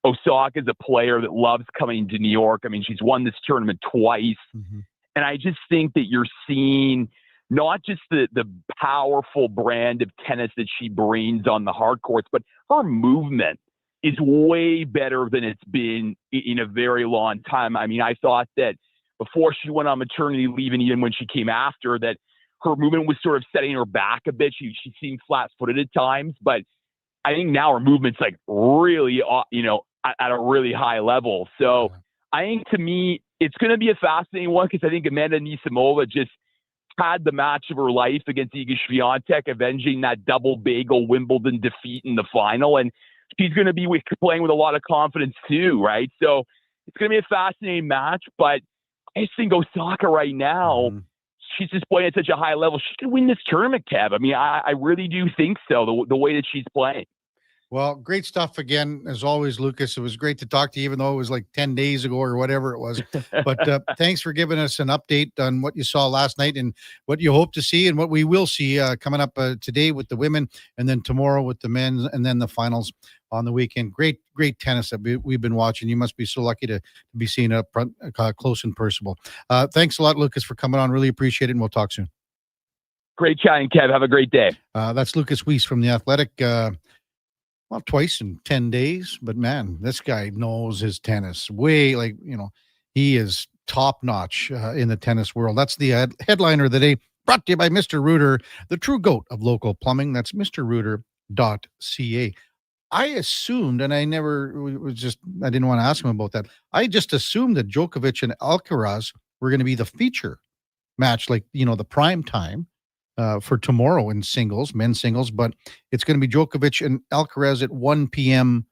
Osaka is a player that loves coming to New York. I mean, she's won this tournament twice. And I just think that you're seeing not just the powerful brand of tennis that she brings on the hard courts, but her movement is way better than it's been in a very long time. I mean, I thought that before she went on maternity leave and even when she came after, that her movement was sort of setting her back a bit. She seemed flat-footed at times, but I think now her movement's like really, at a really high level. So I think, to me, it's going to be a fascinating one because I think Amanda Anisimova just had the match of her life against Iga Swiatek, avenging that double bagel Wimbledon defeat in the final. And she's going to be playing with a lot of confidence too, right? So it's going to be a fascinating match, but I just think Osaka right now, she's just playing at such a high level. She could win this tournament, Kev. I mean, I really do think so, the way that she's playing. Well, great stuff again, as always, Lucas. It was great to talk to you, even though it was like 10 days ago or whatever it was. But thanks for giving us an update on what you saw last night and what you hope to see and what we will see coming up today with the women and then tomorrow with the men and then the finals on the weekend. Great tennis that we've been watching. You must be so lucky to be seeing it up front, close and personal. Thanks a lot, Lucas, for coming on. Really appreciate it, and we'll talk soon. Great chatting, Kev. Have a great day. That's Lucas Whis from The Athletic. Well, twice in 10 days, but man, this guy knows his tennis way, he is top notch in the tennis world. That's the headliner of the day, brought to you by Mr. Rooter, the true GOAT of local plumbing. That's mrrooter.ca. I assumed, and I didn't want to ask him about that. I just assumed that Djokovic and Alcaraz were going to be the feature match, like, the prime time for tomorrow in singles, men's singles, but it's going to be Djokovic and Alcaraz at 1 p.m.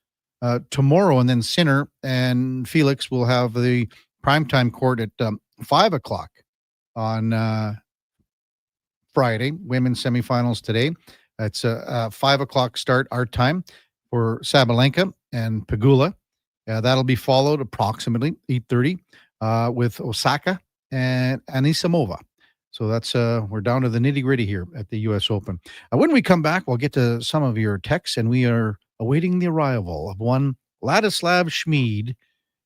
Tomorrow, and then Sinner and Felix will have the primetime court at 5 o'clock on Friday. Women's semifinals today. It's a 5 o'clock start our time for Sabalenka and Pegula. That'll be followed approximately 8:30 with Osaka and Anisimova. So that's we're down to the nitty-gritty here at the U.S. Open. When we come back, we'll get to some of your texts, and we are awaiting the arrival of one Ladislav Schmid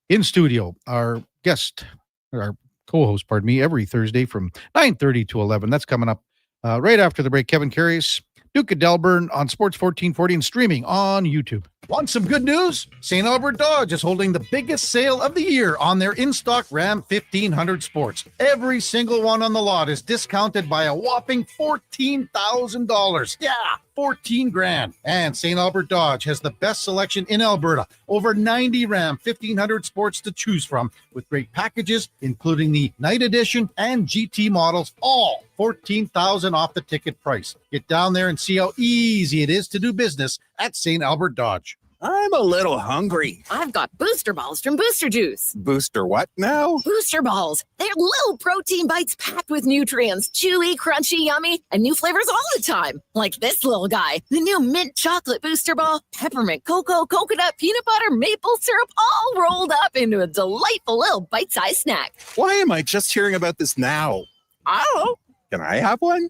in studio, our guest, our co-host, every Thursday from 9:30 to 11. That's coming up right after the break. Kevin Karius, Duke of Delburne on Sports 1440 and streaming on YouTube. Want some good news? St. Albert Dodge is holding the biggest sale of the year on their in-stock Ram 1500 Sports. Every single one on the lot is discounted by a whopping $14,000. Yeah, 14 grand. And St. Albert Dodge has the best selection in Alberta. Over 90 Ram 1500 Sports to choose from with great packages, including the Night Edition and GT models, all $14,000 off the ticket price. Get down there and see how easy it is to do business at St. Albert Dodge. I'm a little hungry. I've got Booster Balls from Booster Juice. Booster what now? Booster Balls. They're little protein bites packed with nutrients. Chewy, crunchy, yummy, and new flavors all the time. Like this little guy. The new mint chocolate Booster Ball. Peppermint, cocoa, coconut, peanut butter, maple syrup, all rolled up into a delightful little bite-sized snack. Why am I just hearing about this now? I don't know. Can I have one?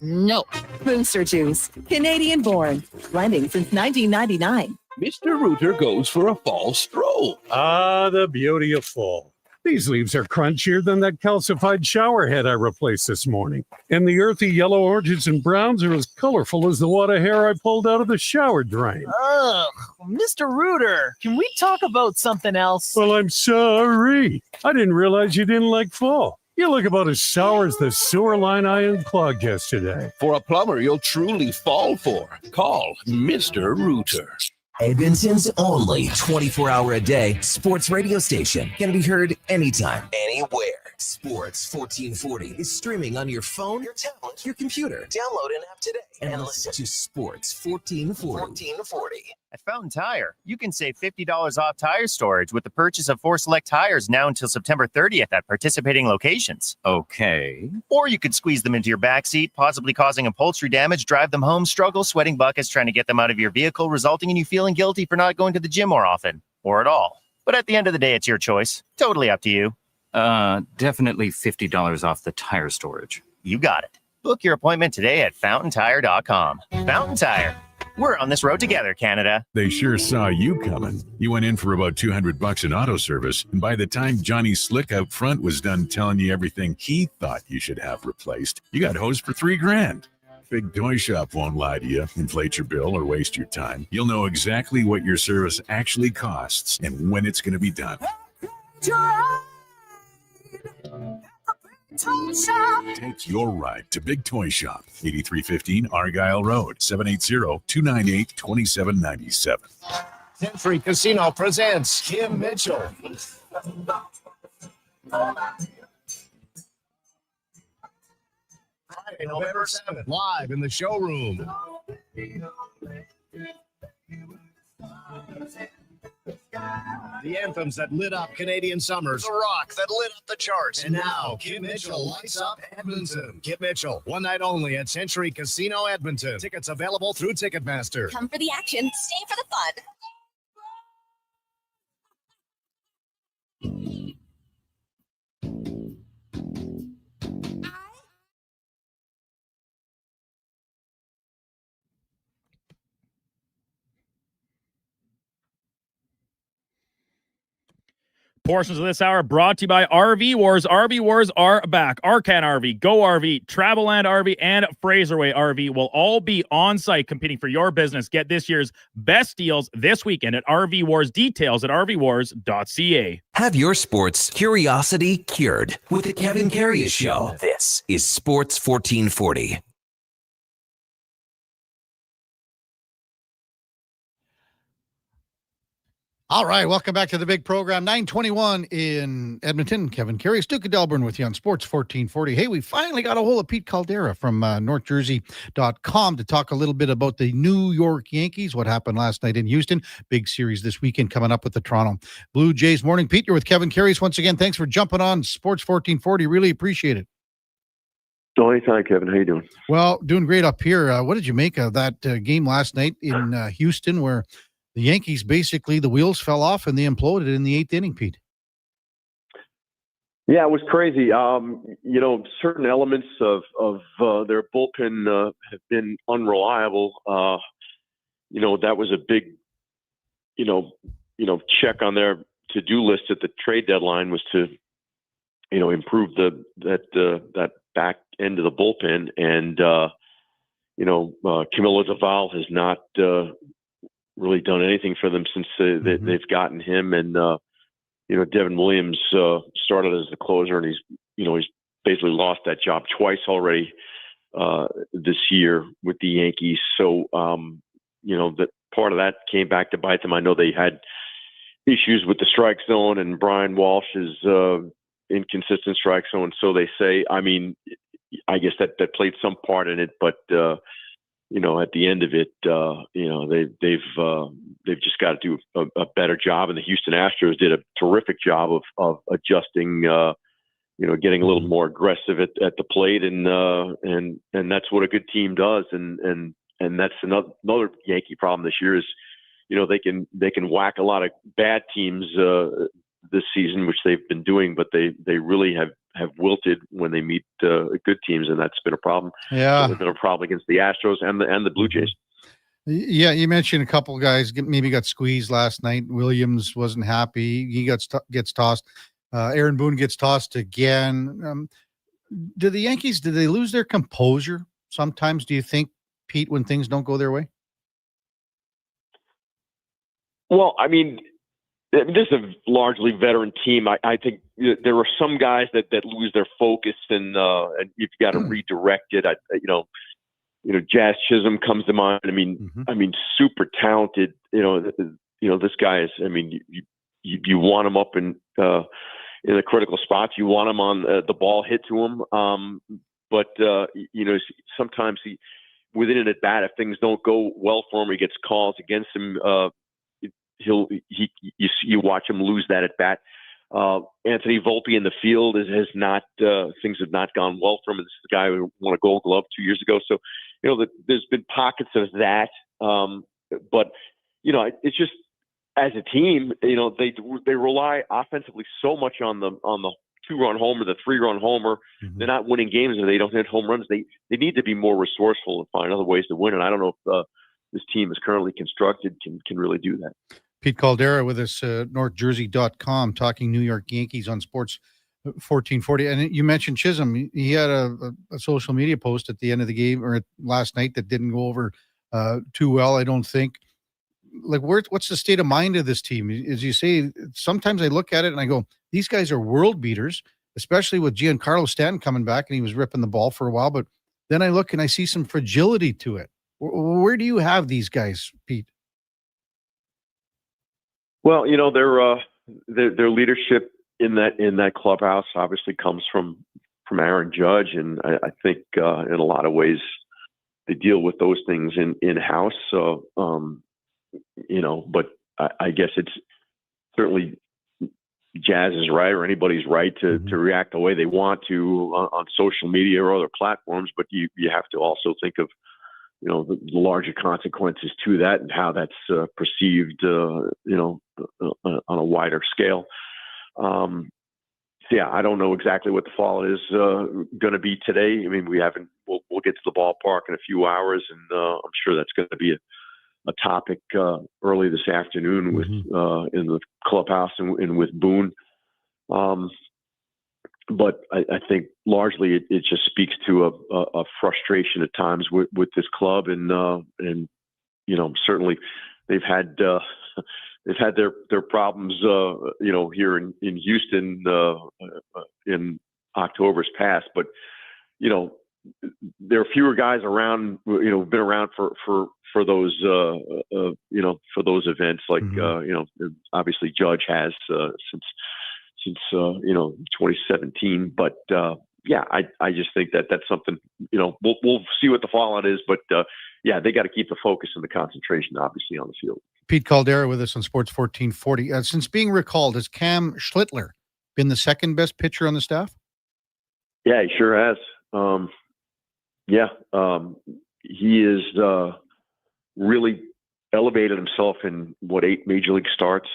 No. Booster Juice. Canadian born. Blending since 1999. Mr. Rooter goes for a fall stroll. Ah, the beauty of fall. These leaves are crunchier than that calcified shower head I replaced this morning. And the earthy yellow oranges and browns are as colorful as the wad of hair I pulled out of the shower drain. Ugh, Mr. Rooter, can we talk about something else? Well, I'm sorry. I didn't realize you didn't like fall. You look about as sour as the sewer line I unclogged yesterday. For a plumber you'll truly fall for, call Mr. Rooter. Edmonton's only 24-hour-a-day sports radio station. Can be heard anytime, anywhere. Sports 1440 is streaming on your phone, your tablet, your computer. Download an app today and listen to Sports 1440. At Fountain Tire, you can save $50 off tire storage with the purchase of 4 select tires now until September 30th at participating locations. Okay. Or you could squeeze them into your backseat, possibly causing upholstery damage, drive them home, struggle, sweating buckets trying to get them out of your vehicle, resulting in you feeling guilty for not going to the gym more often, or at all. But at the end of the day, it's your choice. Totally up to you. Definitely $50 off the tire storage. You got it. Book your appointment today at fountaintire.com. Fountain Tire. We're on this road together, Canada. They sure saw you coming. You went in for about $200 in auto service, and by the time Johnny Slick out front was done telling you everything he thought you should have replaced, you got hosed for $3 grand. Big Toy Shop won't lie to you, inflate your bill, or waste your time. You'll know exactly what your service actually costs and when it's going to be done. Take your ride to Big Toy Shop, 8315 Argyle Road, 780-298-2797. Century Casino presents Kim Mitchell. Friday, November 7th, live in the showroom. The anthems that lit up Canadian summers. The rock that lit up the charts. And now, Kim Mitchell lights up Edmonton. Kim Mitchell, one night only at Century Casino Edmonton. Tickets available through Ticketmaster. Come for the action, stay for the fun. Portions of this hour brought to you by RV Wars. RV Wars are back. Arcan RV, Go RV, Travelland RV, and Fraserway RV will all be on site competing for your business. Get this year's best deals this weekend at RV Wars. Details at rvwars.ca. Have your sports curiosity cured with the Kevin Karius Show. This is Sports 1440. All right, welcome back to the big program. 9:21 in Edmonton. Kevin Karius, Duke of Delburne with you on Sports 1440. Hey, we finally got a hold of Pete Caldera from NorthJersey.com to talk a little bit about the New York Yankees, what happened last night in Houston. Big series this weekend coming up with the Toronto Blue Jays. Morning, Pete. You're with Kevin Karius once again. Thanks for jumping on Sports 1440. Really appreciate it. Anytime, Kevin. How you doing? Well, doing great up here. What did you make of that game last night in Houston where the Yankees, basically, the wheels fell off and they imploded in the eighth inning, Pete? Yeah, it was crazy. Certain elements of their bullpen have been unreliable. That was a big, check on their to-do list at the trade deadline was to, improve that back end of the bullpen. And, Camilo Doval has not really done anything for them since they've gotten him. And, Devin Williams started as the closer, and he's basically lost that job twice already this year with the Yankees. So, that part of that came back to bite them. I know they had issues with the strike zone and Brian Walsh's inconsistent strike zone, so they say. I mean, I guess that played some part in it, but at the end of it, they've just got to do a better job. And the Houston Astros did a terrific job of adjusting, getting a little more aggressive at the plate, and that's what a good team does. And that's another Yankee problem this year is, they can whack a lot of bad teams this season, which they've been doing, but they really have wilted when they meet good teams, and that's been a problem. Yeah, it's been a problem against the Astros and the Blue Jays. Yeah, you mentioned a couple of guys maybe got squeezed last night. Williams wasn't happy; he gets tossed. Aaron Boone gets tossed again. Do the Yankees? Do they lose their composure sometimes? Do you think, Pete, when things don't go their way? Well, I mean, this is a largely veteran team. I think there are some guys that lose their focus, and you've got to redirect it. Jazz Chisholm comes to mind. I mean, super talented. This guy is. I mean, you want him up in the critical spots. You want him on the ball hit to him. But sometimes within an at bat, if things don't go well for him, he gets calls against him. You watch him lose that at bat. Anthony Volpe in the field has not things have not gone well for him. This is the guy who won a Gold Glove 2 years ago. So there's been pockets of that, but it's just as a team, they rely offensively so much on the 2-run homer, the 3-run homer. Mm-hmm. They're not winning games if they don't hit home runs. They need to be more resourceful and find other ways to win. And I don't know if this team is currently constructed can really do that. Pete Caldera with us, NorthJersey.com, talking New York Yankees on Sports 1440. And you mentioned Chisholm. He had a social media post at the end of the game or last night that didn't go over too well, I don't think. Like, what's the state of mind of this team? As you say, sometimes I look at it and I go, these guys are world beaters, especially with Giancarlo Stanton coming back and he was ripping the ball for a while. But then I look and I see some fragility to it. Where do you have these guys, Pete? Well, their leadership in that clubhouse obviously comes from Aaron Judge, and I think in a lot of ways they deal with those things in house. So, but I guess it's certainly Jazz is right, or anybody's right to react the way they want to on social media or other platforms. But you have to also think of the larger consequences to that and how that's perceived, on a wider scale. I don't know exactly what the fall is going to be today. I mean, we'll get to the ballpark in a few hours, and I'm sure that's going to be a topic early this afternoon with in the clubhouse and with Boone. But I think largely it just speaks to a frustration at times with this club, and certainly they've had their problems here in Houston in October's past. But there are fewer guys around, been around for those, for those events. Like, obviously Judge has since 2017. But yeah, I just think that that's something, we'll see what the fallout is. But yeah, they got to keep the focus and the concentration, obviously, on the field. Pete Caldera with us on Sports 1440. Since being recalled, has Cam Schlittler been the second best pitcher on the staff? Yeah, he sure has. He is really elevated himself in 8 major league starts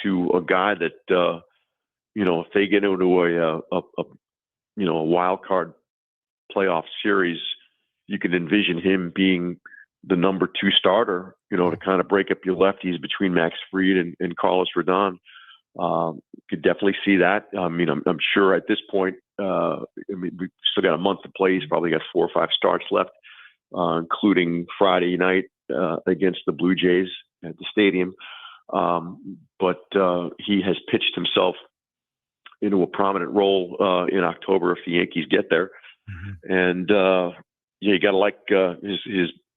to a guy that if they get into a wild card playoff series, you can envision him being the number 2 starter, to kind of break up your lefties between Max Fried and Carlos Rodon. Could definitely see that. I mean, I'm sure at this point, we've still got a month to play. He's probably got 4 or 5 starts left, including Friday night against the Blue Jays at the stadium. But he has pitched himself into a prominent role in October if the Yankees get there. And you got to like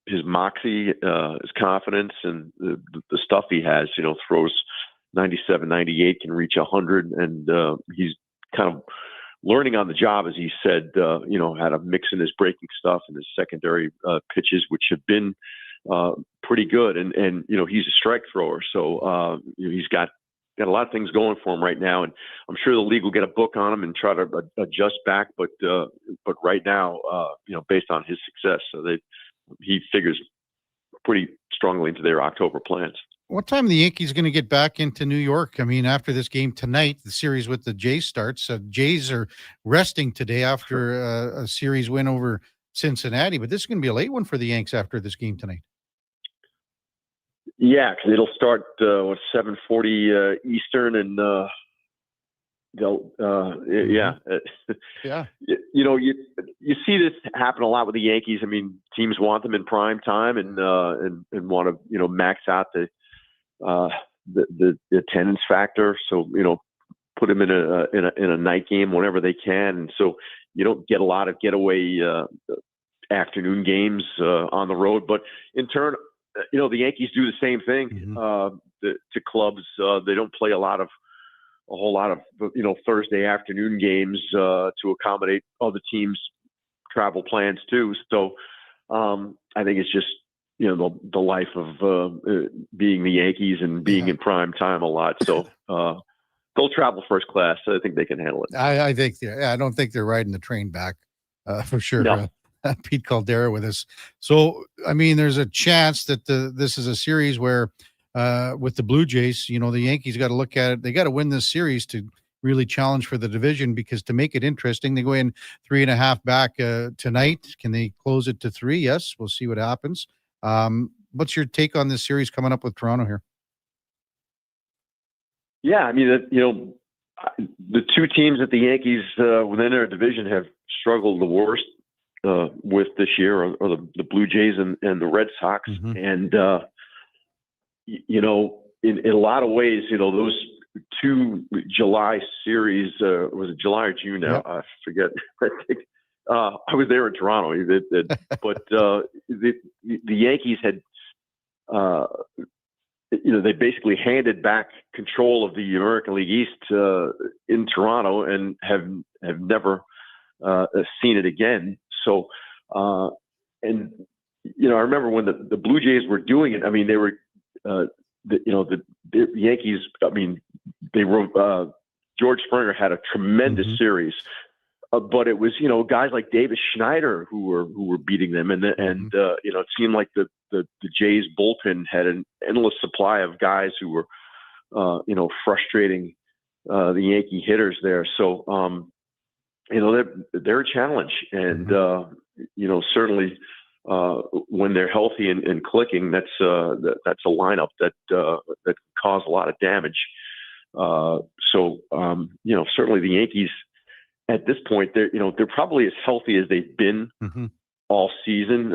his moxie, his confidence, and the stuff he has. Throws 97, 98, can reach 100, and he's kind of learning on the job, as he said. How to mix in his breaking stuff and his secondary pitches, which have been pretty good. And he's a strike thrower, so he's got a lot of things going for him right now. And I'm sure the league will get a book on him and try to adjust back. But right now, based on his success, he figures pretty strongly into their October plans. What time are the Yankees going to get back into New York? I mean, after this game tonight, the series with the Jays starts. Jays are resting today after a series win over Cincinnati, but this is going to be a late one for the Yanks after this game tonight. Yeah, because it'll start 7:40 Eastern, and they'll yeah. You see this happen a lot with the Yankees. I mean, teams want them in prime time and want to max out the attendance factor. So put them in a night game whenever they can, and so you don't get a lot of getaway afternoon games on the road. But in turn, the Yankees do the same thing to clubs. They don't play a whole lot of Thursday afternoon games to accommodate other teams' travel plans too. So I think it's just the life of being the Yankees and being in prime time a lot. So they'll travel first class. So I think they can handle it. I think I don't think they're riding the train back for sure. No. Pete Caldera with us. So, I mean, there's a chance that this is a series where with the Blue Jays, the Yankees got to look at it. They got to win this series to really challenge for the division, because to make it interesting, they go in 3.5 back tonight. Can they close it to 3? Yes. We'll see what happens. What's your take on this series coming up with Toronto here? Yeah, I mean, the 2 teams that the Yankees within their division have struggled the worst with this year are the Blue Jays and the Red Sox. And, in a lot of ways, those 2 July series, was it July or June now? I forget. I think I was there in Toronto, but the Yankees had, they basically handed back control of the American League East in Toronto and have never seen it again. So, I remember when the Blue Jays were doing it. I mean, they were, the Yankees. I mean, they were. George Springer had a tremendous series, but it was guys like Davis Schneider who were beating them, and it seemed like the Jays bullpen had an endless supply of guys who were, frustrating the Yankee hitters there. So. They're a challenge, and certainly when they're healthy and clicking, that's a lineup that can cause a lot of damage. Certainly the Yankees at this point, they're probably as healthy as they've been all season.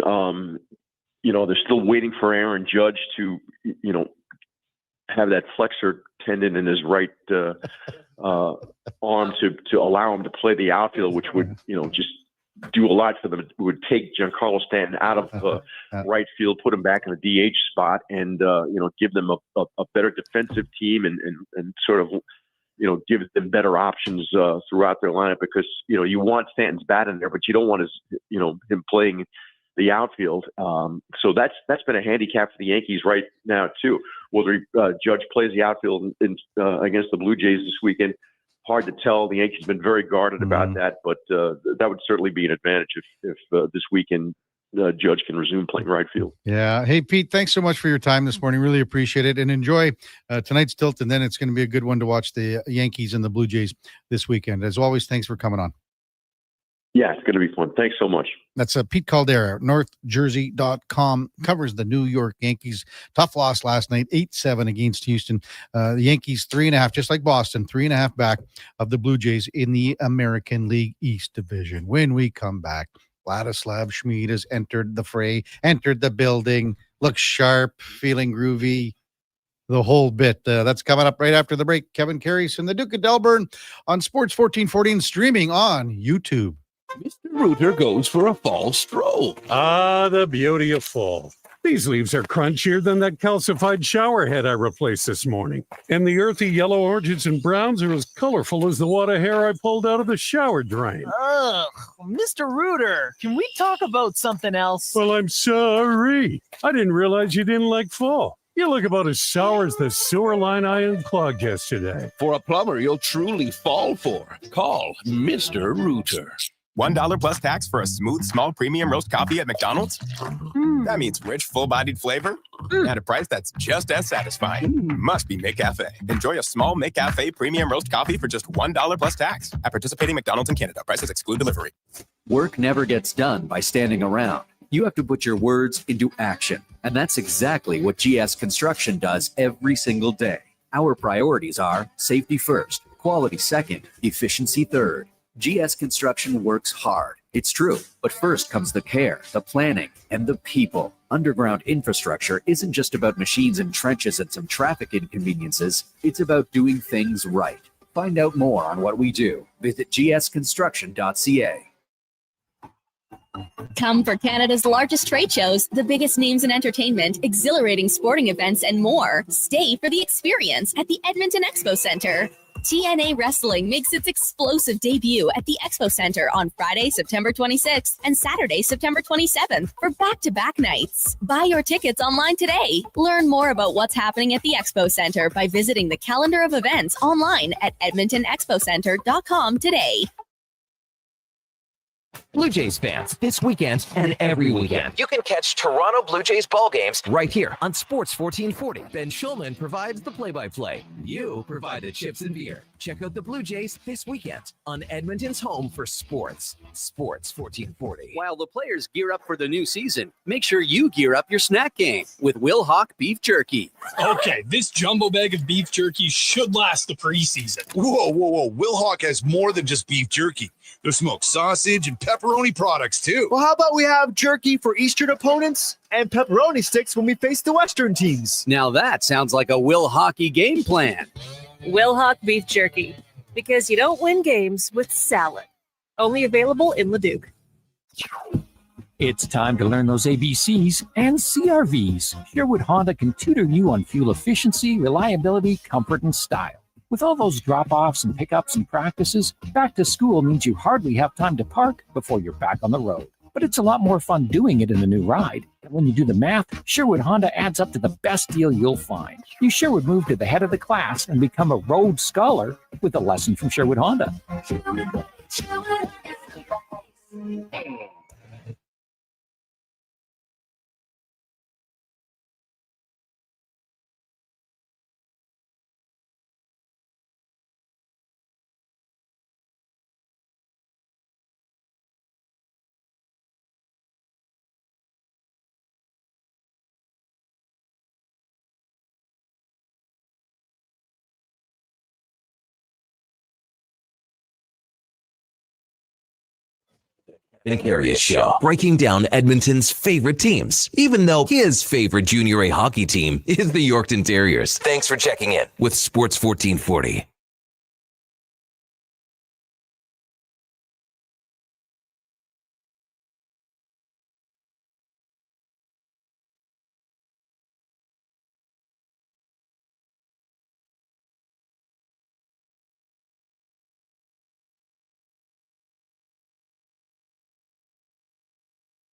They're still waiting for Aaron Judge to have that flexor tendon in his right arm to allow him to play the outfield, which would just do a lot for them. It would take Giancarlo Stanton out of right field, put him back in the DH spot, and give them a better defensive team and sort of give them better options throughout their lineup, because you want Stanton's bat in there, but you don't want him playing the outfield. So that's been a handicap for the Yankees right now too. Whether Judge plays the outfield against the Blue Jays this weekend, hard to tell. The Yankees have been very guarded about that, but that would certainly be an advantage if this weekend Judge can resume playing right field. Yeah. Hey, Pete, thanks so much for your time this morning. Really appreciate it. And enjoy tonight's tilt, and then it's going to be a good one to watch the Yankees and the Blue Jays this weekend. As always, thanks for coming on. Yeah, it's going to be fun. Thanks so much. That's Pete Caldera, NorthJersey.com, covers the New York Yankees. Tough loss last night, 8-7 against Houston. The Yankees 3.5, just like Boston, 3.5 back of the Blue Jays in the American League East Division. When we come back, Vladislav Schmid has entered the fray, entered the building, looks sharp, feeling groovy, the whole bit. That's coming up right after the break. Kevin Karius and the Duke of Delburne on Sports 1440 and streaming on YouTube. Mr. Rooter goes for a fall stroll. Ah, the beauty of fall. These leaves are crunchier than that calcified shower head I replaced this morning. And the earthy yellow oranges and browns are as colorful as the wad of hair I pulled out of the shower drain. Ugh, Mr. Rooter, can we talk about something else? Well, I'm sorry. I didn't realize you didn't like fall. You look about as sour as the sewer line I unclogged yesterday. For a plumber you'll truly fall for, call Mr. Rooter. $1 plus tax for a smooth, small premium roast coffee at McDonald's? That means rich, full-bodied flavor at a price that's just as satisfying. Must be McCafe. Enjoy a small McCafe premium roast coffee for just $1 plus tax at participating McDonald's in Canada. Prices exclude delivery. Work never gets done by standing around. You have to put your words into action. And that's exactly what GS Construction does every single day. Our priorities are safety first, quality second, efficiency third. GS Construction works hard. It's true. But first comes the care, the planning, and the people. Underground infrastructure isn't just about machines and trenches and some traffic inconveniences. It's about doing things right. Find out more on what we do. Visit gsconstruction.ca. Come for Canada's largest trade shows, the biggest names in entertainment, exhilarating sporting events, and more. Stay for the experience at the Edmonton Expo Centre. TNA Wrestling makes its explosive debut at the Expo Center on Friday, September 26th and Saturday, September 27th for back-to-back nights. Buy your tickets online today. Learn more about what's happening at the Expo Center by visiting the calendar of events online at edmontonexpocenter.com today. Blue Jays fans, this weekend and every weekend, you can catch Toronto Blue Jays ball games right here on Sports 1440. Ben Schulman provides the play-by-play. You provide the chips and beer. Check out the Blue Jays this weekend on Edmonton's home for sports. Sports 1440. While the players gear up for the new season, make sure you gear up your snack game with Will Hawk Beef Jerky. Okay, this jumbo bag of beef jerky should last the preseason. Whoa. Will Hawk has more than just beef jerky. There's smoked sausage and pepperoni products, too. Well, how about we have jerky for Eastern opponents and pepperoni sticks when we face the Western teams? Now that sounds like a Will Hockey game plan. Will Hawk Beef Jerky, because you don't win games with salad. Only available in Leduc. It's time to learn those ABCs and CRVs. Sherwood Honda can tutor you on fuel efficiency, reliability, comfort, and style. With all those drop-offs and pickups and practices, back to school means you hardly have time to park before you're back on the road. But it's a lot more fun doing it in the new ride. And when you do the math, Sherwood Honda adds up to the best deal you'll find. You sure would move to the head of the class and become a road scholar with a lesson from Sherwood Honda. The Karius Show, breaking down Edmonton's favorite teams, even though his favorite Junior A hockey team is the Yorkton Terriers. Thanks for checking in with Sports 1440.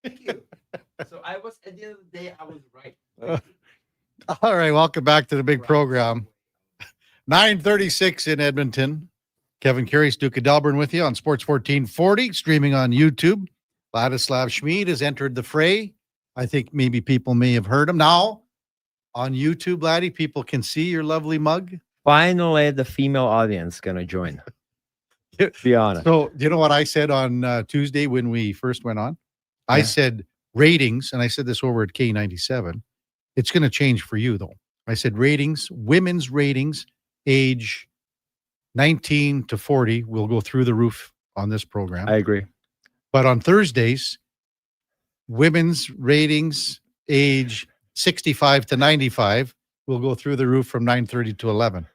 So I was at the end of the day, I was right. All right, welcome back to the big program. 9:36 in Edmonton. Kevin Karius, Duke of Delburne with you on Sports 1440, streaming on YouTube. Ladislav Schmid has entered the fray. I think maybe people may have heard him. Now, on YouTube, Laddie, people can see your lovely mug. Finally, the female audience going to join. Be honest. So, you know what I said on Tuesday when we first went on? I said ratings, and I said this over at K97. It's going to change for you, though. I said ratings, women's ratings, age 19 to 40 will go through the roof on this program. I agree. But on Thursdays, women's ratings, age 65 to 95 will go through the roof from 9:30 to 11.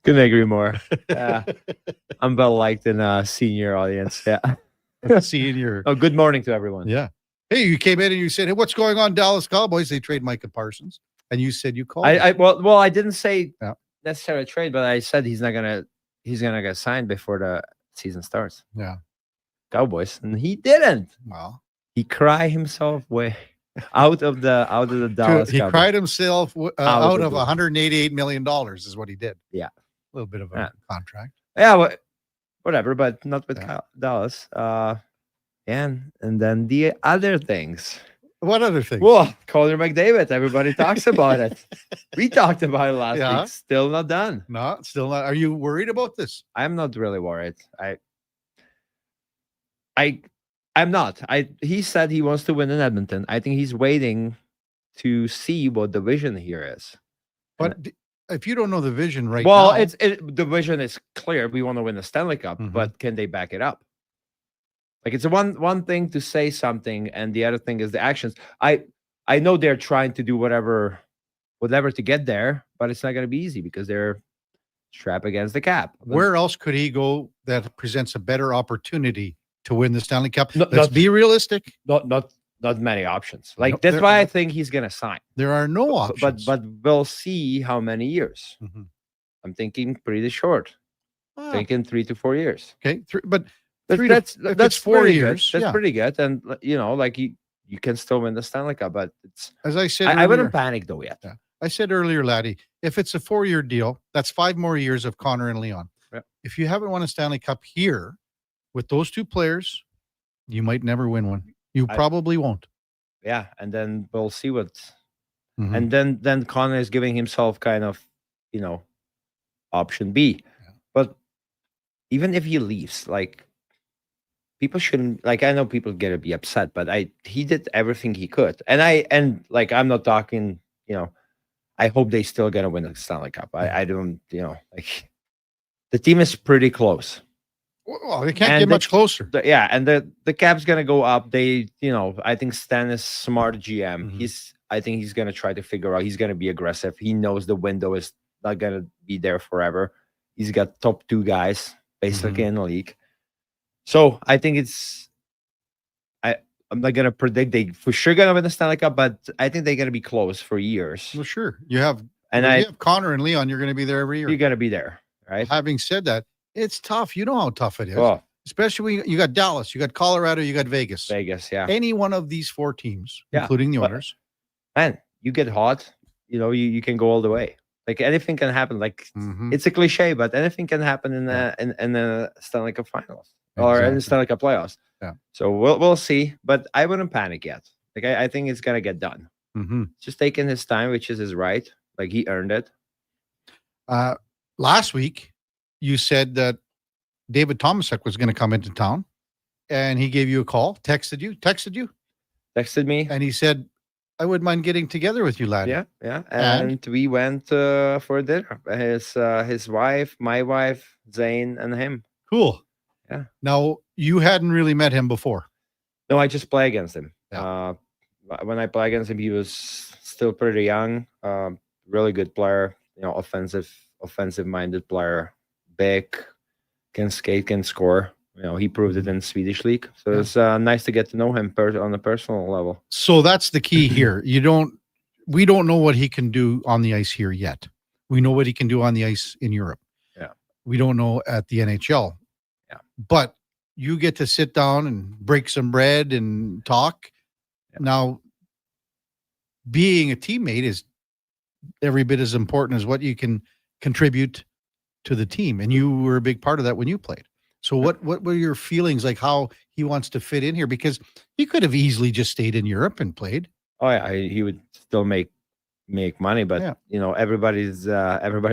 Couldn't agree more. I'm well liked in a senior audience. Yeah. Senior. Oh, good morning to everyone. Yeah. Hey, you came in and you said, "Hey, what's going on, Dallas Cowboys? They trade Micah Parsons," and you said you called. Well, I didn't say necessarily trade, but I said he's gonna get signed before the season starts. Yeah. Cowboys, and he didn't. Well, he cried himself way out of the Dallas. He Cowboys. cried himself out of the- $188 million is what he did. Yeah. A little bit of a contract. Yeah, well, whatever, but not with Dallas. And then the other things. What other things? Well, Connor McDavid. Everybody talks about it. We talked about it last week. Still not done. No, still not. Are you worried about this? I'm not really worried. I'm not. He said he wants to win in Edmonton. I think he's waiting to see what the vision here is. But if you don't know the vision right well, now, the vision is clear. We want to win the Stanley Cup, but can they back it up? Like it's one thing to say something, and the other thing is the actions. I know they're trying to do whatever to get there, but it's not going to be easy because they're strapped against the cap. where else could he go that presents a better opportunity to win the Stanley Cup? Let's be realistic. Not many options. Like No, that's there- why I think he's going to sign. There are no options. But we'll see how many years. I'm thinking pretty short. Thinking 3 to 4 years. Okay, but that's if it's 4 pretty years. good. That's pretty good, and like you can still win the Stanley Cup, but it's As I said, I wouldn't earlier- panic though yet. I said earlier, Laddie, if it's a 4-year deal, that's 5 more years of Connor and Leon. Yep. If you haven't won a Stanley Cup here with those two players, you might never win one. You probably won't. Yeah, and then we'll see what. Mhm. And then Connor is giving himself kind of, option B. But even if he leaves, like people shouldn't like. I know people get to be upset, but he did everything he could, and I'm not talking. I hope they still gonna win the Stanley Cup. I don't. The team is pretty close. Well, they can't get much closer. And the cap's gonna go up. I think Stan is smart GM. I think he's gonna try to figure out. He's gonna be aggressive. He knows the window is not gonna be there forever. He's got top 2 guys basically in the league. So I think I'm not gonna predict they for sure gonna win the Stanley Cup, but I think they're gonna be close for years. Well, sure. You have And you I have Connor and Leon, you're going to be there every year. you're gonna be there, right? Having said that, it's tough. You know how tough it is. Well, Especially when you got Dallas, you got Colorado, you got Vegas. yeah. Any one of these 4 teams, Yeah, including the but- owners. Man, you get hot, you can go all the way. Like anything can happen. Like Mm-hmm. it's a cliche, but anything can happen in the Stanley Cup Finals or in the Exactly. Stanley Cup playoffs. Yeah. So we'll see, but I wouldn't panic yet. Like I think it's gonna get done. Mm-hmm. Just taking his time, which is his right. Like he earned it. Last week, you said that David Tomasek was going to come into town, and he gave you a call, texted me, and he said, "I wouldn't mind getting together with you, lad." Yeah. And we went for dinner. His wife, my wife, Zane, and him. Cool. Yeah. Now, you hadn't really met him before. No, I just play against him. When I play against him, he was still pretty young. Really good player. Offensive-minded player. Big, can skate, can score. He proved it in Swedish league. So it's nice to get to know him on a personal level. So that's the key here. We don't know what he can do on the ice here yet. We know what he can do on the ice in Europe. Yeah. We don't know at the NHL. Yeah. But you get to sit down and break some bread and talk. Now, being a teammate is every bit as important as what you can contribute to the team. And you were a big part of that when you played. So what were your feelings like how he wants to fit in here? Because he could have easily just stayed in Europe and played. Oh yeah, he would still make money, but you know, everybody's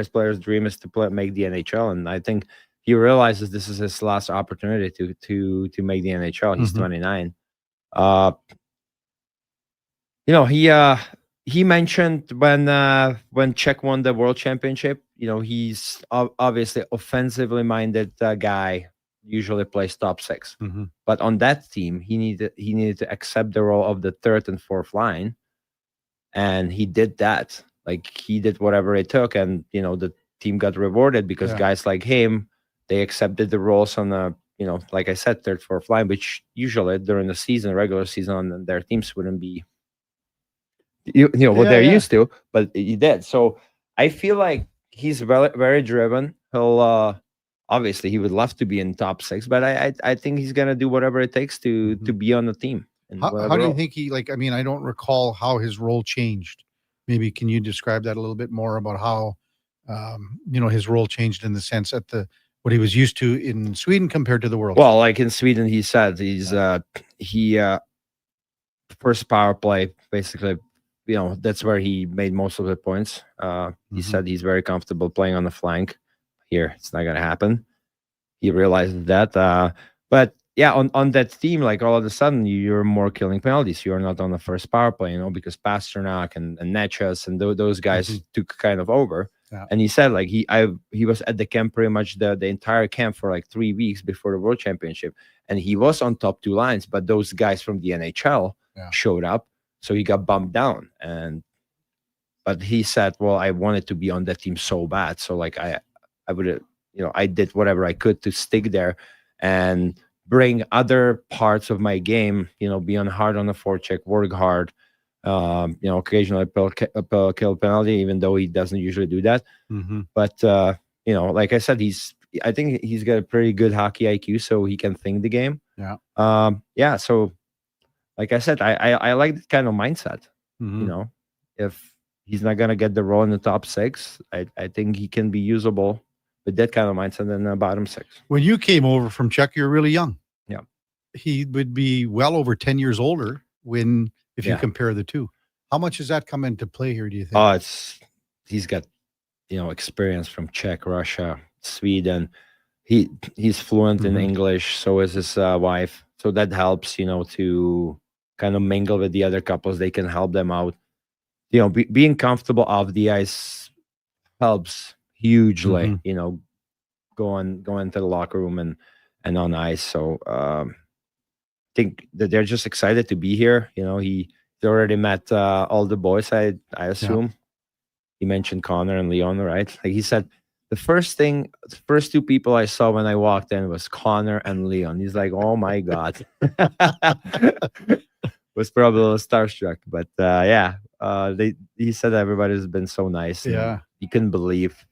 player's dream is to make the NHL, and I think he realizes this is his last opportunity to make the NHL. He's 29. You know, he mentioned when Czech won the World Championship, you know, he's obviously offensively minded guy. Usually plays top 6, but on that team, he needed to accept the role of the third and fourth line, and he did that. Like, he did whatever it took, and you know, the team got rewarded because guys like him, they accepted the roles on the, you know, like I said, third, fourth line, which usually during the season, regular season, on their teams wouldn't be, you know, what they're used to, but he did. So I feel like he's very, very driven. He'll obviously he would love to be in top 6, but I think he's gonna do whatever it takes to be on the team. How do you think he, like, I mean, I don't recall how his role changed. Maybe can you describe that a little bit more about how you know, his role changed in the sense at what he was used to in Sweden compared to the World? Well, like in Sweden, he said he's first power play, basically, you know, that's where he made most of the points. He said he's very comfortable playing on the flank. Here, it's not gonna happen. He realizes that. But yeah, on that team, like, all of a sudden you're more killing penalties. You're not on the first power play, you know, because Pasternak and Nechas and those guys took kind of over. And he said, like, he was at the camp pretty much the entire camp for like 3 weeks before the World Championship, and he was on top 2 lines, but those guys from the NHL showed up, so he got bumped down. But he said, well, I wanted to be on that team so bad, so like I would, you know, I did whatever I could to stick there and bring other parts of my game, you know, be on hard on the forecheck, work hard, you know, occasionally kill penalty, even though he doesn't usually do that. But you know, like I said, I think he's got a pretty good hockey IQ, so he can think the game. Yeah. So like I said, I like that kind of mindset. You know, if he's not gonna get the role in the top 6, I think he can be usable with that kind of mindset in the bottom 6. When you came over from Czech, you were really young. Yeah. He would be well over 10 years older if you compare the two. How much does that come into play here, do you think? Oh, he's got, you know, experience from Czech, Russia, Sweden. He's fluent in English, so is his wife. So that helps, you know, to kind of mingle with the other couples. They can help them out. You know, being comfortable off the ice helps hugely, you know, going to the locker room and on ice. So I think that they're just excited to be here. You know, he already met all the boys, I assume. He mentioned Connor and Leon, right? Like he said, the first 2 people I saw when I walked in was Connor and Leon. He's like, oh my God. Was probably a little starstruck, but he said everybody's been so nice. Yeah. He couldn't believe.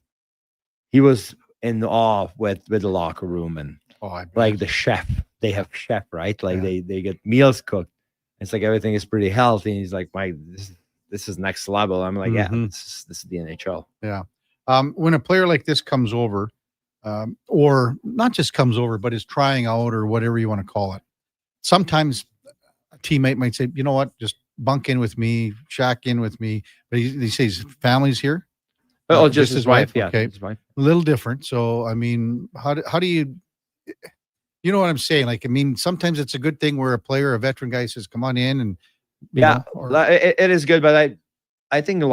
He was in awe with the locker room, and like the chef. They have chef, right? Like they get meals cooked. It's like everything is pretty healthy. And he's like, this is next level. I'm like, this is the NHL. Yeah. When a player like this comes over, or not just comes over, but is trying out or whatever you want to call it, sometimes a teammate might say, you know what, just bunk in with me, shack in with me. But he says family's here. Oh, just his wife. Yeah. Okay. His wife. A little different. So, I mean, how do you know what I'm saying? Like, I mean, sometimes it's a good thing where a veteran guy says, come on in. And it is good. But I think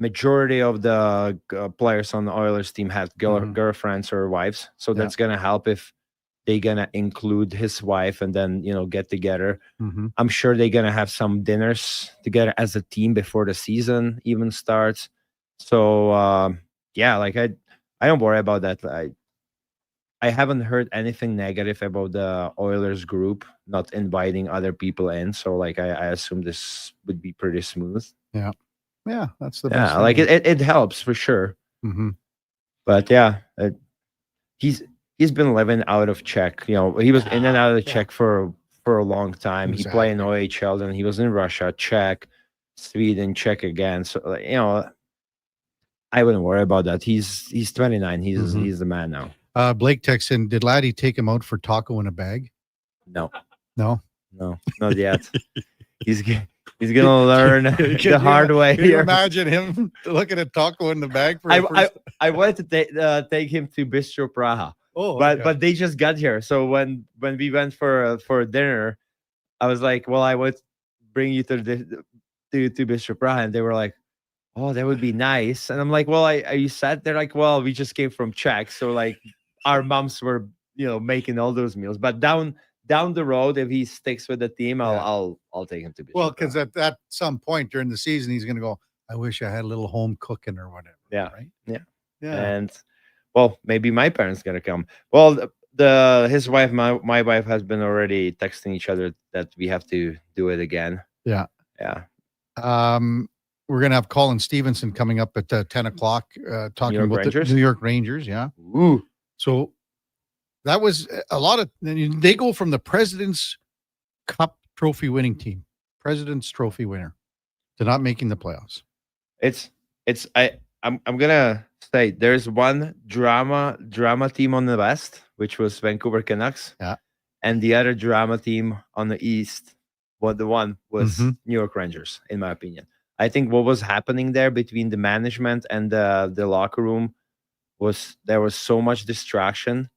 majority of the players on the Oilers team have girlfriends or wives. So that's going to help if they're going to include his wife and then, you know, get together. I'm sure they're going to have some dinners together as a team before the season even starts. So, like I don't worry about that. I haven't heard anything negative about the Oilers group not inviting other people in. So, like, I assume this would be pretty smooth. Yeah. Yeah, that's the best. Yeah, like it helps for sure. But yeah, he's been living out of Czech. You know, he was in and out of the Czech for a long time. He played in OHL, then he was in Russia, Czech, Sweden, Czech again. So you know, I wouldn't worry about that. He's 29. He's the man now. Blake texted, did Laddie take him out for taco in a bag? No, not yet. He's gonna learn the hard way. Can you here. imagine him looking at taco in the bag? For I wanted to take him to Bistro Praha. But they just got here. So when we went for dinner, I was like, well, I would bring you to Bistro Praha, and they were like, oh, that would be nice. And I'm like, well, are you sad? They're like, well, we just came from Czech, so like our moms were making all those meals. But down the road, if he sticks with the team, I'll take him to Bistro. Well, because at some point during the season, he's going to go, I wish I had a little home cooking or whatever. Yeah, right. Yeah. And well, maybe my parents gonna come. Well, his wife, my wife, has been already texting each other that we have to do it again. Yeah. We're gonna have Colin Stevenson coming up at 10 o'clock, talking about the New York Rangers. Yeah. Ooh. So that was a lot of. They go from the President's Cup trophy winning team, President's Trophy winner, to not making the playoffs. I'm gonna say there's one drama team on the West, which was Vancouver Canucks. Yeah. And the other drama team on the East, the one was New York Rangers, in my opinion. I think what was happening there between the management and the locker room there was so much distraction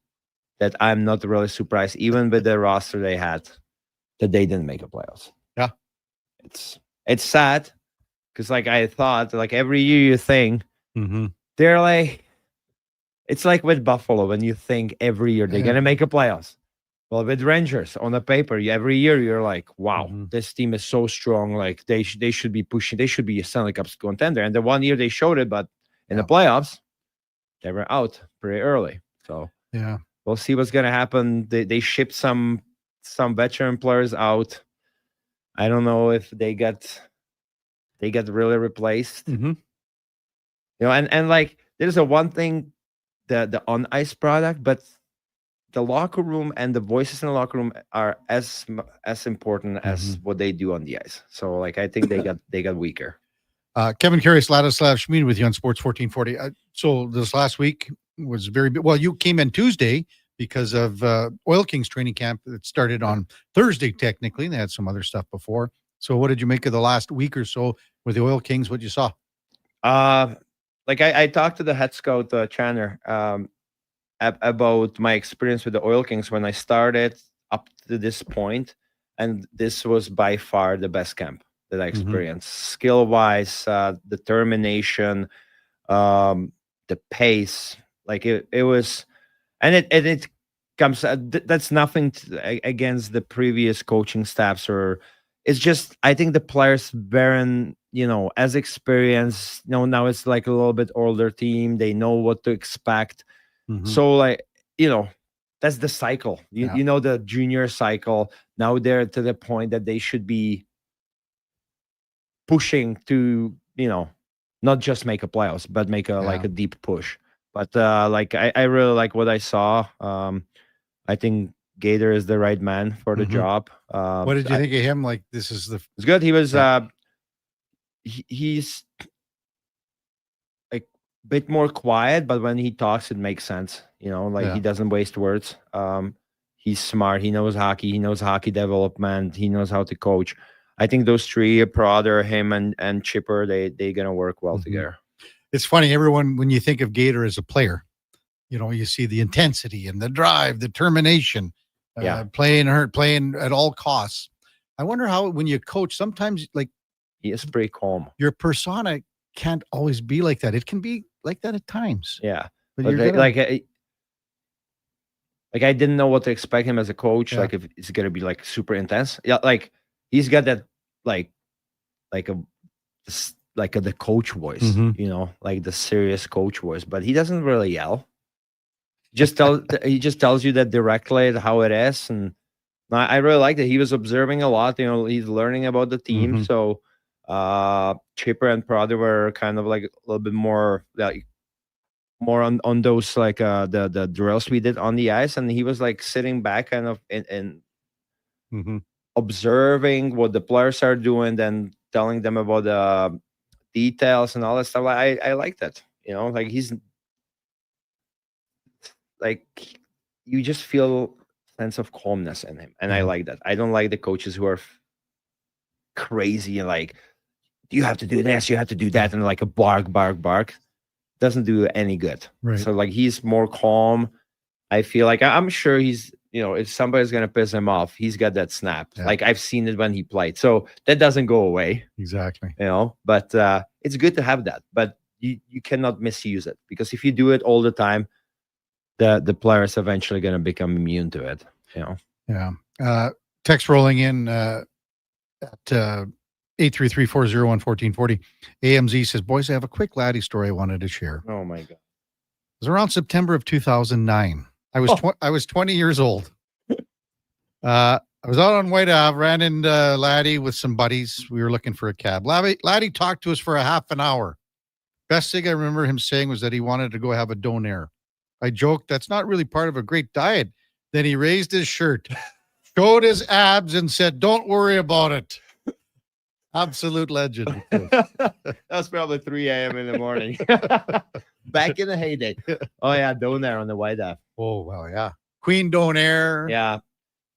that I'm not really surprised, even with the roster they had, that they didn't make a playoffs. Yeah. It's sad because like I thought, like every year you think they're like, it's like with Buffalo when you think every year they're gonna make a playoffs. Well, with Rangers on the paper, every year you're like, wow, this team is so strong. Like they should be pushing. They should be a Stanley Cup contender. And the one year they showed it, but in the playoffs, they were out pretty early. So yeah, we'll see what's gonna happen. They shipped some veteran players out. I don't know if they get really replaced. And like there's one thing, the on ice product, but the locker room and the voices in the locker room are as important as what they do on the ice. So like I think they got weaker. Kevin Karius, Ladislav Schmid with you on Sports 1440. So this last week was very big. Well, you came in Tuesday because of Oil Kings training camp that started on Thursday technically. They had some other stuff before. So what did you make of the last week or so with the Oil Kings? What you saw? Like I talked to the head scout Chandler about my experience with the Oil Kings when I started up to this point, and this was by far the best camp that I experienced. Skill-wise, determination, the pace, like it was, and it comes. That's nothing against the previous coaching staffs, or it's just I think the players weren't as experienced. Now it's like a little bit older team. They know what to expect. So like, that's the cycle. You know, the junior cycle. Now they're to the point that they should be pushing to, not just make a playoffs, but make like a deep push. But like I really like what I saw. I think Gator is the right man for the job. What did you think of him? Like this is it's good. He was he's like a bit more quiet, but when he talks, it makes sense. He doesn't waste words. He's smart. He knows hockey. He knows hockey development. He knows how to coach. I think those three, Prodder, him, and Chipper, they're gonna work well together. It's funny. Everyone, when you think of Gator as a player, you see the intensity and the drive, the determination, playing at all costs. I wonder how when you coach, sometimes like he is pretty calm. Your persona can't always be like that. It can be like that at times. Yeah, but like I didn't know what to expect him as a coach. Like if it's gonna be like super intense. Yeah, like he's got that like the coach voice, like the serious coach voice. But he doesn't really yell. He just tells you that directly how it is, and I really like that. He was observing a lot. He's learning about the team. So Chipper and Prodder were kind of like a little bit more like more on those like the drills we did on the ice, and he was like sitting back kind of and observing what the players are doing, then telling them about the details and all that stuff. I like that, you know, like he's like, you just feel sense of calmness in him, and I like that. I don't like the coaches who are crazy and like, you have to do this, you have to do that, and like a bark doesn't do any good. Right. So like he's more calm. I feel like I'm sure he's, you know, if somebody's gonna piss him off, he's got that snap. Yeah. Like I've seen it when he played, so that doesn't go away. Exactly. You know, but it's good to have that, but you cannot misuse it, because if you do it all the time, the player is eventually going to become immune to it. You know. Yeah. Text rolling in at 833-401-1440. AMZ says, boys, I have a quick laddie story I wanted to share. Oh my God. It was around September of 2009. I was 20 years old. I was out on White Ave, ran into Laddie with some buddies. We were looking for a cab. Laddie talked to us for a half an hour. Best thing I remember him saying was that he wanted to go have a donair. I joked, that's not really part of a great diet. Then he raised his shirt, showed his abs, and said, don't worry about it. Absolute legend. That was probably 3 a.m. in the morning. Back in the heyday. Oh, yeah, donair on the White Ave. Oh, well, yeah. Queen donair. Yeah.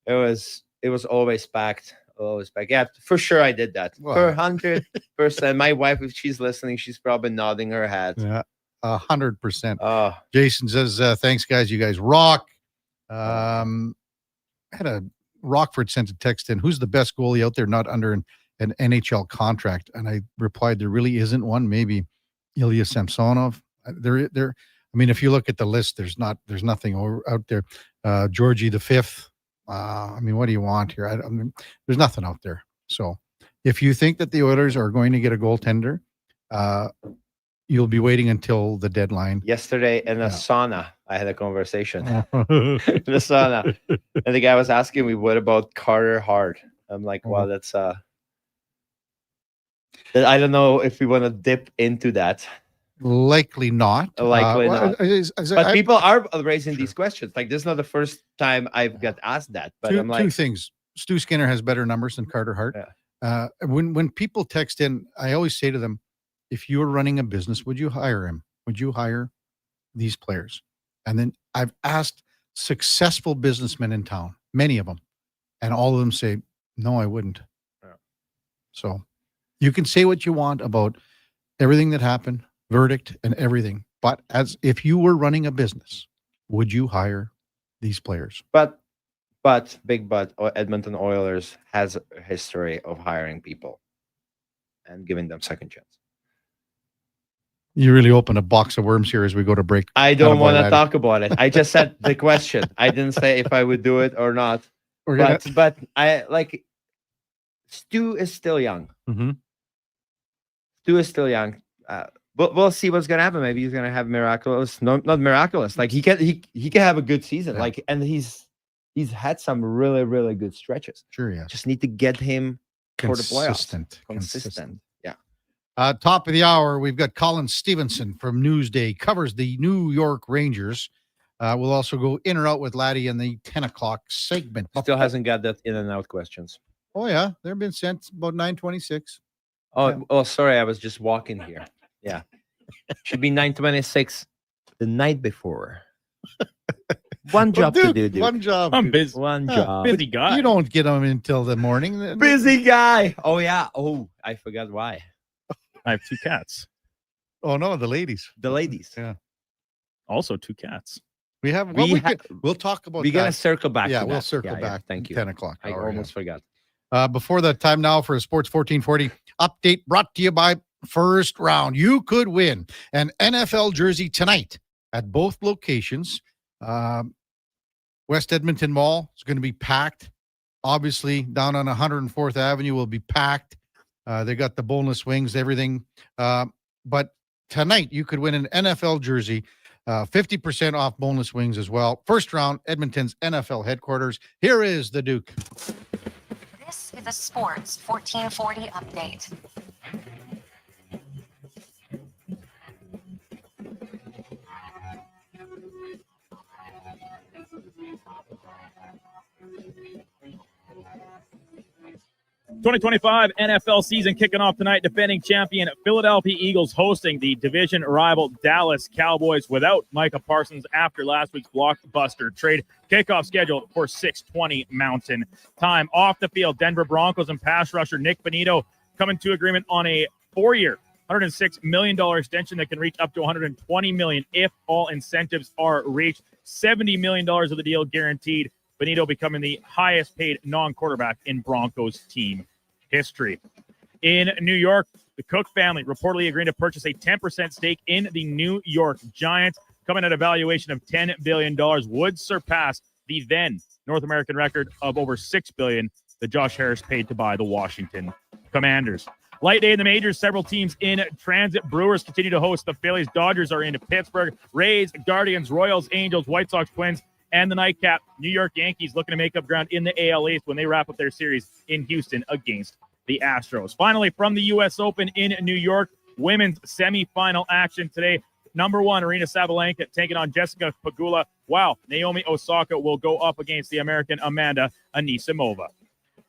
It was always packed. Always packed. Yeah, for sure I did that. Wow. For 100%. My wife, if she's listening, she's probably nodding her head. Yeah. 100%. Oh. Jason says, thanks, guys. You guys rock. I had a Rockford sent a text in. Who's the best goalie out there not under an NHL contract? And I replied, there really isn't one. Maybe Ilya Samsonov. I mean, if you look at the list, there's nothing out there. Georgie the Fifth. I mean, what do you want here? I mean, there's nothing out there. So if you think that the Oilers are going to get a goaltender, you'll be waiting until the deadline. Yesterday in a sauna, I had a conversation in the sauna, and the guy was asking me, "What about Carter Hart?" I'm like, "Well, that's I don't know if we want to dip into that. Likely not. Likely not. But people are raising Sure. these questions. Like, this is not the first time I've got asked that. But I'm I'm like, two things. Stu Skinner has better numbers than Carter Hart. Yeah. When people text in, I always say to them, if you were running a business, would you hire him? Would you hire these players? And then I've asked successful businessmen in town, many of them, and all of them say, no, I wouldn't. Yeah. So you can say what you want about everything that happened, verdict and everything. But as if you were running a business, would you hire these players? But Edmonton Oilers has a history of hiring people and giving them second chance. You really open a box of worms here as we go to break. I don't want to talk about it. I just said the question. I didn't say if I would do it or not. But I like, Stu is still young. Mm-hmm. Stu is still young. But we'll see what's gonna happen. Maybe he's gonna have miraculous. No, not miraculous. Like he can have a good season. Yeah. Like, and he's had some really, really good stretches. Sure, yeah. Just need to get him for the playoffs. Consistent. Yeah. Top of the hour, we've got Colin Stevenson from Newsday, covers the New York Rangers. We'll also go in or out with Laddie in the 10 o'clock segment. Still hasn't got that in and out questions. Oh, yeah. They've been sent about 9:26. Oh, sorry. I was just walking here. Yeah. Should be 9:26 the night before. One job to do, dude. One job. I'm busy. One job. Busy guy. You don't get them until the morning. Busy guy. Oh, yeah. Oh, I forgot why. I have 2 cats. Oh, no, the ladies. The ladies. Yeah. Also 2 cats. We have. We'll talk about We're that. going to circle back. Yeah, to we'll that. circle back. Thank you. 10 o'clock. I almost forgot. Before the time now for a Sports 1440 update brought to you by First Round. You could win an NFL jersey tonight at both locations. West Edmonton Mall is going to be packed. Obviously, down on 104th Avenue will be packed. They got the boneless wings, everything. But tonight, you could win an NFL jersey, 50% off boneless wings as well. First Round, Edmonton's NFL headquarters. Here is the Duke. This is a Sports 1440 update. 2025 NFL season kicking off tonight. Defending champion Philadelphia Eagles hosting the division rival Dallas Cowboys without Micah Parsons after last week's blockbuster trade. Kickoff scheduled for 6:20 Mountain Time. Off the field, Denver Broncos and pass rusher Nick Bonito coming to agreement on a 4-year, $106 million extension that can reach up to $120 million if all incentives are reached. $70 million of the deal guaranteed. Bonito becoming the highest paid non-quarterback in Broncos team history. In New York, the Cook family reportedly agreed to purchase a 10% stake in the New York Giants, coming at a valuation of $10 billion, would surpass the then North American record of over $6 billion that Josh Harris paid to buy the Washington Commanders. Light day in the majors, several teams in transit. Brewers continue to host the Phillies. Dodgers are into Pittsburgh. Rays, Guardians, Royals, Angels, White Sox, Twins, and the nightcap, New York Yankees looking to make up ground in the AL East when they wrap up their series in Houston against the Astros. Finally, from the U.S. Open in New York, women's semifinal action today. Number 1, Aryna Sabalenka taking on Jessica Pegula, while Naomi Osaka will go up against the American Amanda Anisimova.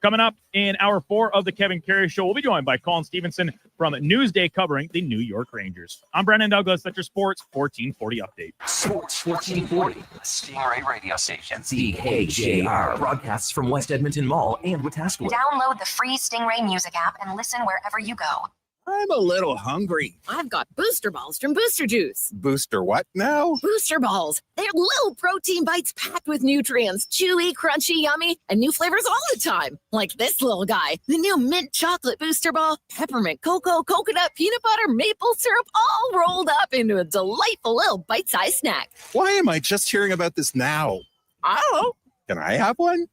Coming up in hour 4 of the Kevin Karius Show, we'll be joined by Colin Stevenson from Newsday covering the New York Rangers. I'm Brandon Douglas. That's your Sports 1440 update. Sports 1440, the Stingray radio station. CKJR broadcasts from West Edmonton Mall and Wetaskiwin. Download the free Stingray music app and listen wherever you go. I'm a little hungry. I've got Booster Balls from Booster Juice. Booster what now? Booster Balls. They're little protein bites packed with nutrients. Chewy, crunchy, yummy, and new flavors all the time. Like this little guy. The new mint chocolate Booster Ball. Peppermint, cocoa, coconut, peanut butter, maple syrup, all rolled up into a delightful little bite-sized snack. Why am I just hearing about this now? I don't know. Can I have one?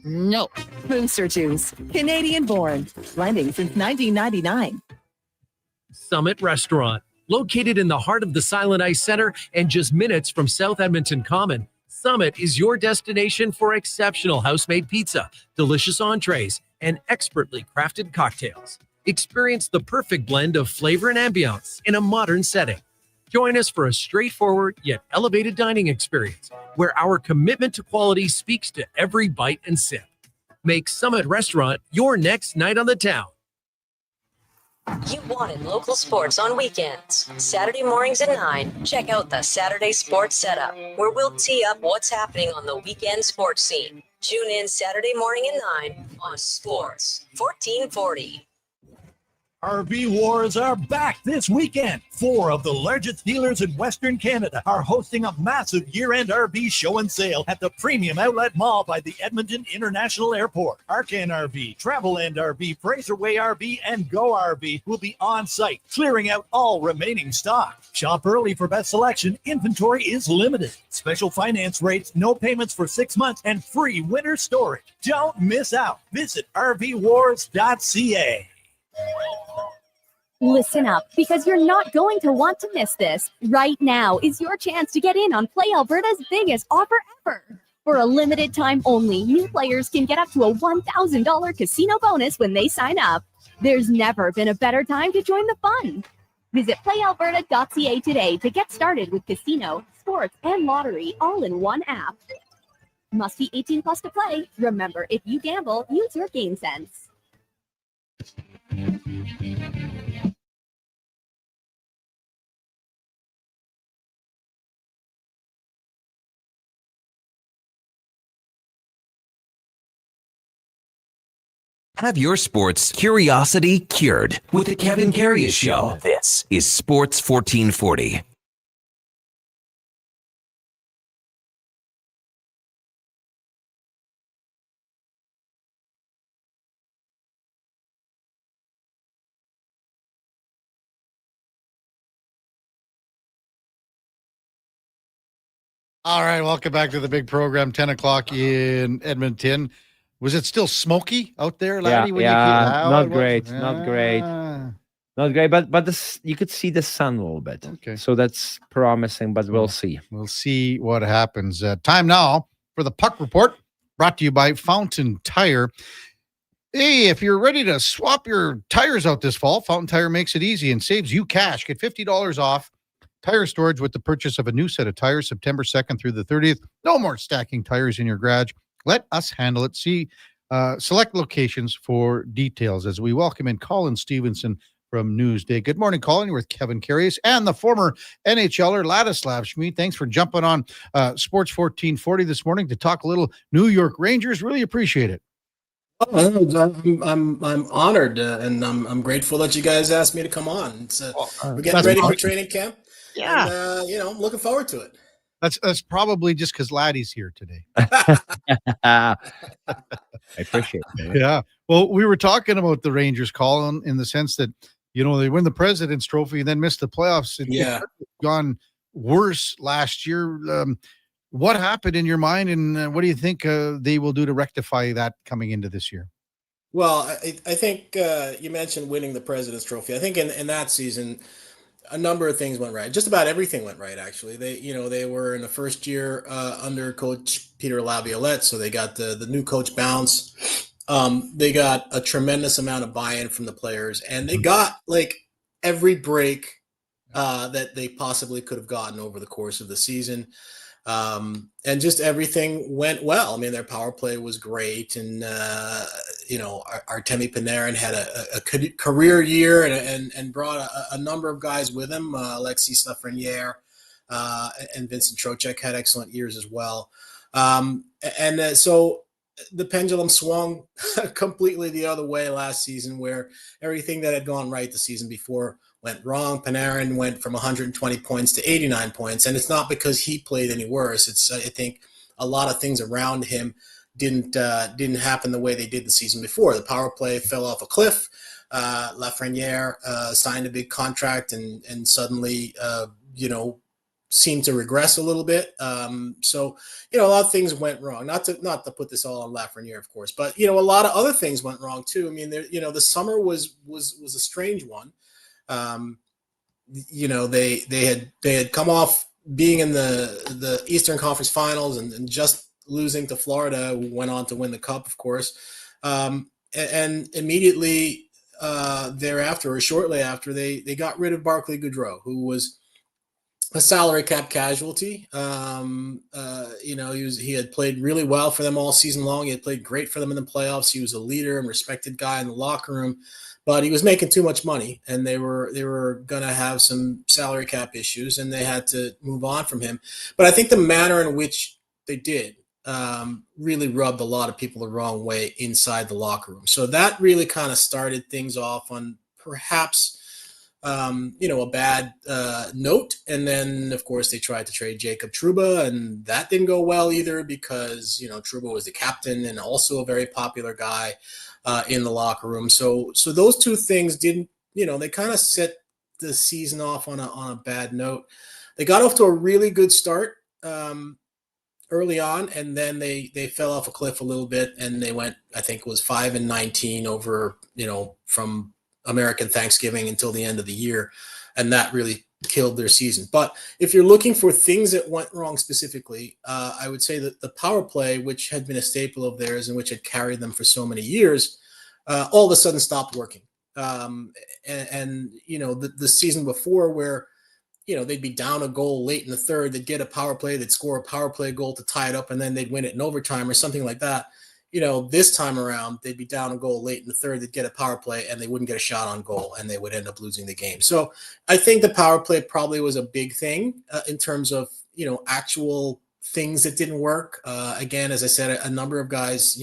No. Booster Juice. Canadian born. Blending since 1999. Summit Restaurant, located in the heart of the Silent Ice Center and just minutes from South Edmonton Common. Summit is your destination for exceptional house-made pizza, delicious entrees, and expertly crafted cocktails. Experience the perfect blend of flavor and ambiance in a modern setting. Join us for a straightforward yet elevated dining experience where our commitment to quality speaks to every bite and sip. Make Summit Restaurant your next night on the town. You wanted local sports on weekends. Saturday mornings at 9, check out the Saturday Sports Setup, where we'll tee up what's happening on the weekend sports scene. Tune in Saturday morning at 9 on Sports 1440. RV Wars are back this weekend. 4 of the largest dealers in Western Canada are hosting a massive year-end RV show and sale at the Premium Outlet Mall by the Edmonton International Airport. Arcan RV, Travelland RV, Fraserway RV, and Go RV will be on site, clearing out all remaining stock. Shop early for best selection. Inventory is limited. Special finance rates, no payments for 6 months, and free winter storage. Don't miss out. Visit rvwars.ca. Listen up, because you're not going to want to miss this. Right now is your chance to get in on Play Alberta's biggest offer ever. For a limited time only, new players can get up to a $1,000 casino bonus when they sign up. There's never been a better time to join the fun. Visit playalberta.ca today to get started with casino, sports, and lottery all in one app. Must be 18 plus to play. Remember, if you gamble, use your game sense. Have your sports curiosity cured with the Kevin Karius Show. This is Sports 1440. All right, welcome back to the big program, 10 o'clock in Edmonton. Was it still smoky out there, laddie? Not great, not great. But this, you could see the sun a little bit. Okay. So that's promising, but we'll see. We'll see what happens. Time now for the Puck Report, brought to you by Fountain Tire. Hey, if you're ready to swap your tires out this fall, Fountain Tire makes it easy and saves you cash. Get $50 off tire storage with the purchase of a new set of tires September 2nd through the 30th. No more stacking tires in your garage. Let us handle it. See select locations for details as we welcome in Colin Stevenson from Newsday. Good morning, Colin. You're with Kevin Karius and the former NHLer Ladislav Schmid. Thanks for jumping on Sports 1440 this morning to talk a little New York Rangers. Really appreciate it. I'm honored and I'm grateful that you guys asked me to come on. It's, we're getting ready for training camp. Yeah, and, I'm looking forward to it. That's probably just because Laddie's here today. I appreciate it. Yeah. Well, we were talking about the Rangers, Colin, in the sense that, they win the President's Trophy and then miss the playoffs. It's gone worse last year. What happened in your mind, and what do you think they will do to rectify that coming into this year? Well, I think you mentioned winning the President's Trophy. I think in that season, a number of things went right. Just about everything went right, actually. They were in the first year under Coach Peter Laviolette, so they got the new coach bounce. They got a tremendous amount of buy-in from the players, and they got every break that they possibly could have gotten over the course of the season. And just everything went well. I mean, their power play was great. And, Artemi Panarin had a career year and brought a number of guys with him. Alexis Lafreniere and Vincent Trocheck had excellent years as well. So the pendulum swung completely the other way last season, where everything that had gone right the season before went wrong. Panarin went from 120 points to 89 points, and it's not because he played any worse. It's I think a lot of things around him didn't happen the way they did the season before. The power play fell off a cliff. Lafreniere signed a big contract and suddenly seemed to regress a little bit. So a lot of things went wrong. Not to put this all on Lafreniere, of course, but a lot of other things went wrong too. I mean, the summer was a strange one. They had come off being in the Eastern Conference Finals and just losing to Florida, who went on to win the Cup, of course. And immediately thereafter, or shortly after, they got rid of Barclay Goodrow, who was a salary cap casualty. He had played really well for them all season long. He had played great for them in the playoffs. He was a leader and respected guy in the locker room. But he was making too much money, and they were going to have some salary cap issues, and they had to move on from him. But I think the manner in which they did really rubbed a lot of people the wrong way inside the locker room. So that really kind of started things off on perhaps a bad note. And then, of course, they tried to trade Jacob Trouba, and that didn't go well either because, Trouba was the captain and also a very popular guy in the locker room. So those two things didn't, they kind of set the season off on a bad note. They got off to a really good start early on, and then they fell off a cliff a little bit, and they went, I think it was 5-19 over, from American Thanksgiving until the end of the year. And that really killed their season. But if you're looking for things that went wrong specifically, I would say that the power play, which had been a staple of theirs and which had carried them for so many years, all of a sudden stopped working. The season before, where they'd be down a goal late in the third, they'd get a power play, they'd score a power play goal to tie it up, and then they'd win it in overtime or something like that. This time around, they'd be down a goal late in the third, they'd get a power play, and they wouldn't get a shot on goal, and they would end up losing the game. So I think the power play probably was a big thing in terms of, actual things that didn't work. Again, as I said, a number of guys,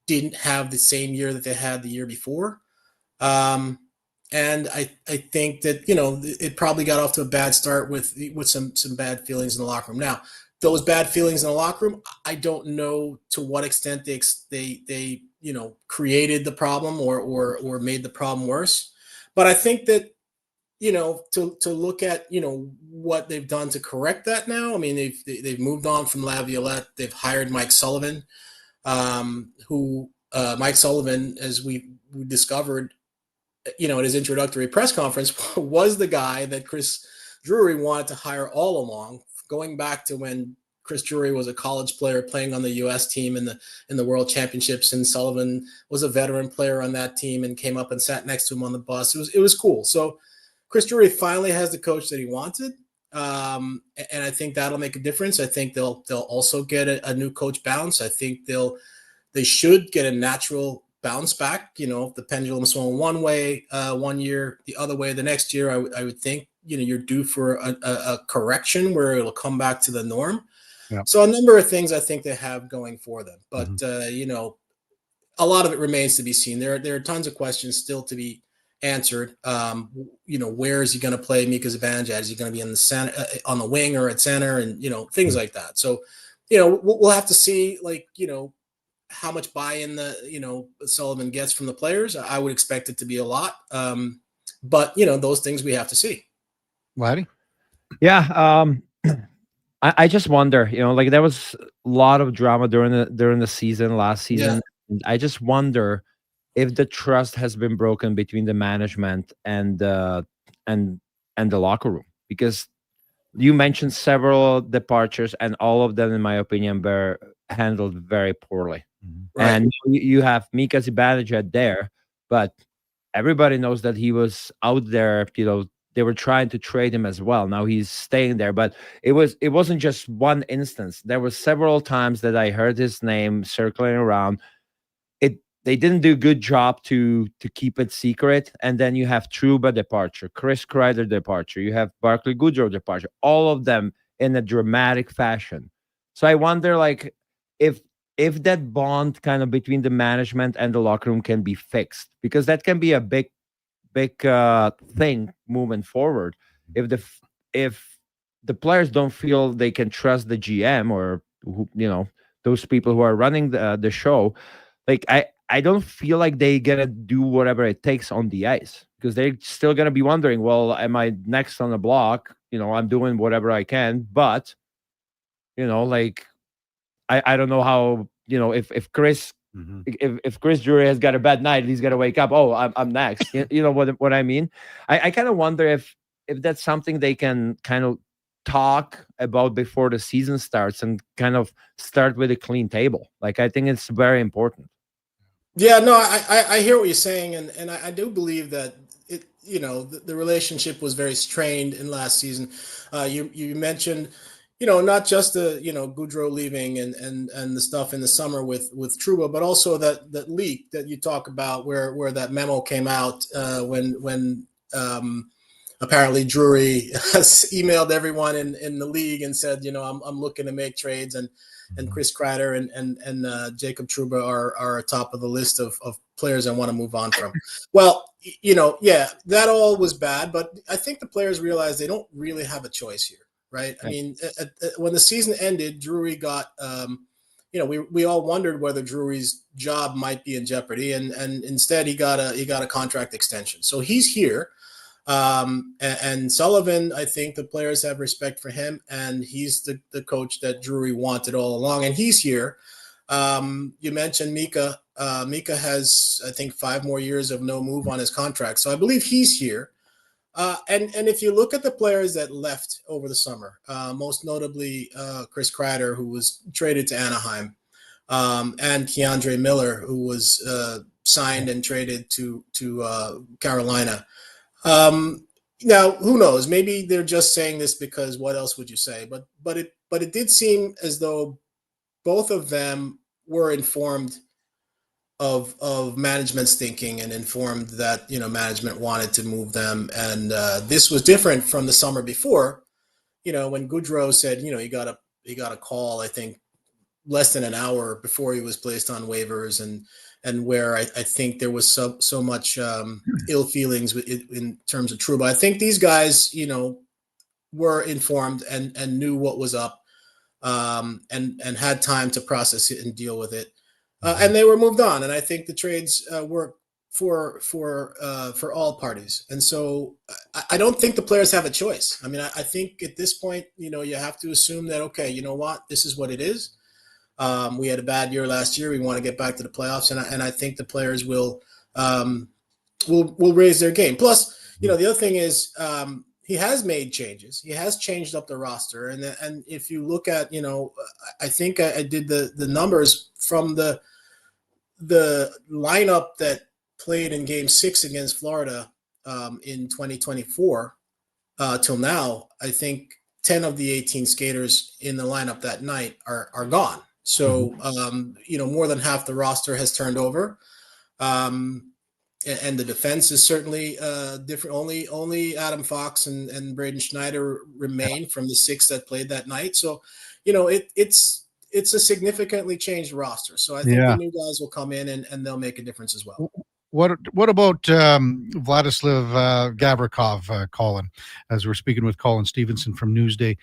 didn't have the same year that they had the year before. And I think that, it probably got off to a bad start with some bad feelings in the locker room. Now, those bad feelings in the locker room, I don't know to what extent they created the problem or made the problem worse. But I think that, to look at, what they've done to correct that now. I mean, they've moved on from Laviolette. They've hired Mike Sullivan, Mike Sullivan, as we discovered, at his introductory press conference, was the guy that Chris Drury wanted to hire all along, going back to when Chris Drury was a college player playing on the U.S. team in the World Championships, and Sullivan was a veteran player on that team and came up and sat next to him on the bus. It was cool. So Chris Drury finally has the coach that he wanted, and I think that'll make a difference. I think they'll also get a new coach bounce. I think they'll They should get a natural bounce back. If the pendulum swung one way 1 year, the other way the next year, I would think, you're due for a correction where it'll come back to the norm. Yeah. So a number of things I think they have going for them. But, a lot of it remains to be seen. There are tons of questions still to be answered. Where is he going to play Mika Zibanejad? Is he going to be in the center, on the wing or at center, and things like that. So, we'll have to see, how much buy-in Sullivan gets from the players. I would expect it to be a lot, but those things we have to see. Laddie? Yeah, I just wonder. There was a lot of drama during the season last season. Yeah. I just wonder if the trust has been broken between the management and the locker room, because you mentioned several departures and all of them, in my opinion, were handled very poorly. Right. And you have Mika Zibanejad there, but everybody knows that he was out there. They were trying to trade him as well. Now he's staying there, but it wasn't just one instance. There were several times that I heard his name circling around. They didn't do a good job to keep it secret. And then you have Trouba departure, Chris Kreider departure, you have Barclay Goodrow departure, all of them in a dramatic fashion. So I wonder, if that bond kind of between the management and the locker room can be fixed, because that can be a big thing moving forward. If the players don't feel they can trust the GM or those people who are running the show, I don't feel like they're gonna do whatever it takes on the ice, because they're still gonna be wondering, well, am I next on the block? I'm doing whatever I can, but I don't know how, if Chris if Chris Drury has got a bad night, he's gonna wake up, oh, I'm next. You know what I mean? I kind of wonder if that's something they can kind of talk about before the season starts and kind of start with a clean table. I think it's very important. Yeah, no, I hear what you're saying, and I do believe that the relationship was very strained in last season. You mentioned, not just the Goudreau leaving and the stuff in the summer with Trouba, but also that leak that you talk about where that memo came out when apparently Drury has emailed everyone in the league and said, I'm looking to make trades, and Chris Kreider and Jacob Trouba are atop of the list of players I want to move on from. Well, that all was bad, but I think the players realize they don't really have a choice here, right? I mean, when the season ended, Drury got, we all wondered whether Drury's job might be in jeopardy, and instead he got a contract extension. So he's here. And Sullivan, I think the players have respect for him, and he's the coach that Drury wanted all along, and he's here. You mentioned Mika. Mika has, I think, 5 more years of no move on his contract, so I believe he's here. And if you look at the players that left over the summer, most notably Chris Kreider, who was traded to Anaheim, and Keandre Miller, who was signed and traded to Carolina. Now, who knows? Maybe they're just saying this because what else would you say? But it did seem as though both of them were informed of management's thinking and informed that management wanted to move them, and this was different from the summer before. When Goudreau said he got a call, I think less than an hour before he was placed on waivers, and where I think there was so much ill feelings in terms of Trouba. I think these guys, were informed and knew what was up, and had time to process it and deal with it, and they were moved on. And I think the trades work for all parties. And so I don't think the players have a choice. I mean, I think at this point, you have to assume that, okay, you know what, this is what it is. We had a bad year last year. We want to get back to the playoffs, and I think the players will raise their game. Plus, the other thing is he has made changes. He has changed up the roster, and if you look at, I think I did the numbers from the lineup that played in Game 6 against Florida in 2024 till now. I think 10 of the 18 skaters in the lineup that night are gone. So, more than half the roster has turned over. And the defense is certainly different. Only Adam Fox and Braden Schneider remain from the 6 that played that night. So, it's a significantly changed roster. So I think the new guys will come in and they'll make a difference as well. What about Vladislav Gavrikov, Colin, as we're speaking with Colin Stevenson from Newsday?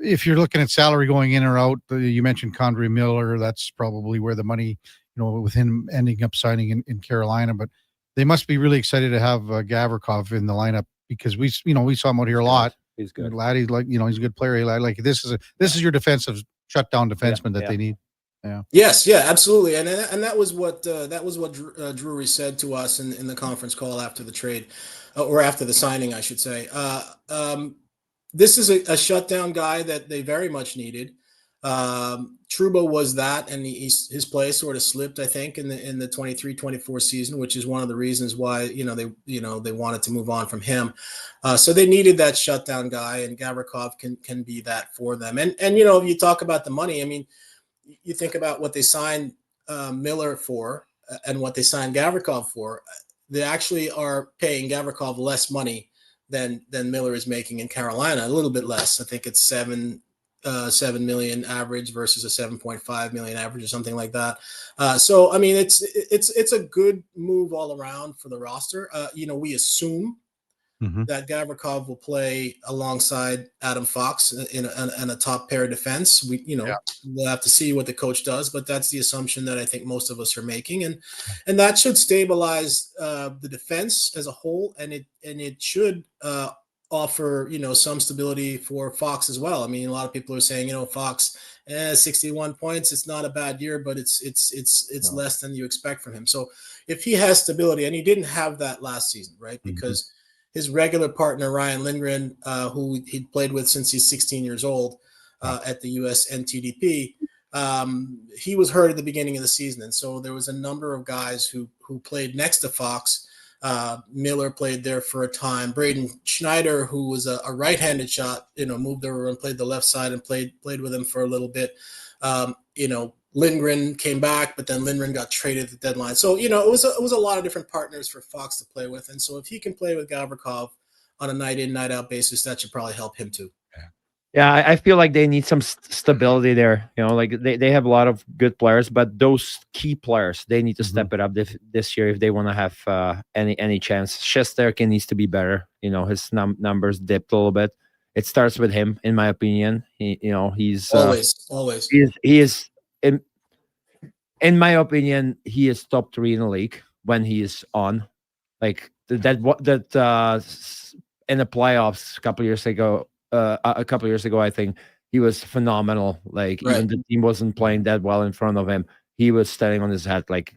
If you're looking at salary going in or out, you mentioned Condrey Miller. That's probably where the money, with him ending up signing in Carolina. But they must be really excited to have Gavrikov in the lineup because we saw him out here a lot. He's good. Laddie, he's a good player. Like this is your defensive shutdown defenseman that they need. Yeah. Yes. Yeah. Absolutely. And that was what Drury said to us in the conference call after the trade, or after the signing, I should say. This is a shutdown guy that they very much needed. Trouba was that, and his play sort of slipped, I think, in the 23-24 season, which is one of the reasons why they wanted to move on from him. So they needed that shutdown guy, and Gavrikov can be that for them. And if you talk about the money, I mean, you think about what they signed Miller for and what they signed Gavrikov for. They actually are paying Gavrikov less money than Miller is making in Carolina, a little bit less. I think it's 7 million average versus a 7.5 million average or something like that. So I mean, it's a good move all around for the roster. We assume that Gavrikov will play alongside Adam Fox in a top pair defense. We'll have to see what the coach does, but that's the assumption that I think most of us are making, and that should stabilize the defense as a whole, and it should offer some stability for Fox as well. I mean, a lot of people are saying Fox 61 points, it's not a bad year, but it's less than you expect from him. So if he has stability, and he didn't have that last season, right? Because his regular partner, Ryan Lindgren, who he'd played with since he's 16 years old at the US NTDP, he was hurt at the beginning of the season. And so there was a number of guys who played next to Fox. Miller played there for a time. Braden Schneider, who was a right-handed shot, moved over and played the left side and played with him for a little bit. Lindgren came back, but then Lindgren got traded at the deadline. So, it was a lot of different partners for Fox to play with. And so if he can play with Gavrikov on a night in, night out basis, that should probably help him too. Yeah, I feel like they need some stability there. They have a lot of good players, but those key players, they need to step it up this year if they want to have any chance. Shesterkin needs to be better. His numbers dipped a little bit. It starts with him, in my opinion. He's always. He is in my opinion, he is top 3 in the league when he is on. Like that in the playoffs a couple years ago, I think he was phenomenal. Like even the team wasn't playing that well in front of him, he was standing on his head. Like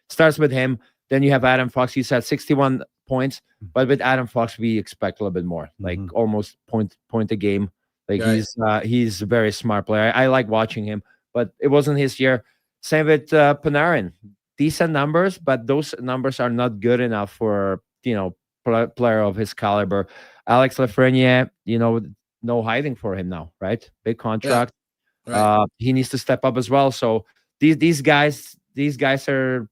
starts with him. Then you have Adam Fox. He's at 61 points, but with Adam Fox, we expect a little bit more, like almost point a game. Like he's a very smart player. I like watching him, but it wasn't his year. Same with Panarin. Decent numbers, but those numbers are not good enough for player of his caliber. Alex Lafreniere, no hiding for him now, right? Big contract. Yeah. Right. He needs to step up as well. So these guys are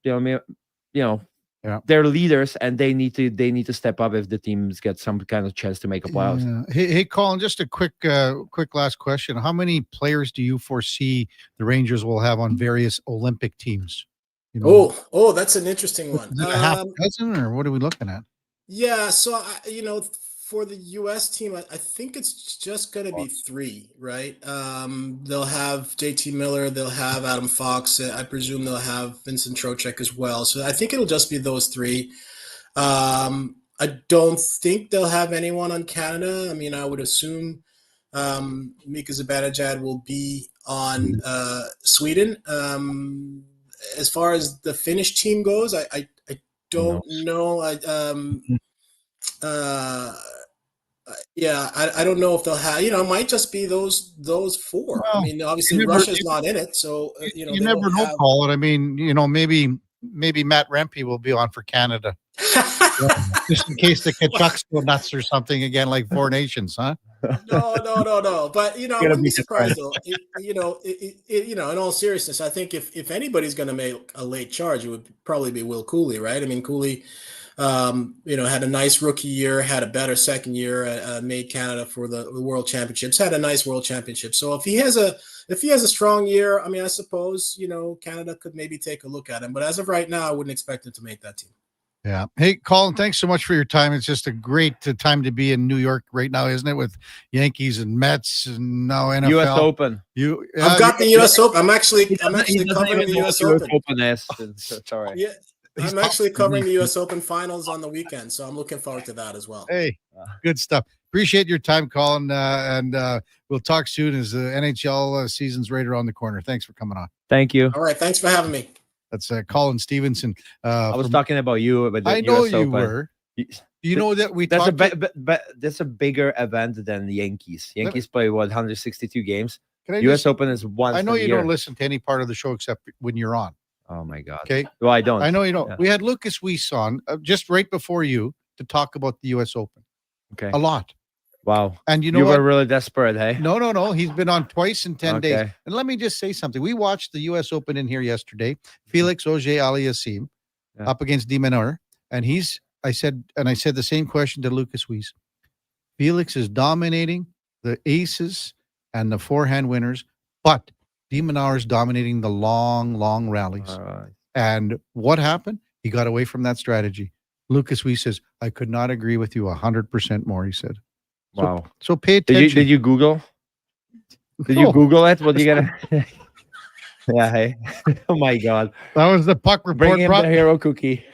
they're leaders, and they need to step up if the teams get some kind of chance to make a playoffs. Yeah. Hey, Colin, just a quick last question. How many players do you foresee the Rangers will have on various Olympic teams? Oh, that's an interesting one. A half dozen, or what are we looking at? Yeah, so for the U.S. team, I think it's just going to be 3, right? They'll have JT Miller, they'll have Adam Fox. I presume they'll have Vincent Trocheck as well. So I think it'll just be those 3. I don't think they'll have anyone on Canada. I mean, I would assume Mika Zibanejad will be on Sweden. As far as the Finnish team goes, I don't know. I don't know if they'll have. It might just be those 4. Well, I mean, obviously Russia's not in it, so you never know, Colin. I mean, maybe Matt Rempe will be on for Canada, just in case the Kachucks go nuts or something again, like 4 Nations, huh? No. But I wouldn't be surprised though. In all seriousness, I think if anybody's going to make a late charge, it would probably be Will Cooley, right? I mean, Cooley, had a nice rookie year, had a better second year, made Canada for the World Championships, had a nice World Championship. So if he has a strong year, I mean, I suppose Canada could maybe take a look at him. But as of right now, I wouldn't expect him to make that team. Yeah. Hey, Colin, thanks so much for your time. It's just a great time to be in New York right now, isn't it? With Yankees and Mets and now NFL. U.S. Open. I've got the U.S. Open. I'm actually covering the U.S. Open. It's all right. Yeah. I'm actually covering the U.S. Open finals on the weekend, so I'm looking forward to that as well. Hey, good stuff. Appreciate your time, Colin, and we'll talk soon as the NHL season's right around the corner. Thanks for coming on. Thank you. All right, thanks for having me. That's Colin Stevenson. I was talking about you, but I know you were. You know that we that's talked. That's a bigger event than the Yankees. Yankees play 162 games. Can U.S. Open is once. I know a you year. don't listen to any part of the show except when you're on. Oh my God. Okay. Well, I don't. I know you don't. Yeah. We had Lucas Whis on just right before you to talk about the U.S. Open. Okay. A lot. Wow. And you what? were really desperate, hey? No. He's been on twice in 10 days. Okay. And let me just say something. We watched the U.S. Open in here yesterday. Felix Auger-Aliassime up against de Minaur. And I said the same question to Lucas Whis. Felix is dominating the aces and the forehand winners, but de Minaur is dominating the long rallies. And what happened? He got away from that strategy. Lucas Whis says, I could not agree with you 100% more, he said. Wow. So pay attention. Did you Google? Did you Google it? What do you gotta? Yeah. Hey. Oh my God. That was the puck report. Bring him the hero cookie.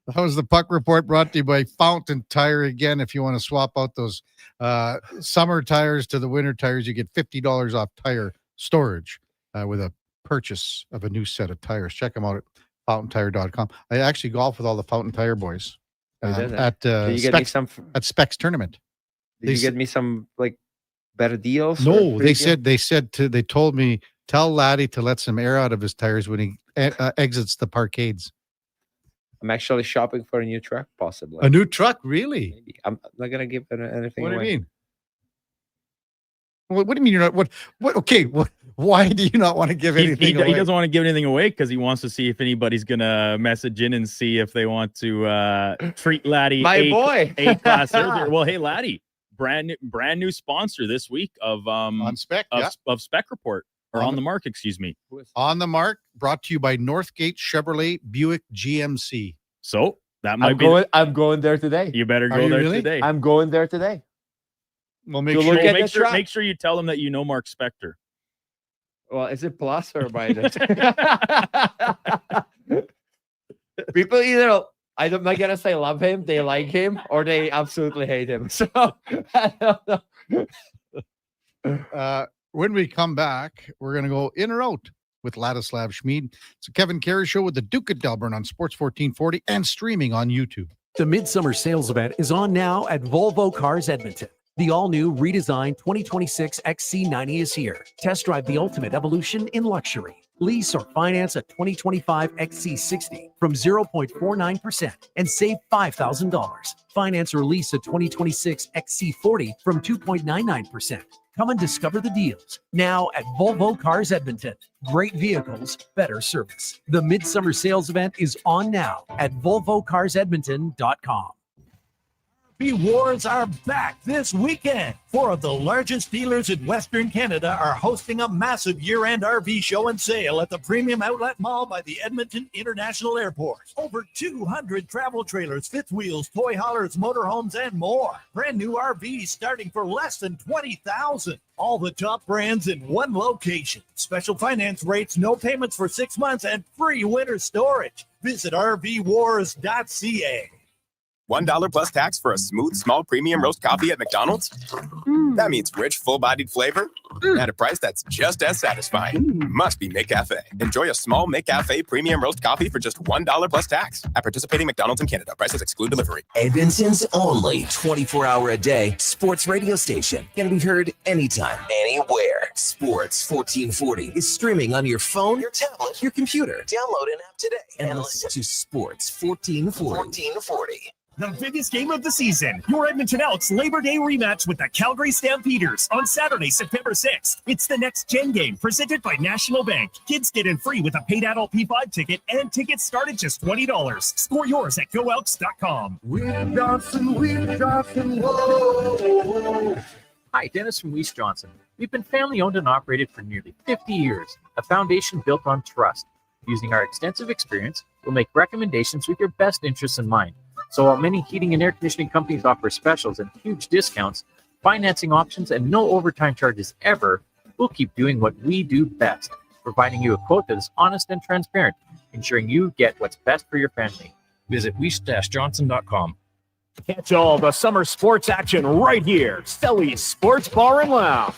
That was the puck report brought to you by Fountain Tire. Again, if you want to swap out those summer tires to the winter tires, you get $50 off tire storage with a purchase of a new set of tires. Check them out at fountaintire.com. I actually golf with all the Fountain Tire boys at Specs tournament. Did you get me some better deals? No, they told me, tell Laddie to let some air out of his tires when he exits the parkades. I'm actually shopping for a new truck, possibly. A new truck? Really? Maybe. I'm not going to give anything away. What do you mean? What do you mean you're not? What? Okay. Why do you not want to give anything away? He doesn't want to give anything away because he wants to see if anybody's going to message in and see if they want to treat Laddie my boy A-class earlier. Well, hey, Laddie, brand new sponsor this week of on Spec of Spec Report. Or on the mark, excuse me. On the mark, brought to you by Northgate Chevrolet Buick GMC. So that I'm going there today. You better go there today. I'm going there today. Well, make sure you tell them that you know Mark Spector. Well, is it plus or minus? People either I'm not gonna say love him, they like him, or they absolutely hate him. So I don't know. When we come back, we're going to go in or out with Ladislav Schmid. It's a Kevin Karius show with the Duke of Delburne on Sports 1440 and streaming on YouTube. The Midsummer Sales Event is on now at Volvo Cars Edmonton. The all-new redesigned 2026 XC90 is here. Test drive the ultimate evolution in luxury. Lease or finance a 2025 XC60 from 0.49% and save $5,000. Finance or lease a 2026 XC40 from 2.99%. Come and discover the deals now at Volvo Cars Edmonton. Great vehicles, better service. The Midsummer Sales Event is on now at VolvoCarsEdmonton.com. RV Wars are back this weekend. 4 of the largest dealers in Western Canada are hosting a massive year-end RV show and sale at the Premium Outlet Mall by the Edmonton International Airport. Over 200 travel trailers, fifth wheels, toy haulers, motorhomes, and more. Brand new RVs starting for less than $20,000. All the top brands in one location. Special finance rates, no payments for 6 months, and free winter storage. Visit rvwars.ca. $1 plus tax for a smooth, small premium roast coffee at McDonald's? That means rich, full-bodied flavor at a price that's just as satisfying. Must be McCafe. Enjoy a small McCafe premium roast coffee for just $1 plus tax at participating McDonald's in Canada. Prices exclude delivery. Edmonton's only 24-hour-a-day sports radio station can be heard anytime, anywhere. Sports 1440 is streaming on your phone, your tablet, your computer. Download an app today and listen to Sports 1440. The biggest game of the season, your Edmonton Elks Labor Day rematch with the Calgary Stampeders on Saturday, September 6th. It's the next gen game presented by National Bank. Kids get in free with a paid adult P5 ticket, and tickets start at just $20. Score yours at goelks.com. Weed Johnson, whoa. Hi, Dennis from Weiss Johnson. We've been family owned and operated for nearly 50 years, a foundation built on trust. Using our extensive experience, we'll make recommendations with your best interests in mind. So while many heating and air conditioning companies offer specials and huge discounts, financing options, and no overtime charges ever, we'll keep doing what we do best, providing you a quote that is honest and transparent, ensuring you get what's best for your family. Visit weiss-johnson.com. Catch all the summer sports action right here. Stelly's Sports Bar and Lounge.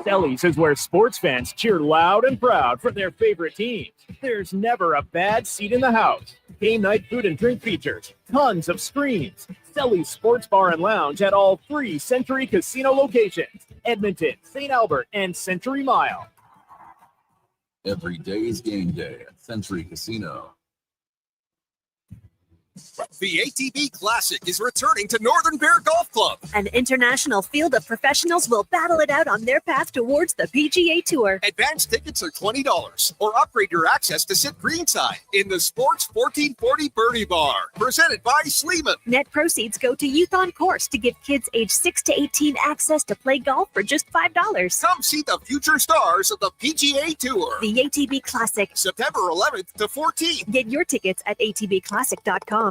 Stelly's is where sports fans cheer loud and proud for their favorite teams. There's never a bad seat in the house. Game night food and drink features. Tons of screens. Stelly's Sports Bar and Lounge at all 3 Century Casino locations. Edmonton, St. Albert, and Century Mile. Every day is game day at Century Casino. The ATB Classic is returning to Northern Bear Golf Club. An international field of professionals will battle it out on their path towards the PGA Tour. Advance tickets are $20 or upgrade your access to sit greenside in the Sports 1440 Birdie Bar, presented by Sleeman. Net proceeds go to Youth on Course to give kids age 6 to 18 access to play golf for just $5. Come see the future stars of the PGA Tour. The ATB Classic, September 11th to 14th. Get your tickets at atbclassic.com.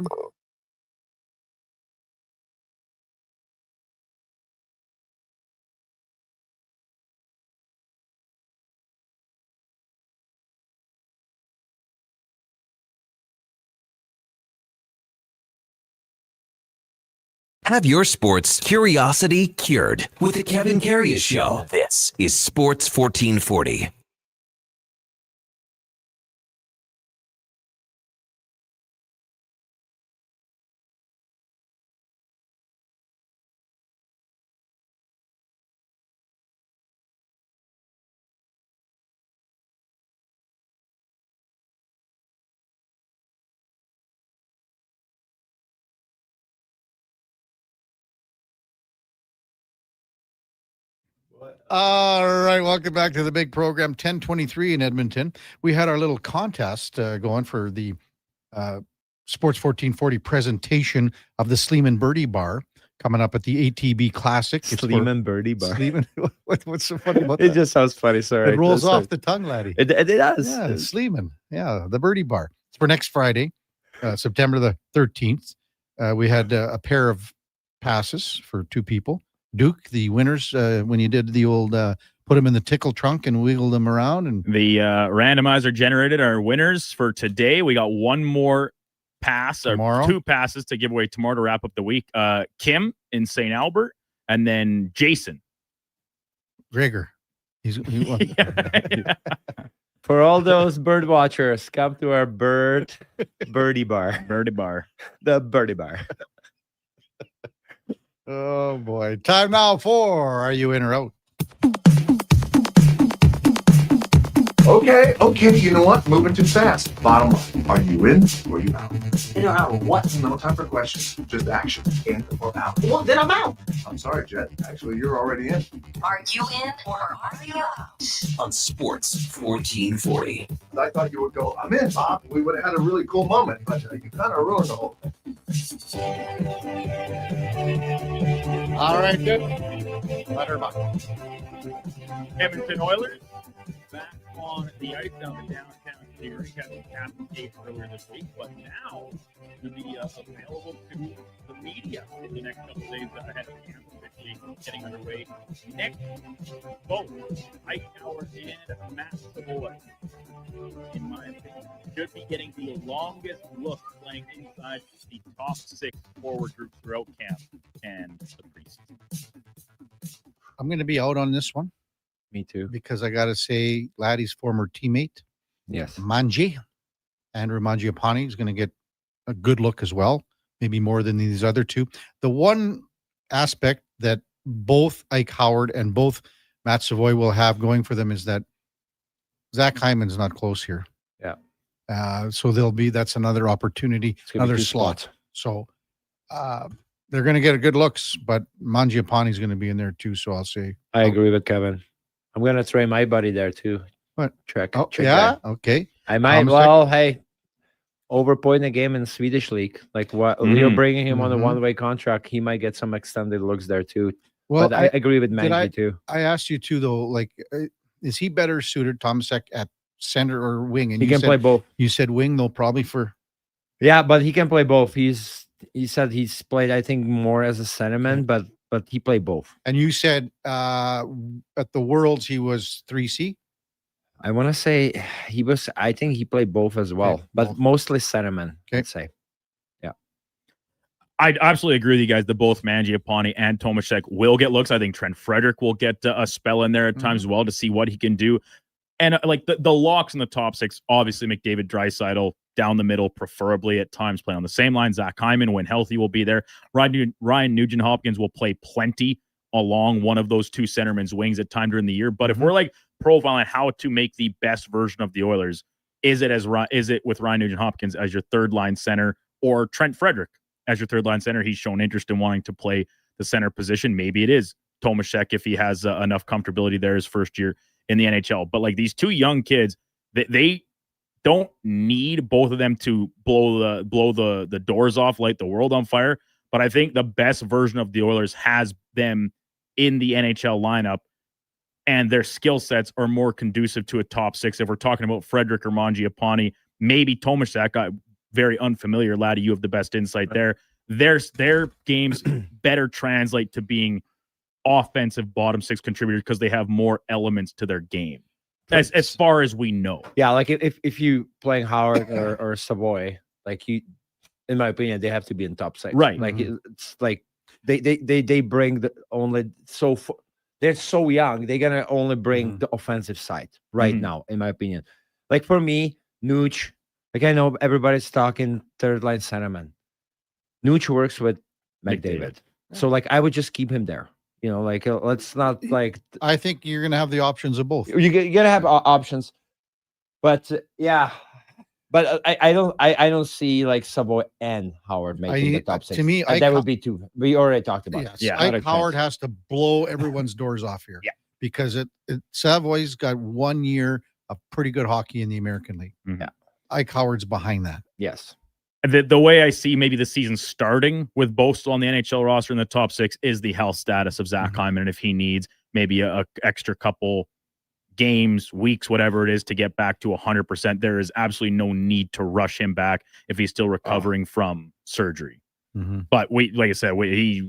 Have your sports curiosity cured with the Kevin Karius Show. This is Sports 1440. All right, welcome back to the big program, 1023 in Edmonton. We had our little contest going for the Sports 1440 presentation of the Sleeman Birdie Bar coming up at the ATB Classic. Sleeman Birdie Bar. Sleeman, what's so funny about that? It just sounds funny, sorry. It rolls off the tongue, laddie. It does. Yeah, Sleeman. Yeah, the Birdie Bar. It's for next Friday, September the 13th. We had a pair of passes for 2 people. Duke, the winners, when you did the old put them in the tickle trunk and wiggle them around. And the randomizer generated our winners for today. We got one more pass, tomorrow. 2 passes to give away tomorrow to wrap up the week. Kim in St. Albert, and then Jason. Gregor. Yeah. For all those bird watchers, come to our birdie bar. Birdie Bar. The Birdie Bar. Oh, boy. Time now for Are You In or Out? Okay, you know what? Moving too fast. Bottom line, are you in or are you out? In or out of what? No time for questions, just action. In or out. Well, then I'm out. I'm sorry, Jet. Actually, you're already in. Are you in or are you out? On Sports 1440. I thought you would go, I'm in, Bob. We would have had a really cool moment, but you kind of ruined the whole thing. All right, good. Butterbuck. Edmonton Oilers back on the ice down in downtown here. We had the captain case earlier this week, but now to be available to the media in the next couple of days ahead of camp, officially getting underway. Next, both Hightower and Matt Savoy, in my opinion, should be getting the longest look playing inside the top 6 forward groups throughout camp and the preseason. I'm going to be out on this one. Me too. Because I got to say, Laddie's former teammate, yes, Andrew Mangiapane, is going to get a good look as well, maybe more than these other 2. The one aspect that both Ike Howard and both Matt Savoy will have going for them is that Zach Hyman's not close here. Yeah. So that's another opportunity, another slot. So they're going to get a good looks, but Mangiapane is going to be in there too. So I'll say I agree with Kevin. I'm going to throw my buddy there too. What? Check. Oh, check yeah. that. Okay. I might. Well, hey, overpoint a game in the Swedish league. Like what we are bringing him on a one-way contract. He might get some extended looks there too. Well, but I agree with Mangy too. I asked you too, though. Like, is he better suited, Tomasek, at center or wing? And he can play both. You said wing, though, probably for. Yeah, but he can play both. He said he's played, I think, more as a centerman, but he played both. And you said at the Worlds he was 3C. I want to say he was. I think he played both as well, but mostly centerman. I'd say. Yeah, I absolutely agree with you guys that both Mangiapane and Tomasek will get looks. I think Trent Frederick will get a spell in there at times as well to see what he can do. And like the locks in the top six, obviously McDavid, Draisaitl down the middle, preferably at times play on the same line. Zach Hyman, when healthy, will be there. Ryan Nugent-Hopkins will play plenty along one of those two centermen's wings at time during the year. But if we're like profiling how to make the best version of the Oilers, is it with Ryan Nugent-Hopkins as your third line center or Trent Frederick as your third line center? He's shown interest in wanting to play the center position. Maybe it is Tomasek if he has enough comfortability there his first year in the NHL. But like these two young kids, they don't need both of them to blow the doors off, light the world on fire. But I think the best version of the Oilers has them in the NHL lineup, and their skill sets are more conducive to a top six. If we're talking about Frederick or Mangiapane, maybe Tomasek, very unfamiliar. Laddie, you have the best insight there. Their games better translate to being offensive bottom six contributors because they have more elements to their game, as far as we know. Yeah, like if you playing Howard or Savoy, like in my opinion, they have to be in top six. Right. Like it's like they bring they're so young. They're gonna only bring the offensive side right now, in my opinion. Like for me, Nuge, like I know everybody's talking third line centerman. Nuge works with McDavid. So like I would just keep him there. You know, like let's not like. I think you're gonna have the options of both. You're gonna have options, but yeah. But I don't see like Savoy and Howard making the top six. To me, that would be two. We already talked about it. Yeah, Ike Howard has to blow everyone's doors off here. Yeah, because Savoy's got 1 year of pretty good hockey in the American League. Yeah, Ike Howard's behind that. Yes. The way I see maybe the season starting with both still on the NHL roster in the top six is the health status of Zach Hyman, and if he needs maybe a extra couple games, weeks, whatever it is, to get back to 100%, there is absolutely no need to rush him back if he's still recovering from surgery. But like I said,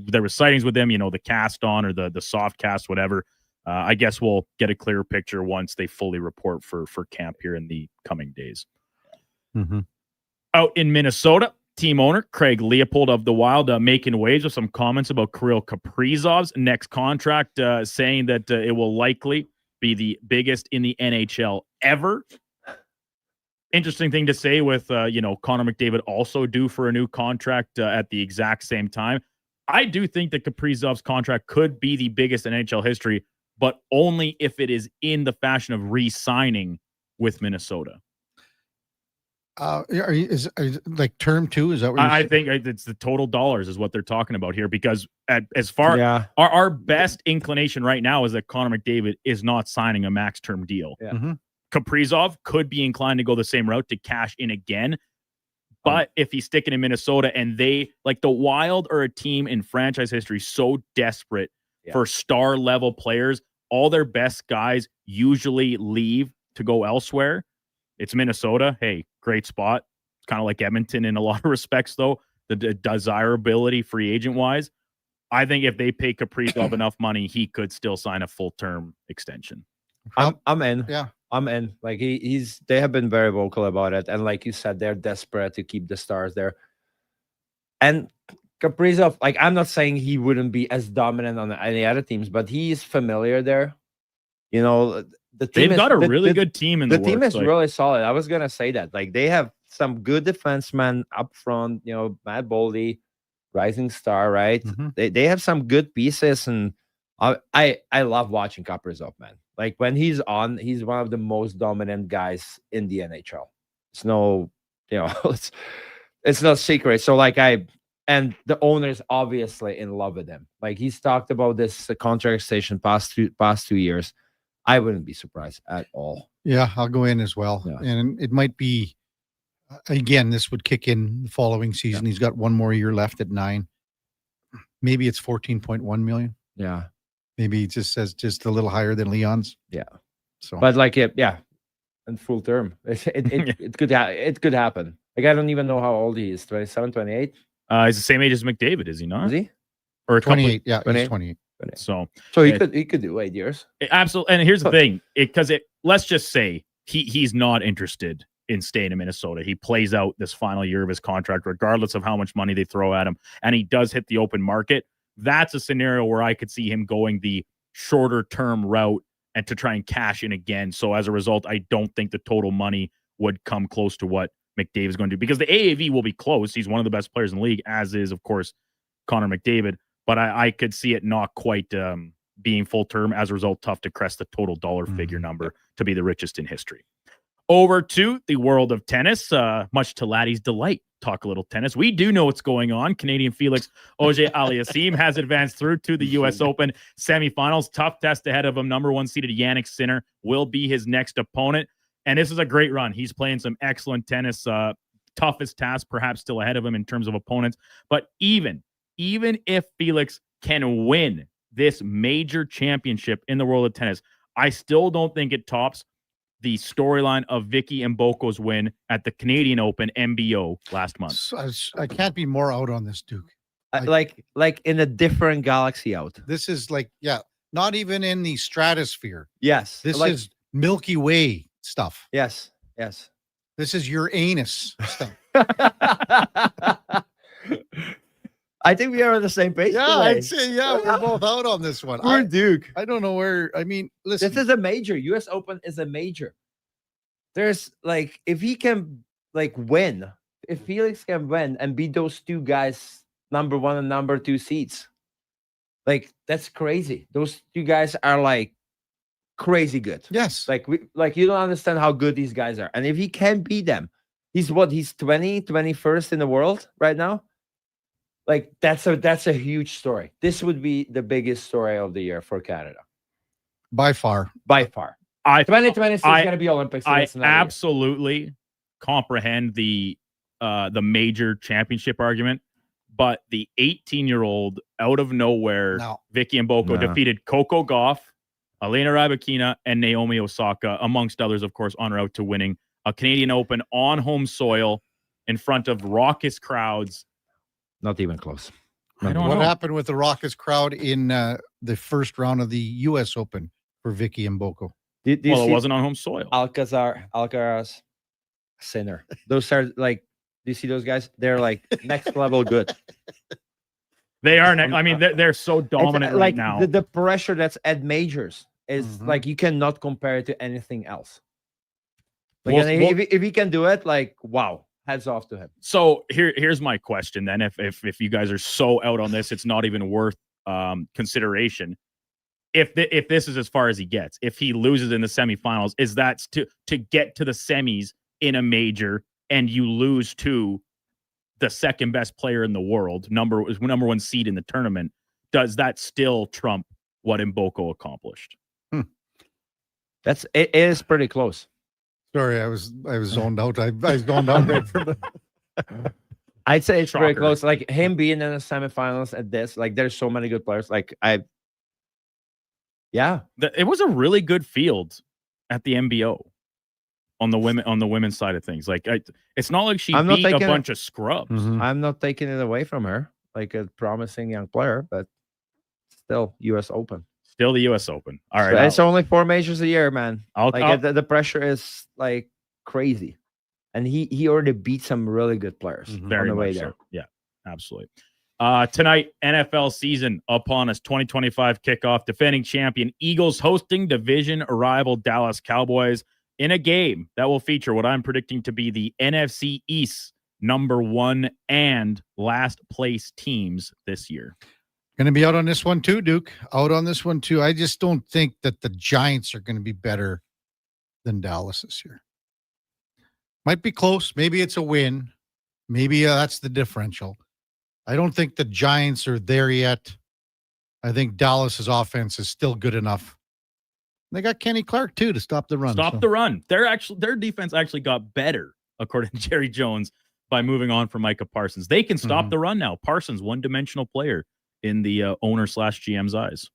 there were sightings with him, the cast on or the soft cast, whatever. I guess we'll get a clearer picture once they fully report for camp here in the coming days. Out in Minnesota, team owner Craig Leopold of the Wild making waves with some comments about Kirill Kaprizov's next contract, saying that it will likely be the biggest in the NHL ever. Interesting thing to say with, Connor McDavid also due for a new contract at the exact same time. I do think that Kaprizov's contract could be the biggest in NHL history, but only if it is in the fashion of re-signing with Minnesota. Is like term 2? Is that what I think it's the total dollars is what they're talking about here, because our best inclination right now is that Connor McDavid is not signing a max term deal. Kaprizov could be inclined to go the same route to cash in again, but if he's sticking in Minnesota and they like the Wild are a team in franchise history so desperate for star level players, all their best guys usually leave to go elsewhere. It's Minnesota. Hey, great spot. It's kind of like Edmonton in a lot of respects, though. The desirability free agent wise, I think if they pay Kaprizov enough money, he could still sign a full term extension. I'm in. Yeah, I'm in. Like they have been very vocal about it, and like you said, they're desperate to keep the stars there. And Kaprizov, like I'm not saying he wouldn't be as dominant on any other teams, but he's familiar there. The team They've got a really good team in the team is really solid. I was gonna say that. Like they have some good defensemen up front. Matt Boldy, rising star, right? They have some good pieces, and I love watching Kaprizov, man. Like when he's on, he's one of the most dominant guys in the NHL. It's no, it's no secret. So like and the owner's obviously in love with him. Like he's talked about this contract extension past 2 years. I wouldn't be surprised at all. Yeah, I'll go in as well. Yeah. And it might be, again, this would kick in the following season. He's got one more year left at 9. Maybe it's 14.1 million. Yeah. Maybe he just says just a little higher than Leon's. Yeah. So, but like, yeah, in full term, it could happen. Like, I don't even know how old he is. 27, 28? He's the same age as McDavid, is he not? Is he? Or 28. Yeah, 28. he's 28. So he could do 8 years. Absolutely. And here's the thing, let's just say he's not interested in staying in Minnesota. He plays out this final year of his contract, regardless of how much money they throw at him, and he does hit the open market. That's a scenario where I could see him going the shorter term route and to try and cash in again. So as a result, I don't think the total money would come close to what McDavid is going to do, because the AAV will be close. He's one of the best players in the league, as is, of course, Connor McDavid. But I could see it not quite being full term. As a result, tough to crest the total dollar figure number to be the richest in history. Over to the world of tennis, much to Laddie's delight. Talk a little tennis. We do know what's going on. Canadian Felix Auger-Aliassime has advanced through to the U.S. Open semifinals. Tough test ahead of him. Number 1 seeded Yannick Sinner will be his next opponent. And this is a great run. He's playing some excellent tennis. Toughest task perhaps still ahead of him in terms of opponents. But even if Felix can win this major championship in the world of tennis, I still don't think it tops the storyline of Vicky Mboko's win at the Canadian Open MBO last month. So I can't be more out on this, Duke. Like in a different galaxy out. This is like, not even in the stratosphere. Yes. This is Milky Way stuff. Yes. This is Uranus stuff. I think we are on the same page. Yeah, today. I'd say, we're both out on this one. Poor Duke. I don't know where, listen. This is a major. US Open is a major. There's like, if he can win, if Felix can win and beat those two guys, number 1 and number 2 seeds, like that's crazy. Those two guys are like crazy good. Yes. Like you don't understand how good these guys are. And if he can beat them, he's 21st in the world right now. Like that's a huge story. This would be the biggest story of the year for Canada. By far. 2026 is going to be Olympics. So I absolutely comprehend the major championship argument, but the 18-year-old out of nowhere, Vicky Mboko defeated Coco Gauff, Elena Rybakina, and Naomi Osaka, amongst others, of course, on route to winning a Canadian Open on home soil in front of raucous crowds. Not even close. What happened with the raucous crowd in the first round of the U.S. Open for Vicky Mboko? Do you it wasn't on home soil. Alcaraz, Sinner. Those are like, do you see those guys? They're like next level good. They are. They're so dominant right now. The pressure that's at majors is like, you cannot compare it to anything else. Like, if he can do it, like, wow. Hats off to him. So here's my question then. If you guys are so out on this, it's not even worth consideration. If this is as far as he gets, if he loses in the semifinals, is that to get to the semis in a major and you lose to the second best player in the world, number 1 seed in the tournament, does that still trump what Mboko accomplished? It is pretty close. Sorry, I was zoned out. I was zoned out right from the. I'd say it's very close. Like him being in the semifinals at this, like there's so many good players. Like it was a really good field at the MBO on the women's side of things. Like it's not like she beat a bunch of scrubs. I'm not taking it away from her, like a promising young player, but still U.S. Open. Still the U.S. Open. All right. So it's only 4 majors a year, man. The pressure is like crazy. And he already beat some really good players on the way there. So. Yeah, absolutely. Tonight, NFL season upon us, 2025 kickoff. Defending champion Eagles hosting division rival Dallas Cowboys in a game that will feature what I'm predicting to be the NFC East number 1 and last place teams this year. Going to be out on this one too, Duke. Out on this one too. I just don't think that the Giants are going to be better than Dallas this year. Might be close. Maybe it's a win. Maybe that's the differential. I don't think the Giants are there yet. I think Dallas's offense is still good enough. They got Kenny Clark too to stop the run. Stop the run. Their defense actually got better, according to Jerry Jones, by moving on from Micah Parsons. They can stop the run now. Parsons, one-dimensional player in the owner/GM's eyes.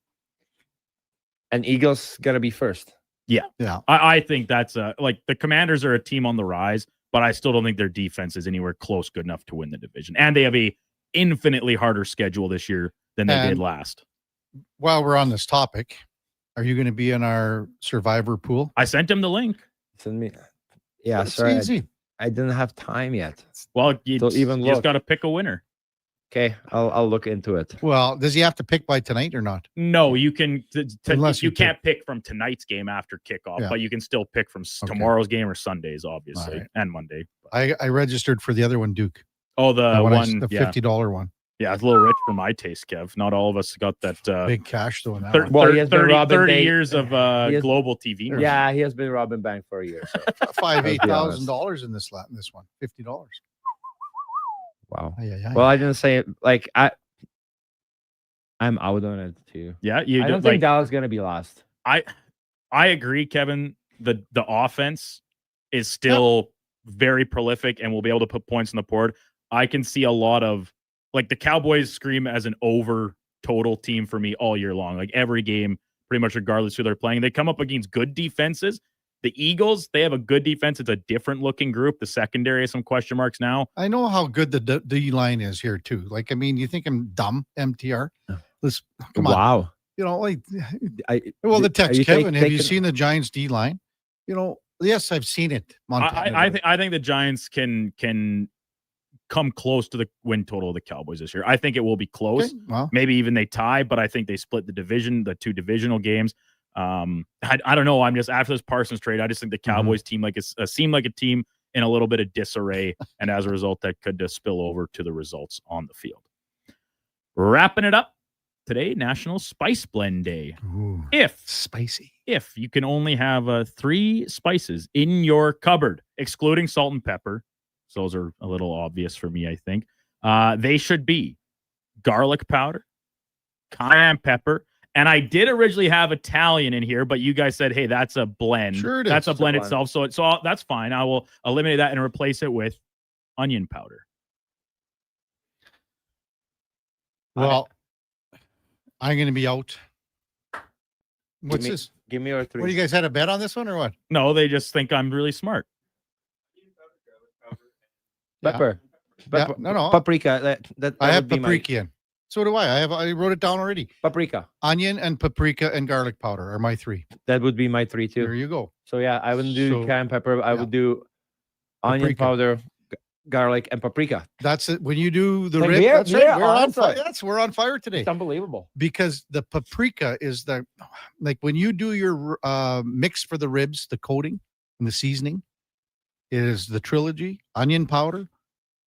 And Eagles got to be first. Yeah. I think that's like the Commanders are a team on the rise, but I still don't think their defense is anywhere close good enough to win the division. And they have a infinitely harder schedule this year than they did last. While we're on this topic, are you going to be in our survivor pool? I sent him the link. Send me. Yeah, It's sorry. easy. I didn't have time yet. Well, you Don't even just look. got to pick a winner. Okay, I'll look into it. Well, does he have to pick by tonight or not? No, you can. Unless you you can't pick from tonight's game after kickoff, Yeah. but you can still pick from tomorrow's game or Sunday's, obviously, All right. and Monday. I registered for the other one, Duke. Oh, the one, the yeah. $50 one. Yeah, it's a little rich for my taste, Kev. Not all of us got that Big cash though in that thir- one. Well, he has been 30, robbing 30 bank- years of he has- global TV. money. Yeah, he has been robbing bank for a year. So $8,000 in this one. $50. Wow. Yeah. Well, I didn't say it. Like I'm out on it too. Yeah, I don't think Dallas is gonna be last. I agree, Kevin. The offense is still very prolific and will be able to put points on the board. I can see a lot of like the Cowboys scream as an over total team for me all year long. Like every game, pretty much regardless who they're playing, they come up against good defenses. The Eagles, they have a good defense. It's a different looking group. The secondary has some question marks now. I know how good the D line is here too. Like, I mean, you think I'm dumb, MTR? Let's come on. Wow. You know, like, the the text, you Kevin. Have you taking- seen the Giants D line? You know, yes, I've seen it. I think the Giants can come close to the win total of the Cowboys this year. I think it will be close. Okay, well. Maybe even they tie, but I think they split the division, the two divisional games. I don't know. I'm just after this Parsons trade, I just think the Cowboys team seemed like a team in a little bit of disarray, and as a result, that could spill over to the results on the field. Wrapping it up today, National Spice Blend Day. Ooh, spicy. If you can only have 3 spices in your cupboard, excluding salt and pepper, so those are a little obvious for me, I think. They should be garlic powder, cayenne pepper, and I did originally have Italian in here, but you guys said, hey, that's a blend. Sure it That's is. a blend itself, so that's fine. I will eliminate that and replace it with onion powder. Well, I'm going to be out. What's this? Give me your 3. What, you guys had a bet on this one or what? No, they just think I'm really smart. Pepper. Yeah, Pepper- no. Paprika. That I have would be my- paprika in. So do I. I wrote it down already. Paprika. Onion and paprika and garlic powder are my 3. That would be my 3 too. There you go. So yeah, I wouldn't do So, cayenne pepper. I would do onion Paprika. powder, garlic, and paprika. That's it. When you do the Like, rib, we're- that's right. we're We're on on fire. fire. We're on fire today. It's unbelievable. Because the paprika is like when you do your mix for the ribs, the coating and the seasoning, it is the trilogy: onion powder,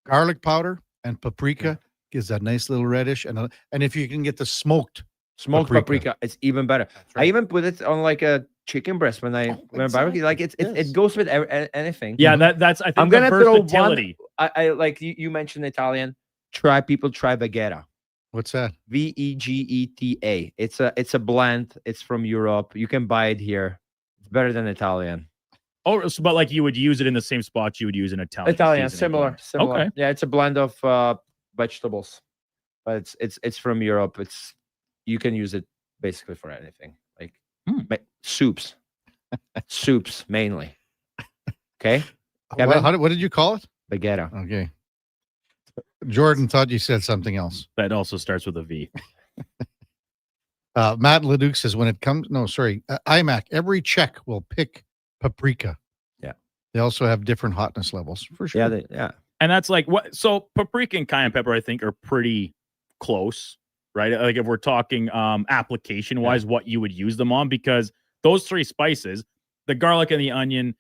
garlic powder, and paprika. Gives that nice little reddish, and if you can get the smoked paprika, it's even better. I even put it on like a chicken breast when I barbecue. Like it goes with anything. Yeah, that's I think I'm the gonna throw versatility. one. I like you mentioned Italian. Try Vegeta. What's that? Vegeta. It's a blend. It's from Europe. You can buy it here. It's better than Italian. Oh, but like you would use it in the same spot you would use an Italian. Italian, seasoning. similar. Okay. Yeah, it's a blend of vegetables, but it's from Europe. You can use it basically for anything, like soups, soups mainly. Okay. What did you call it? Vegeta. Okay. Jordan thought you said something else. That also starts with a V. Matt Leduc says iMac, every check will pick paprika. Yeah. They also have different hotness levels for sure. Yeah. And that's like what? So paprika and cayenne pepper, I think, are pretty close, right? Like if we're talking application wise, what you would use them on, because those 3 spices, the garlic and the onion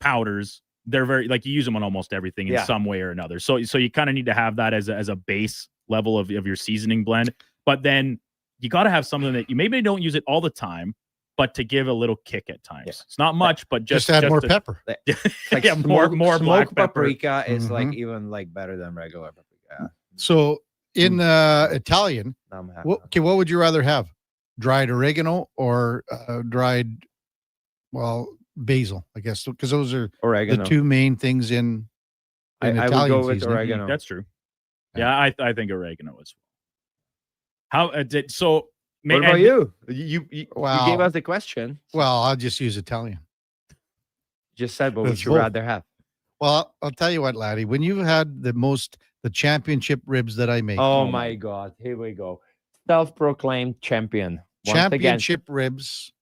powders, they're very like you use them on almost everything in some way or another. So you kind of need to have that as a base level of your seasoning blend. But then you got to have something that you maybe don't use it all the time, but to give a little kick at times. Yeah. It's not much, but just add more pepper. Like yeah, more black pepper. Paprika is like even like better than regular paprika. So in Italian, what would you rather have? Dried oregano or dried, basil, I guess, because those are oregano. The two main things in Italian I would go with seasoning. oregano. That's true. Yeah, I think oregano as well. How did so? What about you? You gave us the question. Well, I'll just use Italian. Just said, what would you rather have? Well, I'll tell you what, laddie. When you had the championship ribs that I made. Oh my God! Here we go. Self-proclaimed champion. Championship ribs.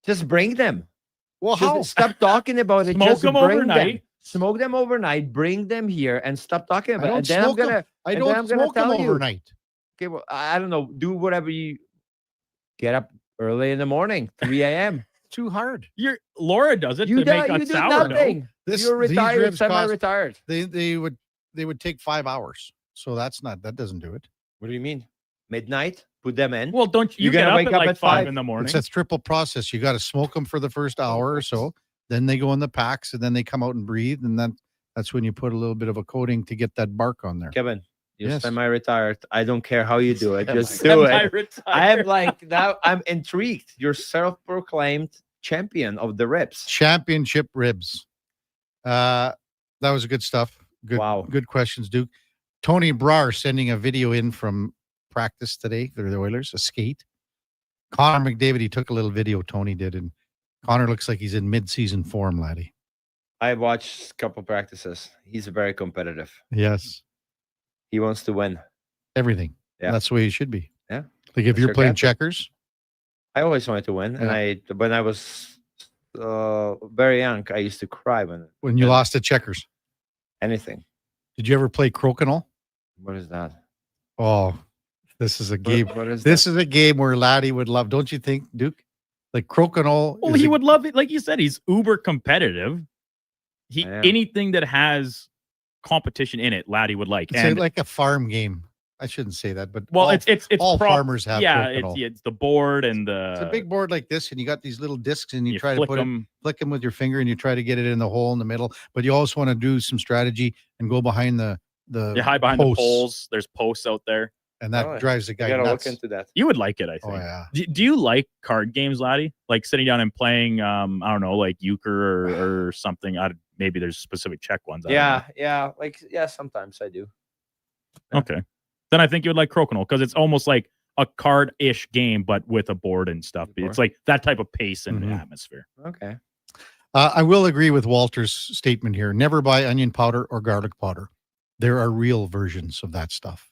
Just bring them. Well, how? Stop talking about it. Smoke just them bring overnight. Them. Smoke them overnight. Bring them here and stop talking about it. And then I don't smoke them overnight. Okay, well, I don't know. Do whatever you. Get up early in the morning, 3 a.m. Too hard. Laura does it to make a sourdough. You're retired, semi-retired. They would take 5 hours. So that doesn't do it. What do you mean? Midnight? Put them in. Well, don't you get up at 5 in the morning? It's a triple process. You got to smoke them for the first hour or so. Then they go in the packs, and then they come out and breathe, and then that's when you put a little bit of a coating to get that bark on there. Kevin, you're semi-retired. I don't care how you do it. Just do it. I am like now. I'm intrigued. You're self-proclaimed champion of the ribs. Championship ribs. That was good stuff. Good questions, Duke. Tony Brar sending a video in from practice today for the Oilers, a skate. Connor McDavid, he took a little video, Tony did, and Connor looks like he's in mid-season form, laddie. I watched a couple practices. He's very competitive. Yes. He wants to win. Everything. Yeah. That's the way he should be. Yeah. Like if you're playing checkers. I always wanted to win. Yeah. And when I was very young, I used to cry when you lost at checkers. Anything. Did you ever play crokinole? What is that? Oh, this is a game. What is this is a game where laddie would love, don't you think, Duke? Like crokinole. Well, he would love it. Like you said, he's uber competitive. Anything that has competition in it, laddie would like. It's like a farm game. I shouldn't say that, but it's all farmers have. Yeah, it's the board and it's a big board like this, and you got these little discs, and you try to flick them with your finger, and you try to get it in the hole in the middle. But you also want to do some strategy and go behind the hide behind the poles. There's posts out there, and that drives the guy nuts. Nuts. Look into that. You would like it, I think. Oh yeah. Do you like card games, laddie? Like sitting down and playing, I don't know, like euchre or something. Maybe there's specific Czech ones. Yeah. Sometimes I do. Yeah. Okay. Then I think you would like crokinole because it's almost like a card-ish game, but with a board and stuff. It's like that type of pace and atmosphere. Okay. I will agree with Walter's statement here. Never buy onion powder or garlic powder. There are real versions of that stuff.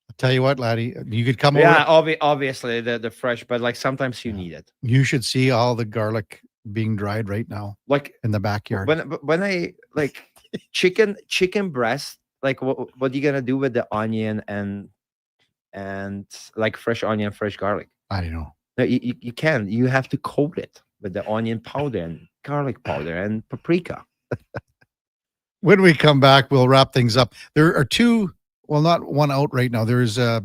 I'll tell you what, laddie, you could come over. Yeah, obviously the fresh, but like sometimes you need it. You should see all the garlic being dried right now, like in the backyard. When I like chicken breast. Like what are you gonna do with the onion and like fresh onion, fresh garlic? I don't know. No, you can. You have to coat it with the onion powder and garlic powder and paprika. When we come back, we'll wrap things up. There are two, well, not one out right now. There is a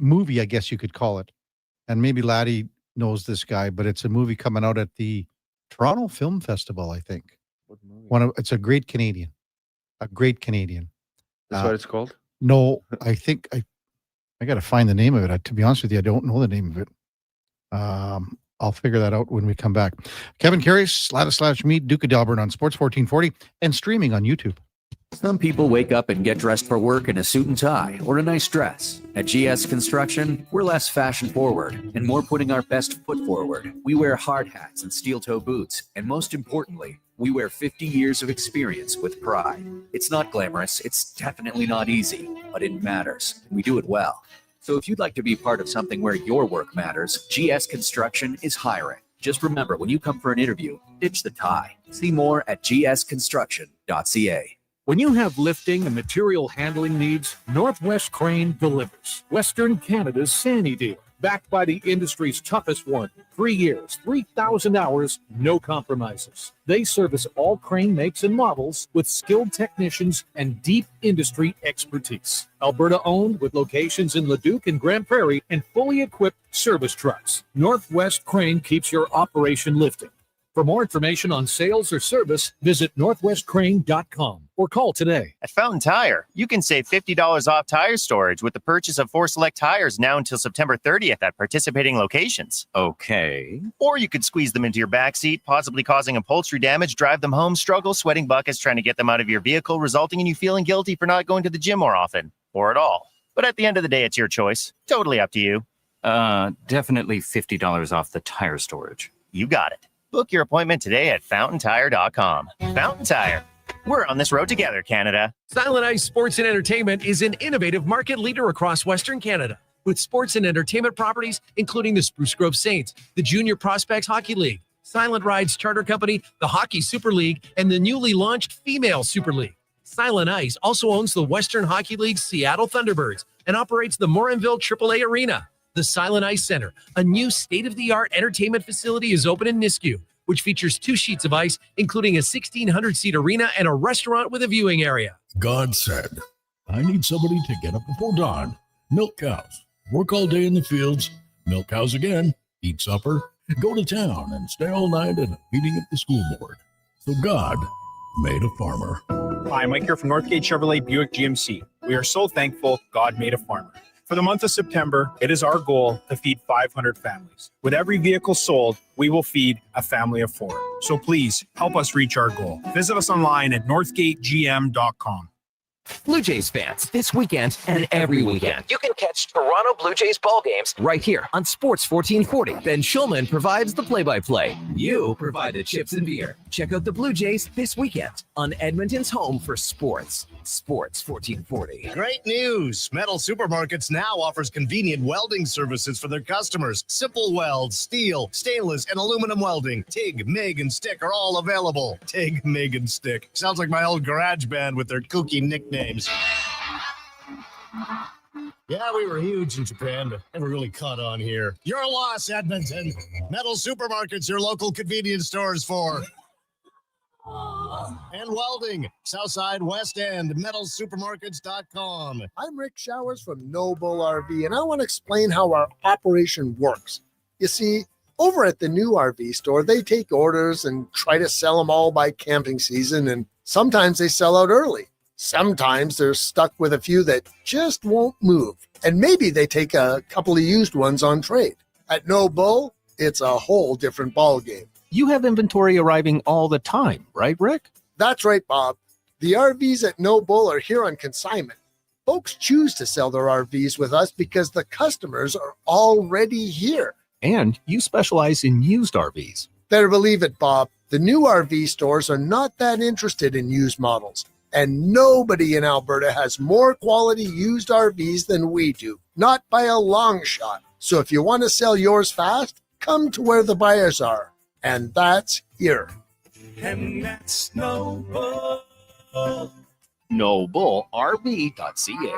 movie, I guess you could call it, and maybe Laddie knows this guy, but it's a movie coming out at the Toronto Film Festival, I think. What movie? It's a great Canadian. That's what it's called? No, I think I got to find the name of it. To be honest with you, I don't know the name of it. I'll figure that out when we come back. Kevin Karius, /me, Duke of Delburne on Sports 1440 and streaming on YouTube. Some people wake up and get dressed for work in a suit and tie or a nice dress. At GS Construction, we're less fashion forward and more putting our best foot forward. We wear hard hats and steel toe boots, and most importantly, we wear 50 years of experience with pride. It's not glamorous, it's definitely not easy, but it matters. We do it well. So if you'd like to be part of something where your work matters, GS Construction is hiring. Just remember, when you come for an interview, ditch the tie. See more at gsconstruction.ca. When you have lifting and material handling needs, Northwest Crane delivers. Western Canada's Sandy dealer. backed by the industry's toughest one. 3 years, 3,000 hours, no compromises. They service all crane makes and models with skilled technicians and deep industry expertise. Alberta owned with locations in Leduc and Grand Prairie and fully equipped service trucks. Northwest Crane keeps your operation lifting. For more information on sales or service, visit northwestcrane.com or call today. At Fountain Tire, you can save $50 off tire storage with the purchase of 4 select tires now until September 30th at participating locations. Okay. Or you could squeeze them into your backseat, possibly causing upholstery damage, drive them home, struggle, sweating buckets trying to get them out of your vehicle, resulting in you feeling guilty for not going to the gym more often, or at all. But at the end of the day, it's your choice. Totally up to you. Definitely $50 off the tire storage. You got it. Book your appointment today at fountaintire.com. Fountain Tire. We're on this road together, Canada. Silent Ice Sports and Entertainment is an innovative market leader across Western Canada with sports and entertainment properties, including the Spruce Grove Saints, the Junior Prospects Hockey League, Silent Rides Charter Company, the Hockey Super League, and the newly launched Female Super League. Silent Ice also owns the Western Hockey League's Seattle Thunderbirds and operates the Morinville AAA Arena. The Silent Ice Center, a new state-of-the-art entertainment facility, is open in Nisku, which features 2 sheets of ice, including a 1,600-seat arena and a restaurant with a viewing area. God said, I need somebody to get up before dawn, milk cows, work all day in the fields, milk cows again, eat supper, go to town, and stay all night at a meeting at the school board. So God made a farmer. Hi, Mike here from Northgate Chevrolet Buick GMC. We are so thankful God made a farmer. For the month of September, it is our goal to feed 500 families. With every vehicle sold, we will feed a family of 4. So please help us reach our goal. Visit us online at northgategm.com. Blue Jays fans, this weekend and every weekend, you can catch Toronto Blue Jays ball games right here on Sports 1440. Ben Schulman provides the play-by-play. You provide the chips and beer. Check out the Blue Jays this weekend on Edmonton's home for sports. Sports 1440. Great news! Metal Supermarkets now offers convenient welding services for their customers. Simple Weld, steel, stainless, and aluminum welding. TIG, MIG, and stick are all available. TIG, MIG, and stick. Sounds like my old garage band with their kooky nicknames. Yeah, we were huge in Japan, but never really caught on here. Your loss, Edmonton. Metal Supermarkets, your local convenience stores for... and welding. Southside, West End, metalsupermarkets.com. I'm Rick Showers from Noble RV, and I want to explain how our operation works. You see, over at the new RV store, they take orders and try to sell them all by camping season, and sometimes they sell out early. Sometimes they're stuck with a few that just won't move, and maybe they take a couple of used ones on trade. At Noble, it's a whole different ballgame. You have inventory arriving all the time, right, Rick? That's right, Bob. The RVs at No Bull are here on consignment. Folks choose to sell their RVs with us because the customers are already here. And you specialize in used RVs. Better believe it, Bob. The new RV stores are not that interested in used models. And nobody in Alberta has more quality used RVs than we do. Not by a long shot. So if you want to sell yours fast, come to where the buyers are. And that's here. And that's Noble. NobleRV.ca.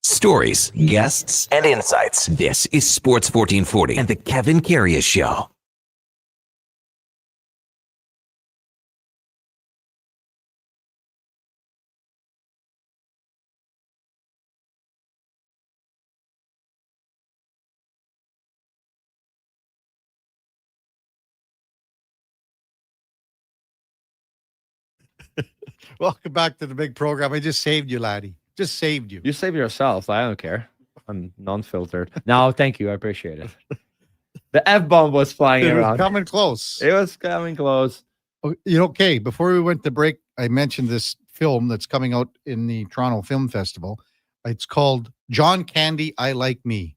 Stories, guests, and insights. This is Sports 1440 and the Kevin Karius Show. Welcome back to the big program. I just saved you, laddie. Just saved you. You saved yourself. I don't care. I'm non-filtered. No, thank you. I appreciate it. The F-bomb was flying around. It was coming close. It was coming close. Okay, before we went to break, I mentioned this film that's coming out in the Toronto Film Festival. It's called John Candy, I Like Me.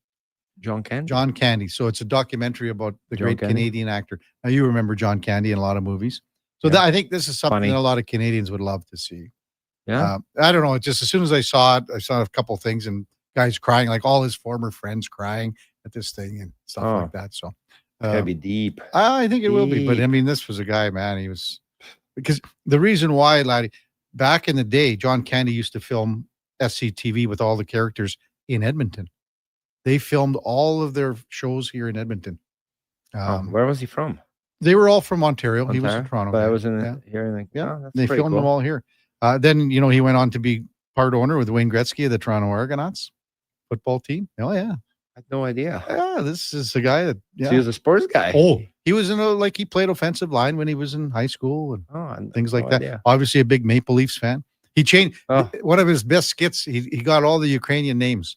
John Candy? John Candy. So it's a documentary about the John great Candy? Canadian actor. Now, you remember John Candy in a lot of movies. So I think this is something Funny. that a lot of Canadians would love to see. Yeah. I don't know. It's just as soon as I saw it, I saw a couple of things and guys crying, like all his former friends crying at this thing and stuff like that. So Gotta be deep. I think it will be. But I Deep. mean, this was a guy, man. He was, because the reason why, laddie, back in the day, John Candy used to film SCTV with all the characters in Edmonton. They filmed all of their shows here in Edmonton. Where was he from? They were all from Ontario. He was in Ontario? Toronto. But I guy. was in Yeah. here. And that's They pretty filmed them cool. all here. Then, you know, he went on to be part owner with Wayne Gretzky of the Toronto Argonauts football team. Oh, yeah. I had no idea. Yeah, this is a guy that, So he was a sports guy. Oh, he was he played offensive line when he was in high school and things like no that. idea. Obviously a big Maple Leafs fan. He changed one of his best skits. He got all the Ukrainian names.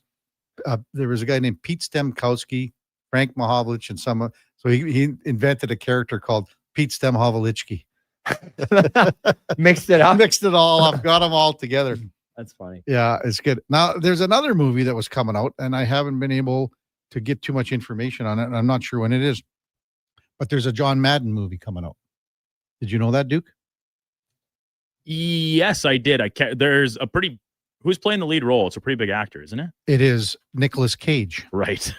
There was a guy named Pete Stemkowski, Frank Mahovlich, and someone. So he invented a character called Pete Stemhovlichki. Mixed it up. Mixed it all up. Got them all together. That's funny. Yeah, it's good. Now, there's another movie that was coming out, and I haven't been able to get too much information on it, and I'm not sure when it is. But there's a John Madden movie coming out. Did you know that, Duke? Yes, I did. There's a pretty. Who's playing the lead role? It's a pretty big actor, isn't it? It is Nicolas Cage. Right.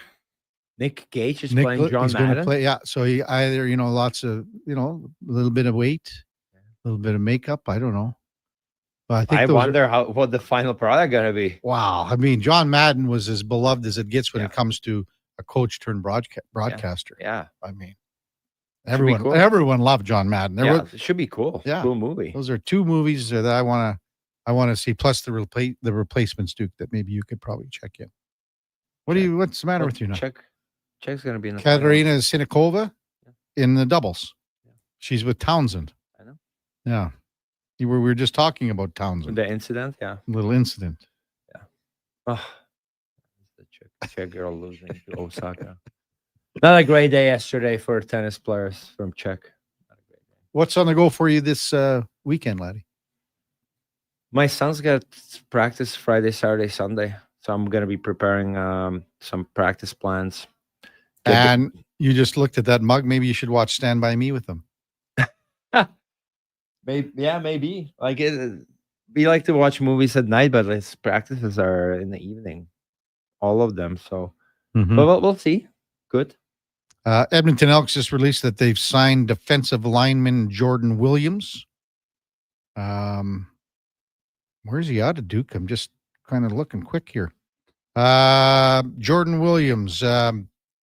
Nick Cage is playing John he's gonna Madden. play, yeah. So he either, lots of, a little bit of weight, a little bit of makeup. I don't know. But I think I those wonder what the final product gonna be. Wow. I mean, John Madden was as beloved as it gets when it comes to a coach turned broadcaster. Yeah. I mean, Should be cool. everyone loved John Madden. Yeah, it should be cool. Yeah. Cool movie. Those are two movies that I want to see, plus the replacements, Duke, that maybe you could probably check in. What's the matter with you now? Check's gonna be in the Katerina Sinikova in the doubles. She's with Townsend. I know. Yeah. We were just talking about Townsend. The incident, yeah. Little incident. Oh, the Czech girl losing to Osaka. Not a great day yesterday for tennis players from Czech. What's on the go for you this weekend, laddie? My son's got practice Friday, Saturday, Sunday. So I'm going to be preparing some practice plans. And you just looked at that mug. Maybe you should watch Stand By Me with them. Maybe. We like to watch movies at night, but his practices are in the evening. All of them. So, but we'll see. Good. Edmonton Elks just released that they've signed defensive lineman Jordan Williams. Where's he out of, Duke? I'm just kind of looking quick here. Jordan Williams.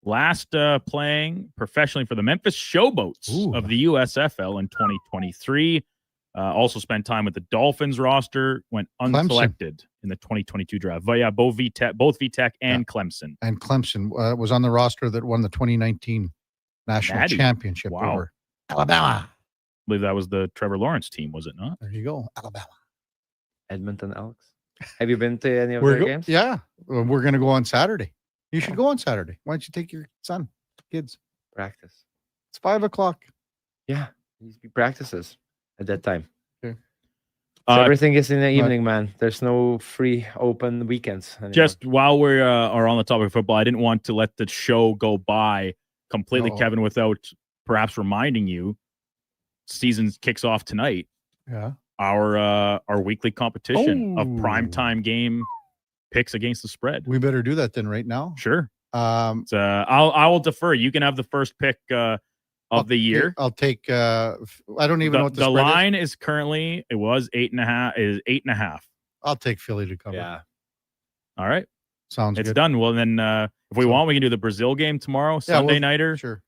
Last playing professionally for the Memphis Showboats of the USFL in 2023. Also spent time with the Dolphins roster. Went unselected in the 2022 draft. But yeah, both VTech and Clemson. And Clemson was on the roster that won the 2019 national championship over Alabama. I believe that was the Trevor Lawrence team, was it not? There you go, Alabama. Edmonton Elks. Have you been to any of their games? Yeah, we're going to go on Saturday. You should go on Saturday. Why don't you take your kids? Practice. It's 5:00. Yeah, these be practices at that time. Okay. So everything is in the evening, man. There's no free open weekends anymore. Just while we are on the topic of football, I didn't want to let the show go by completely, Kevin, without perhaps reminding you. Season kicks off tonight. Yeah. Our weekly competition of primetime game picks against the spread. We better do that then right now. Sure. I will defer. You can have the first pick of the year. I'll take. I don't even know what the spread line is currently. It was 8.5. Is 8.5. I'll take Philly to cover. Yeah. All right. Sounds it's good. done. Well, then if we want, we can do the Brazil game tomorrow, Sunday nighter. Sure.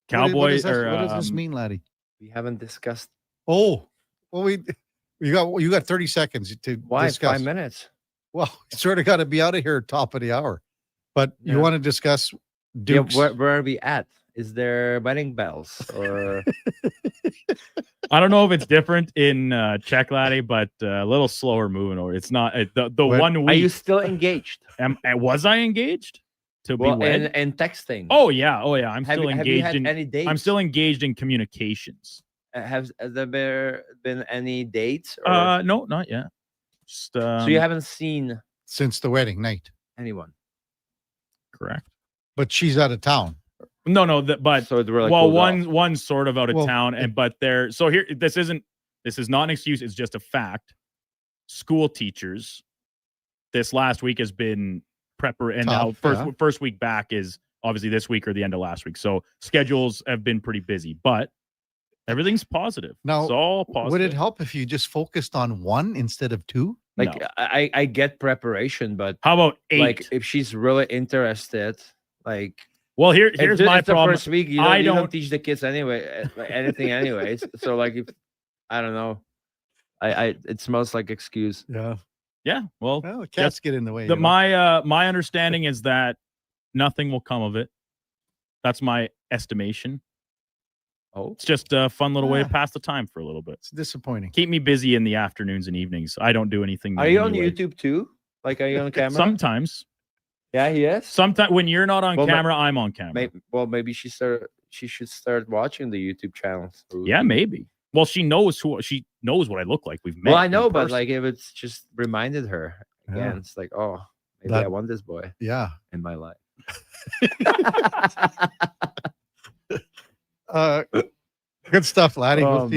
Cowboys. What does this mean, laddie? We haven't discussed. Oh, well, you got 30 seconds to discuss. 5 minutes? Well, you sort of got to be out of here top of the hour. But you want to discuss Duke's. Yeah, where are we at? Is there wedding bells or? I don't know if it's different in Czech, laddie, but a little slower moving over. It's not the 1 week. Are you still engaged? Was I engaged to be wed? And texting. Oh yeah. I'm still engaged. Have you had any dates? I'm still engaged in communications. Has there been any dates? No, not yet. Just, so you haven't seen since the wedding night. Anyone. Correct. But she's out of town. No, but so really well, cool one's sort of out of town, but they're so here. This is not an excuse. It's just a fact. School teachers this last week has been prepper, and now first week back is obviously this week or the end of last week. So schedules have been pretty busy, but everything's positive. Now, it's all positive. Would it help if you just focused on one instead of two? Like No. I get preparation, but how about 8? Like if she's really interested, like well, here's my problem. The first week you don't teach the kids anyway anything anyways. So like if I don't know, it smells like excuse. Yeah. Well, cats get in the way. My understanding is that nothing will come of it. That's my estimation. Oh, it's just a fun little way to pass the time for a little bit. It's disappointing. Keep me busy in the afternoons and evenings. I don't do anything. Are you on YouTube too? Like, are you on camera? Sometimes. Yeah, he is. Sometimes when you're not on camera, I'm on camera. Maybe she should start watching the YouTube channels. Yeah, maybe. Well, she knows what I look like. We've met. Well, I know, but like if it's just reminded her again, it's like, oh, maybe I want this boy. Yeah, in my life. Good stuff, laddie. Oh,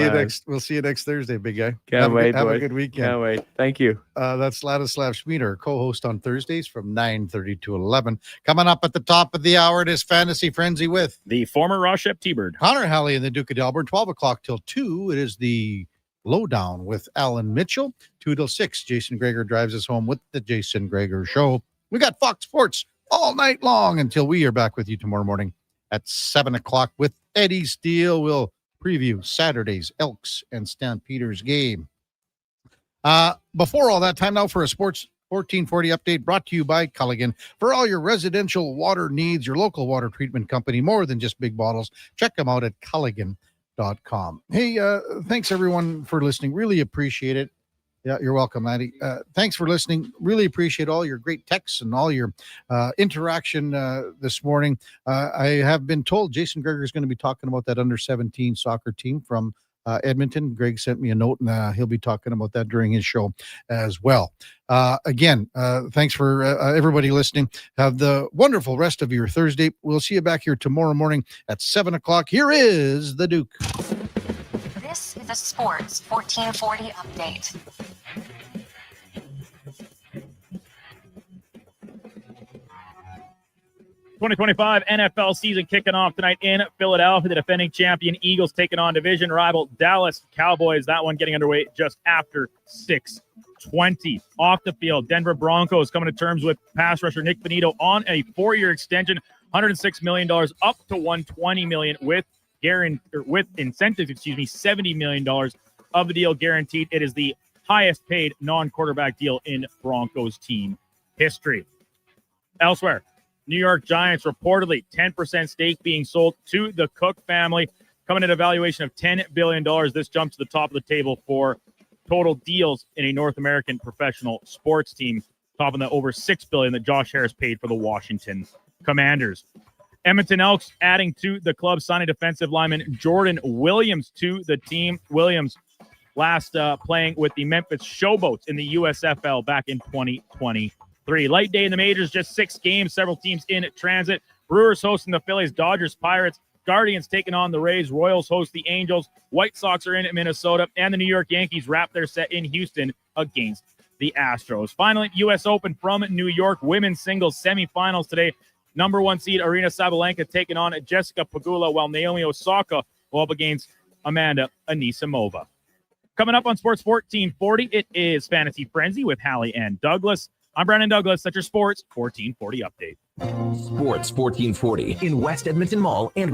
We'll see you next Thursday, big guy. Can't wait. Have a good weekend. Can't wait. Thank you. That's Ladislav Schmieder, co-host on Thursdays from 9:30 to 11. Coming up at the top of the hour, it is Fantasy Frenzy with the former Rochep T-Bird, Connor Halley, and the Duke of Delburne. 12 o'clock till 2. It is the Lowdown with Alan Mitchell. 2 till 6. Jason Greger drives us home with the Jason Greger Show. We got Fox Sports all night long until we are back with you tomorrow morning at 7 o'clock with Eddie Steele. We'll preview Saturday's Elks and Stampeders game. Before all that, time now for a Sports 1440 update brought to you by Culligan. For all your residential water needs, your local water treatment company, more than just big bottles, check them out at Culligan.com. Hey, thanks everyone for listening. Really appreciate it. Yeah, you're welcome, Laddie. Thanks for listening. Really appreciate all your great texts and all your interaction this morning. I have been told Jason Greger is going to be talking about that under-17 soccer team from Edmonton. Greg sent me a note, and he'll be talking about that during his show as well. Again, thanks for everybody listening. Have the wonderful rest of your Thursday. We'll see you back here tomorrow morning at 7 o'clock. Here is the Duke. This is a Sports 1440 update. '25 NFL season kicking off tonight in Philadelphia. The defending champion Eagles taking on division rival Dallas Cowboys. That one getting underway just after 6:20. Off the field, Denver Broncos coming to terms with pass rusher Nick Benito on a 4-year extension, $106 million up to $120 million with incentives, $70 million of the deal guaranteed. It is the highest paid non-quarterback deal in Broncos team history. Elsewhere, New York Giants reportedly 10% stake being sold to the Cook family, coming at a valuation of $10 billion. This jumps to the top of the table for total deals in a North American professional sports team, topping the over $6 billion that Josh Harris paid for the Washington Commanders. Edmonton Elks adding to the club, signing defensive lineman Jordan Williams to the team. Williams last playing with the Memphis Showboats in the USFL back in 2023. Light day in the majors, just 6 games, several teams in transit. Brewers hosting the Phillies, Dodgers, Pirates, Guardians taking on the Rays, Royals host the Angels, White Sox are in Minnesota, and the New York Yankees wrap their set in Houston against the Astros. Finally, U.S. Open from New York, women's singles semifinals today. Number 1 seed Arina Sabalenka taking on Jessica Pegula, while Naomi Osaka will up against Amanda Anisimova. Coming up on Sports 1440, it is Fantasy Frenzy with Hallie and Douglas. I'm Brandon Douglas. That's your Sports 1440 update. Sports 1440 in West Edmonton Mall and